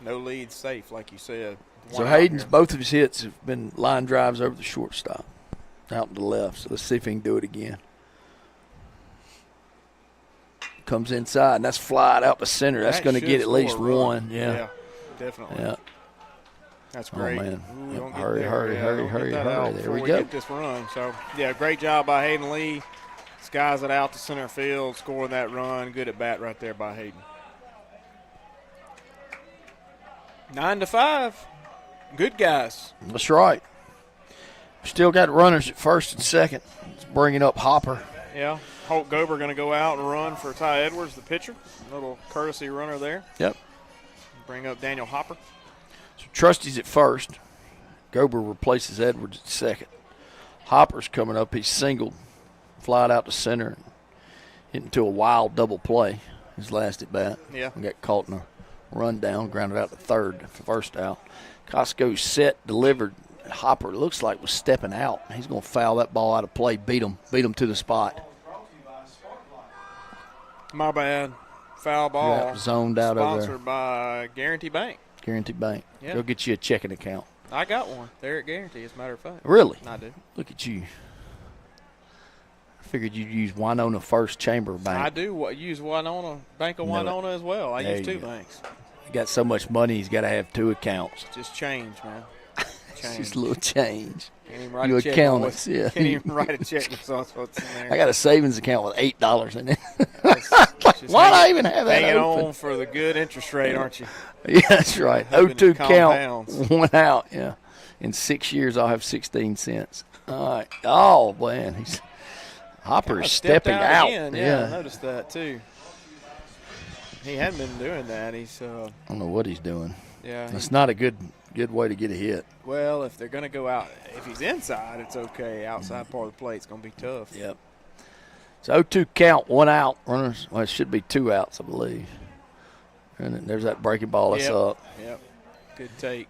no lead safe, like you said. So Hayden's, both of his hits have been line drives over the shortstop out to the left. So let's see if he can do it again. Comes inside, and that's flied out the center. That's going to get at least 1. Yeah, definitely. Yeah. That's great. Oh, man. Ooh, Hurry. There we go. Get this run. So, great job by Hayden Lee. Skies it out to center field, scoring that run. Good at bat right there by Hayden. 9-5. Good guys. That's right. Still got runners at first and second. It's bringing up Hopper. Yeah. Holt Gober going to go out and run for Ty Edwards, the pitcher. Little courtesy runner there. Yep. Bring up Daniel Hopper. So Trusty's at first. Gober replaces Edwards at second. Hopper's coming up. He's singled, flied out to center, and hit into a wild double play. His last at bat. Yeah. And got caught in a run down, grounded out to third, first out. Costco's set, delivered. Hopper looks like was stepping out. He's going to foul that ball out of play, beat him to the spot. My bad. Foul ball. Yeah, zoned out over there. Sponsored by Guarantee Bank. Guarantee Bank. Yeah. Go get you a checking account. I got one there at Guarantee, as a matter of fact. Really? I do. Look at you. I figured you'd use Winona First Chamber Bank. I do use Winona, Bank of Winona as well. I use 2 go. banks. He got so much money, he's got to have 2 accounts. Just change, man. It's just a little change. Can't even write You a check. accountants, yeah. Can't even write a check. So that's what's in there. I got a savings account with $8 in it. Why do I even have that hanging open? on for the good interest rate, aren't you? Yeah, that's right. Hoping 0-2 it count, compounds. 1 out. Yeah. In 6 years, I'll have 16 cents. All right. Oh, man. Hopper is stepping out. Again. Yeah, I noticed that too. He hadn't been doing that. I don't know what he's doing. Yeah. It's not a good way to get a hit. Well, if they're going to go out, if he's inside, it's okay. Outside part of the plate, it's going to be tough. Yep. So 0-2 count, 1 out. Runners, well, it should be 2 outs, I believe. And then there's that breaking ball that's up. Yep. Good take.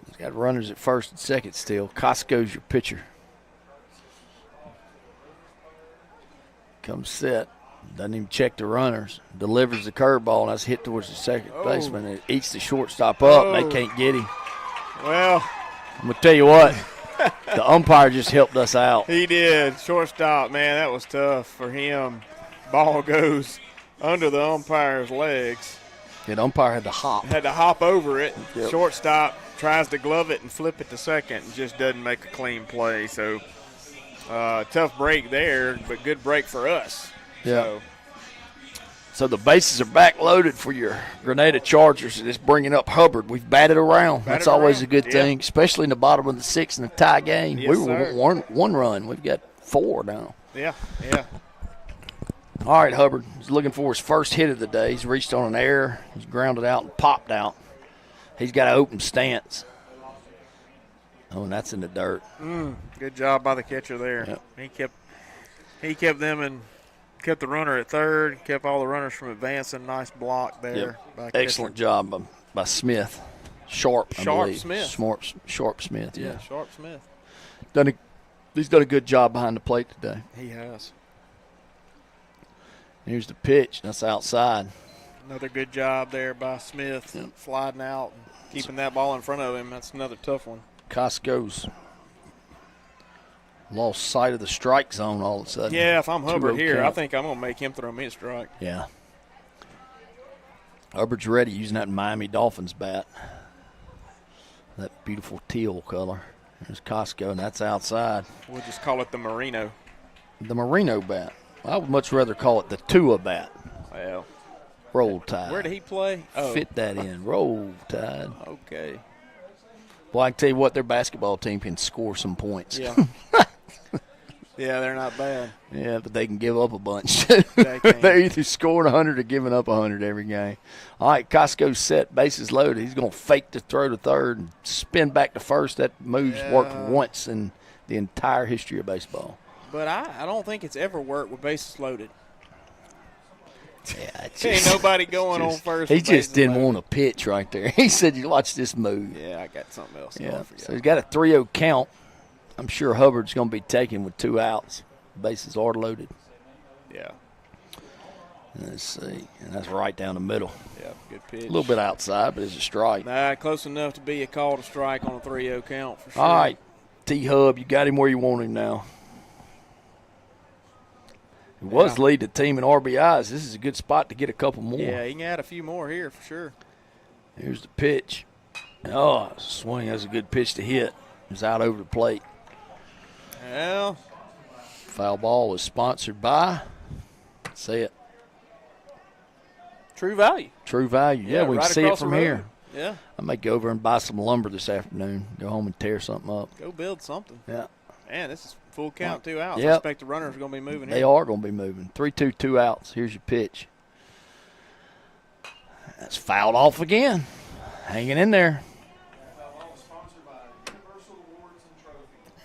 He's got runners at first and second still. Costco's your pitcher. Comes set. Doesn't even check the runners. Delivers the curveball, and that's hit towards the second baseman. It eats the shortstop up, and they can't get him. Well, I'm going to tell you what. The umpire just helped us out. He did. Shortstop, man, that was tough for him. Ball goes under the umpire's legs. Yeah, the umpire had to hop. Had to hop over it. Yep. Shortstop tries to glove it and flip it to second and just doesn't make a clean play. So, tough break there, but good break for us. Yeah. So the bases are back loaded for your Grenada Chargers. It's bringing up Hubbard. We've batted around. That's always a good thing, especially in the bottom of the 6th in a tie game. Yes, we were one run. We've got 4 now. Yeah. All right, Hubbard is looking for his first hit of the day. He's reached on an error. He's grounded out and popped out. He's got an open stance. Oh, and that's in the dirt. Good job by the catcher there. Yep. He kept them and kept the runner at third, kept all the runners from advancing. Nice block there. Yep. Excellent job by Smith. Sharp, I believe. Smith. Sharp Smith, yeah. Sharp Smith. He's done a good job behind the plate today. He has. Here's the pitch. That's outside. Another good job there by Smith, sliding out and keeping that ball in front of him. That's another tough one. Costco's lost sight of the strike zone all of a sudden. Yeah, if I'm Hubbard here, count. I think I'm going to make him throw me a strike. Yeah. Hubbard's ready using that Miami Dolphins bat. That beautiful teal color. There's Costco, and that's outside. We'll just call it the Merino. The Merino bat. I would much rather call it the Tua bat. Well. Roll Tide. Where did he play? Oh. Fit that in. Roll Tide. Okay. Well, I can tell you what, their basketball team can score some points. Yeah. Yeah, they're not bad. Yeah, but they can give up a bunch. They can. They're either scoring 100 or giving up 100 every game. All right, Costco's set, bases loaded. He's going to fake the throw to third and spin back to first. That move's worked once in the entire history of baseball. But I don't think it's ever worked with bases loaded. Yeah, ain't nobody going on first. He just didn't want to pitch right there. He said, "You watch this move." Yeah, I got something else. Yeah, so he's got a 3-0 count. I'm sure Hubbard's going to be taken with 2 outs. Bases are loaded. Yeah. Let's see, and that's right down the middle. Yeah, good pitch. A little bit outside, but it's a strike. Nah, close enough to be a call to strike on a 3-0 count for sure. All right, T-Hub, you got him where you want him now. He was lead the team in RBIs. This is a good spot to get a couple more. Yeah, he can add a few more here for sure. Here's the pitch. Oh, swing. That's a good pitch to hit. It's out over the plate. Well. Foul ball was sponsored by, say it. True Value. True Value. Yeah, we right can see it across from the road. here. Yeah. I might go over and buy some lumber this afternoon. Go home and tear something up. Go build something. Yeah. Man, this is full count, 2 outs. Yep. I expect the runners are going to be moving here. They are going to be moving. 3-2, 2 outs. Here's your pitch. That's fouled off again. Hanging in there.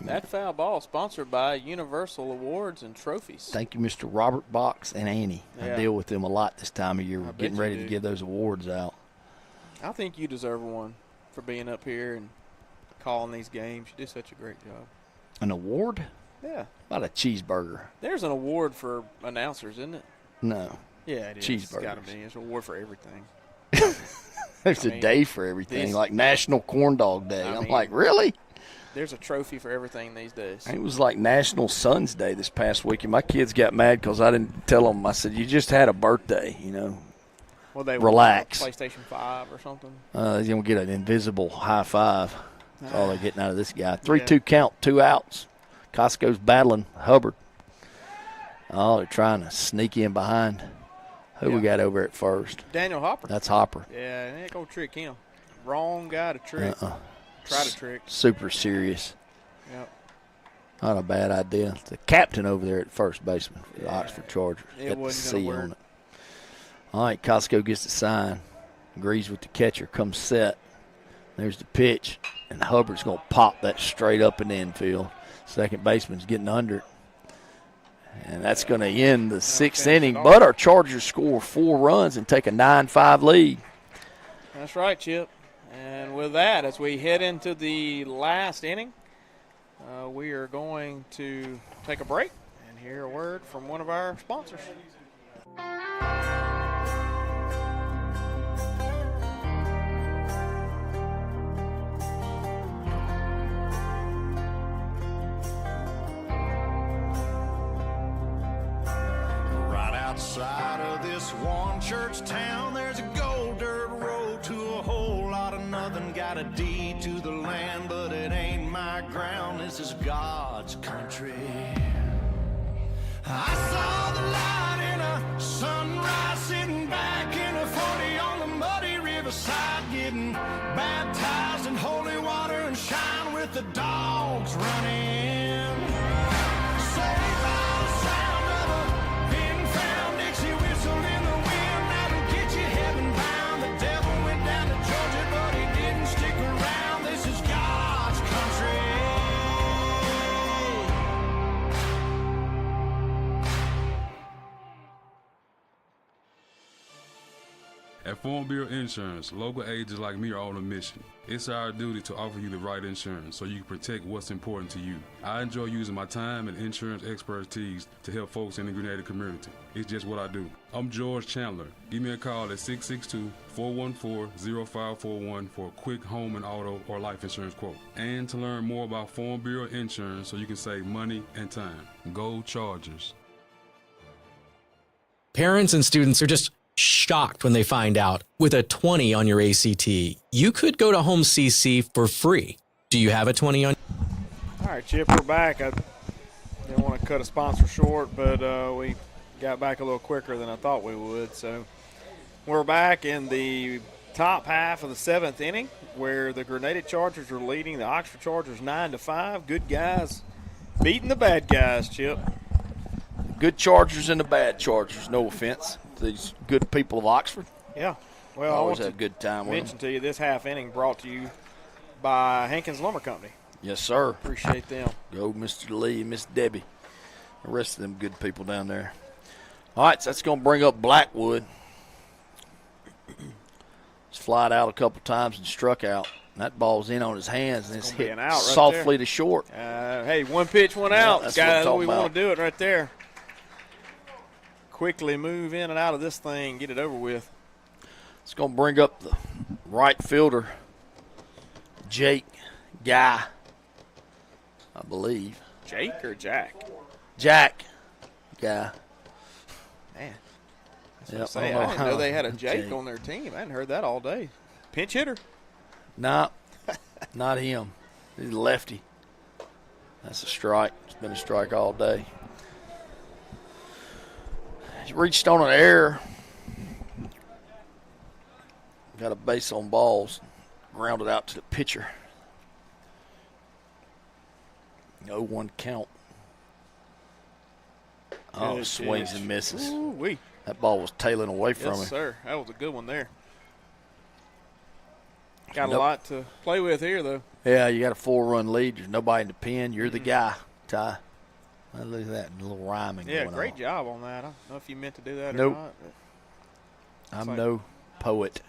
That foul ball sponsored by Universal Awards and Trophies. Thank you, Mr. Robert Box and Annie. Yeah. I deal with them a lot this time of year. We're getting ready to give those awards out. I think you deserve one for being up here and calling these games. You do such a great job. An award? Yeah. About a cheeseburger. There's an award for announcers, isn't it? No. Yeah, it is. Cheeseburgers. It's got to be. It's an award for everything. There's a day for everything, like National Corn Dog Day. I'm like, really? There's a trophy for everything these days. It was like National Sons Day this past week, and my kids got mad because I didn't tell them. I said, you just had a birthday, you know. Well, they relax. PlayStation 5 or something. You're going to get an invisible high five. That's all they're getting out of this guy. 3-2 count, 2 outs. Costco's battling Hubbard. Oh, they're trying to sneak in behind. Who we got over at first? Daniel Hopper. That's Hopper. Yeah, they ain't going to trick him. Wrong guy to trick. Try to trick. Super serious. Yep. Not a bad idea. The captain over there at first baseman for the Oxford Chargers. It Got wasn't the gonna C work. on it. All right, Costco gets the sign. Agrees with the catcher. Comes set. There's the pitch. And Hubbard's going to pop that straight up in the infield. Second baseman's getting under it. And that's going to end the 6th inning. But our Chargers score 4 runs and take a 9-5 lead. That's right, Chip. And with that, as we head into the last inning, we are going to take a break and hear a word from one of our sponsors. Outside of this one church town, there's a gold dirt road to a whole lot of nothing. Got a deed to the land, but it ain't my ground. This is God's country. I saw the light in a sunrise, sitting back in a 40 on the muddy riverside, getting baptized in holy water and shine with the dogs running. Saved by the sound of a pin-found Dixie whistle in the wind. That'll get you heaven bound. The devil went down to Georgia, but he didn't stick around. This is God's country. At Farm Bureau Insurance, local agents like me are on a mission. It's our duty to offer you the right insurance so you can protect what's important to you. I enjoy using my time and insurance expertise to help folks in the Grenada community. It's just what I do. I'm George Chandler. Give me a call at 662-414-0541 for a quick home and auto or life insurance quote. And to learn more about Farm Bureau Insurance so you can save money and time. Go Chargers. Parents and students are just shocked when they find out with a 20 on your ACT, you could go to Home CC for free. Do you have a 20 on? All right, Chip, we're back. I didn't want to cut a sponsor short, but we got back a little quicker than I thought we would. So we're back in the top half of the 7th inning where the Grenada Chargers are leading the Oxford Chargers 9-5. Good guys beating the bad guys, Chip. Good Chargers and the bad Chargers, no offense. These good people of Oxford. Yeah. Well, I I always want have a good time with mention them. to you this half inning brought to you by Hankins Lumber Company. Yes, sir. Appreciate them. Go Mr. Lee, Miss Debbie. The rest of them good people down there. All right, so that's going to bring up Blackwood. He's flied out a couple times and struck out. And that ball's in on his hands, and it's hit an out right softly there. to short. Hey, one pitch, one out. That's Guys, what I'm we talking want to about. do it right there. Quickly move in and out of this thing, get it over with. It's going to bring up the right fielder, Jake Guy, I believe. Jake or Jack? Jack Guy. Man, that's Yep, what I'm saying. I didn't know they had a Jake on their team. I hadn't heard that all day. Pinch hitter? Nah, not him. He's a lefty. That's a strike. It's been a strike all day. He reached on an error. Got a base on balls. Grounded out to the pitcher. 0-1 count. Oh, Good swings pitch. and misses. Ooh-wee. That ball was tailing away from him. Yes, sir. That was a good one there. Got a lot to play with here, though. Yeah, you got a 4-run lead. There's nobody in the pen. You're the guy, Ty. Look at that little rhyming Yeah, going great on. job on that. I don't know if you meant to do that Nope. or not. I'm no poet.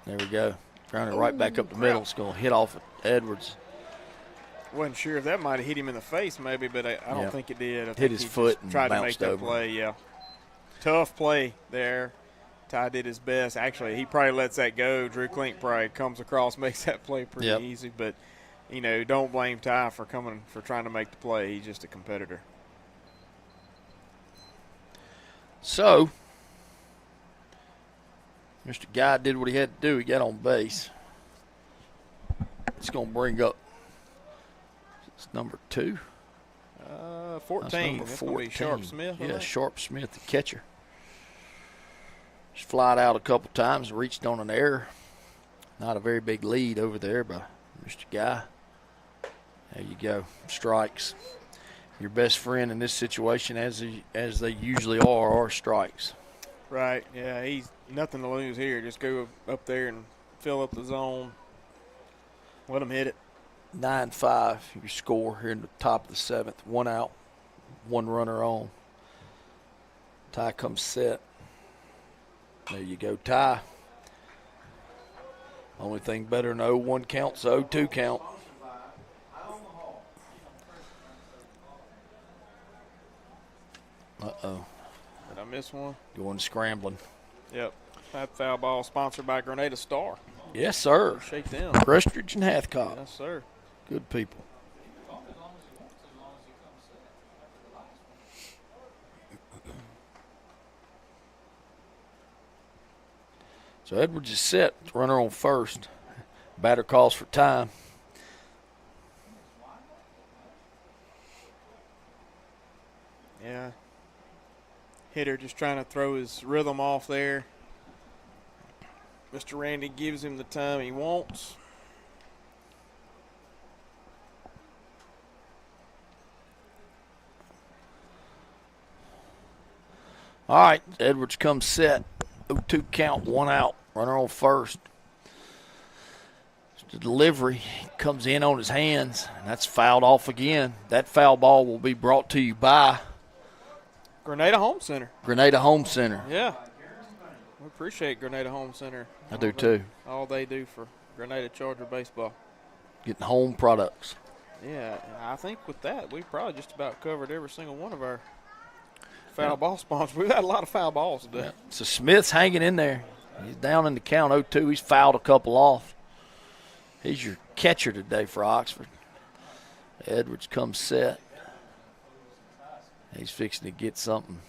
There we go. Trying it right back up the middle. It's going to hit off of Edwards. Wasn't sure if that might have hit him in the face, maybe, but I don't Yeah. think it did. I Hit think his he foot just and tried to make bounced that over. play. Yeah, tough play there. Ty did his best. Actually, he probably lets that go. Drew Klink probably comes across, makes that play pretty Yep. easy. But don't blame Ty for trying to make the play. He's just a competitor. So, Mr. Guy did what he had to do. He got on base. It's going to bring up it's number 2. 14. That's That's going to be Sharp Smith. I Yeah, think. Sharp Smith, the catcher. Just flied out a couple times, reached on an error. Not a very big lead over there by Mr. Guy. There you go. Strikes. Your best friend in this situation, as they usually are strikes. Right. Yeah, he's nothing to lose here. Just go up there and fill up the zone. Let him hit it. 9-5, your score here in the top of the 7th. 1 out, 1 runner on. Ty comes set. There you go, Ty. Only thing better than 0-1 count's 0-2 count. Uh-oh. Did I miss one? Going scrambling. Yep. That foul ball sponsored by Grenada Star. Yes, sir. Shake them. Crestridge and Hathcock. Yes, sir. Good people. So Edwards is set. Runner on first. Batter calls for time. Yeah. Hitter just trying to throw his rhythm off there. Mr. Randy gives him the time he wants. All right, Edwards comes set. 0-2 count, 1 out. Runner on first. The delivery comes in on his hands, and that's fouled off again. That foul ball will be brought to you by Grenada Home Center. Grenada Home Center. Yeah. We appreciate Grenada Home Center. I do too. All they do for Grenada Charger baseball. Getting home products. Yeah, and I think with that, we probably just about covered every single one of our foul ball sponsors. We've had a lot of foul balls today. Yeah. So Smith's hanging in there. He's down in the count 0-2. He's fouled a couple off. He's your catcher today for Oxford. Edwards comes set. He's fixing to get something.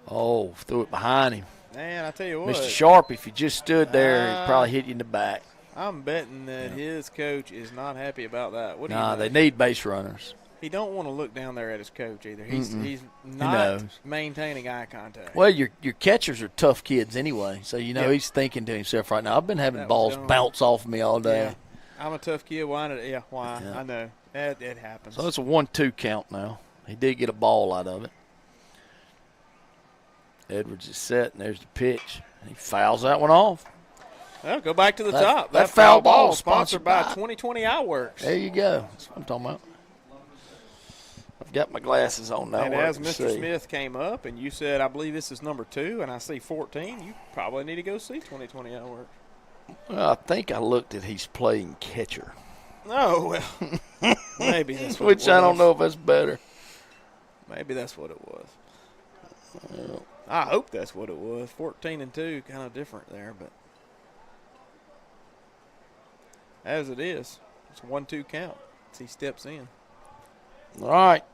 Oh, threw it behind him. Man, I tell you what. Mr. Sharp, if you just stood there, he'd probably hit you in the back. I'm betting that his coach is not happy about that. What do you Nah, know? they need base runners. He don't want to look down there at his coach either. He's not knows. maintaining eye contact. Well, your catchers are tough kids anyway, so he's thinking to himself right now, I've been having balls bounce off of me all day. Yeah. I'm a tough kid. Why? Why? Yeah. I know. It happens. So it's a 1-2 count now. He did get a ball out of it. Edwards is set, and there's the pitch. He fouls that one off. Well, go back to the top. That foul ball sponsored by 2020 Eyeworks. There you go. That's what I'm talking about. I've got my glasses on now. And as Mr. Smith came up and you said, I believe this is number 2, and I see 14, you probably need to go see 2020 Eyeworks. Well, I think I looked at he's playing catcher. Oh, well, maybe that's what Which it was. I don't know if that's better. Maybe that's what it was. Well, I hope that's what it was. 14-2, kind of different there, but as it is, it's a 1-2 count as he steps in. All right.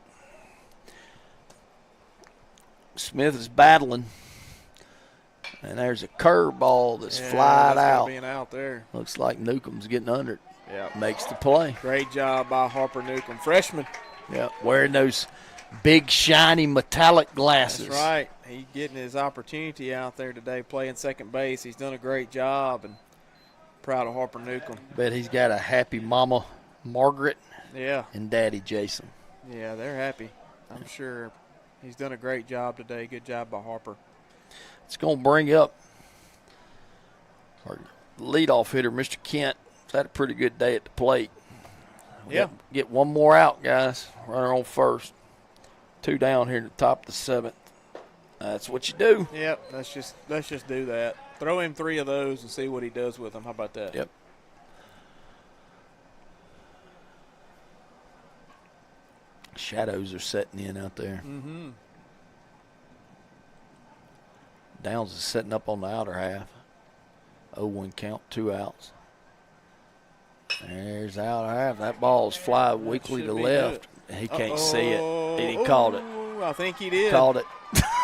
Smith is battling. And there's a curveball that's flied out. Being out there. Looks like Newcomb's getting under it. Yeah. Makes the play. Great job by Harper Newcomb. Freshman. Yeah, wearing those big, shiny, metallic glasses. That's right. He's getting his opportunity out there today playing second base. He's done a great job, and proud of Harper Newcomb. Bet he's got a happy mama, Margaret, and daddy, Jason. Yeah, they're happy. I'm sure he's done a great job today. Good job by Harper. It's going to bring up our leadoff hitter, Mr. Kent. He's had a pretty good day at the plate. Get one more out, guys. Runner on first. 2 down here at the top of the 7th. That's what you do. Yep, let's just do that. Throw him 3 of those and see what he does with them. How about that? Yep. Shadows are setting in out there. Mm-hmm. Downs is setting up on the outer half. 0-1 count, 2 outs. There's the outer half. That ball's fly weakly to left. He can't see it. And he called it. I think he did. Called it.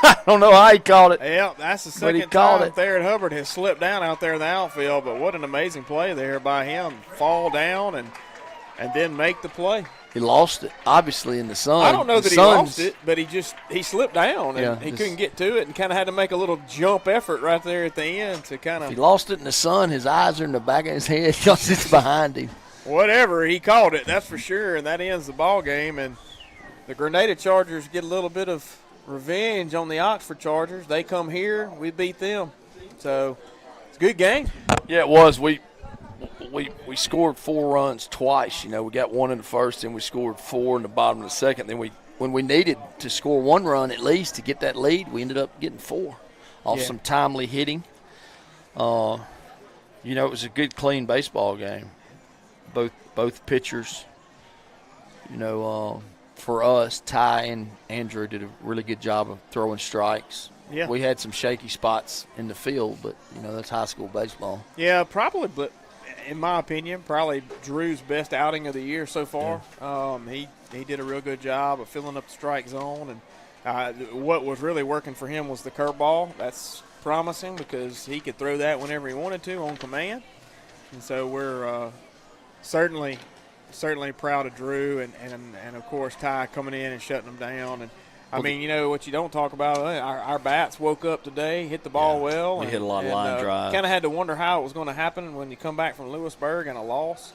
I don't know how he called it. Yeah, that's the but he second called time it. Thayer Hubbard has slipped down out there in the outfield, but what an amazing play there by him. Fall down and then make the play. He lost it, obviously, in the sun. I don't know that he lost it, but he slipped down and he couldn't get to it and kind of had to make a little jump effort right there at the end to kind of. If he lost it in the sun, his eyes are in the back of his head because it's behind him. Whatever, he called it, that's for sure, and that ends the ball game. And the Grenada Chargers get a little bit of revenge on the Oxford Chargers. They come here, we beat them. So it's a good game. Yeah, it was. We scored 4 runs twice. You know, we got 1 in the first, and we scored 4 in the bottom of the second. Then when we needed to score 1 run at least to get that lead, we ended up getting 4 off some timely hitting. You know, it was a good, clean baseball game. Both pitchers, you know, for us, Ty and Andrew did a really good job of throwing strikes. Yeah. We had some shaky spots in the field, but, you know, that's high school baseball. Yeah, probably, but in my opinion, probably Drew's best outing of the year so far. Yeah. He did a real good job of filling up the strike zone, and what was really working for him was the curveball. That's promising because he could throw that whenever he wanted to on command. And so we're certainly proud of Drew and of course Ty coming in and shutting them down. And I mean, you know what you don't talk about, our bats woke up today, hit the ball well. We hit a lot of line drives. Kind of had to wonder how it was going to happen when you come back from Lewisburg and a loss.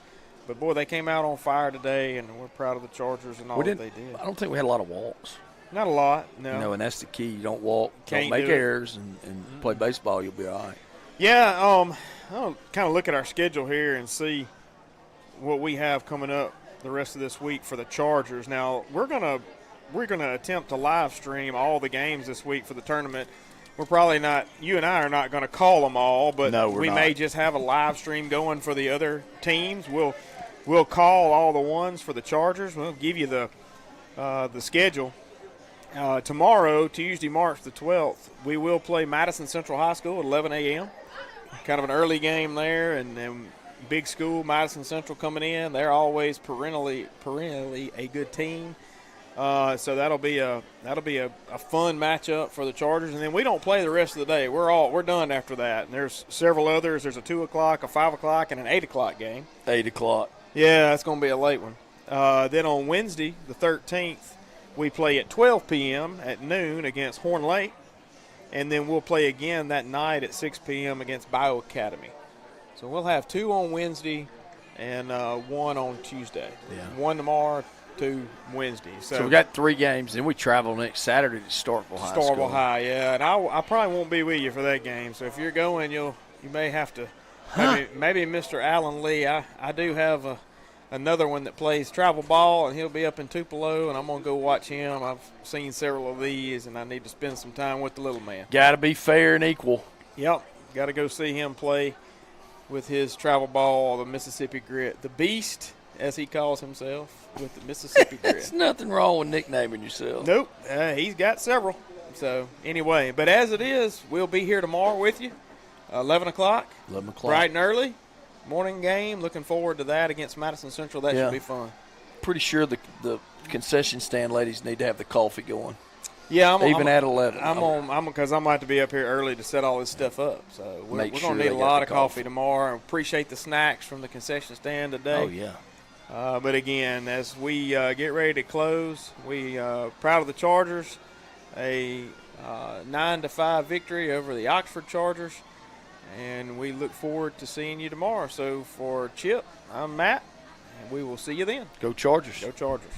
But, boy, they came out on fire today, and we're proud of the Chargers and all that they did. I don't think we had a lot of walks. Not a lot, no. You know, and that's the key. You don't walk, Can't don't make do it. errors, and play baseball, you'll be all right. Yeah, I'll kind of look at our schedule here and see what we have coming up the rest of this week for the Chargers. Now, we're gonna attempt to live stream all the games this week for the tournament. we're probably not. You and I are not going to call them all, but No, we're we not. may just have a live stream going for the other teams. We'll call all the ones for the Chargers. We'll give you the schedule. Tomorrow, Tuesday, March the 12th, we will play Madison Central High School at 11 a.m. Kind of an early game there, and big school, Madison Central coming in. They're always perennially a good team. So that'll be a fun matchup for the Chargers. And then we don't play the rest of the day. We're done after that. And there's several others. There's a 2 o'clock, a 5 o'clock, and an 8 o'clock game. 8 o'clock. Yeah, that's going to be a late one. Then on Wednesday, the 13th, we play at 12 p.m. at noon against Horn Lake. And then we'll play again that night at 6 p.m. against Bio Academy. So we'll have 2 on Wednesday and 1 on Tuesday. Yeah. 1 tomorrow, 2 Wednesday. So we got 3 games. Then we travel next Saturday to Starkville High School. Starkville High, yeah. And I probably won't be with you for that game. So if you're going, you may have to. Maybe Mr. Alan Lee. I do have another one that plays travel ball, and he'll be up in Tupelo, and I'm going to go watch him. I've seen several of these, and I need to spend some time with the little man. Got to be fair and equal. Yep. Got to go see him play with his travel ball, the Mississippi Grit. The Beast, as he calls himself, with the Mississippi Grit. There's nothing wrong with nicknaming yourself. Nope. He's got several. So, anyway, but as it is, we'll be here tomorrow with you, 11 o'clock. 11 o'clock. Bright and early. Morning game. Looking forward to that against Madison Central. That should be fun. Pretty sure the concession stand ladies need to have the coffee going. Yeah, at 11. I'm because I'm going to have to be up here early to set all this stuff up. So we're going to need a lot of coffee tomorrow. Appreciate the snacks from the concession stand today. Oh yeah. But again, as we get ready to close, we proud of the Chargers. A 9-5 victory over the Oxford Chargers. And we look forward to seeing you tomorrow. So for Chip, I'm Matt, and we will see you then. Go Chargers. Go Chargers.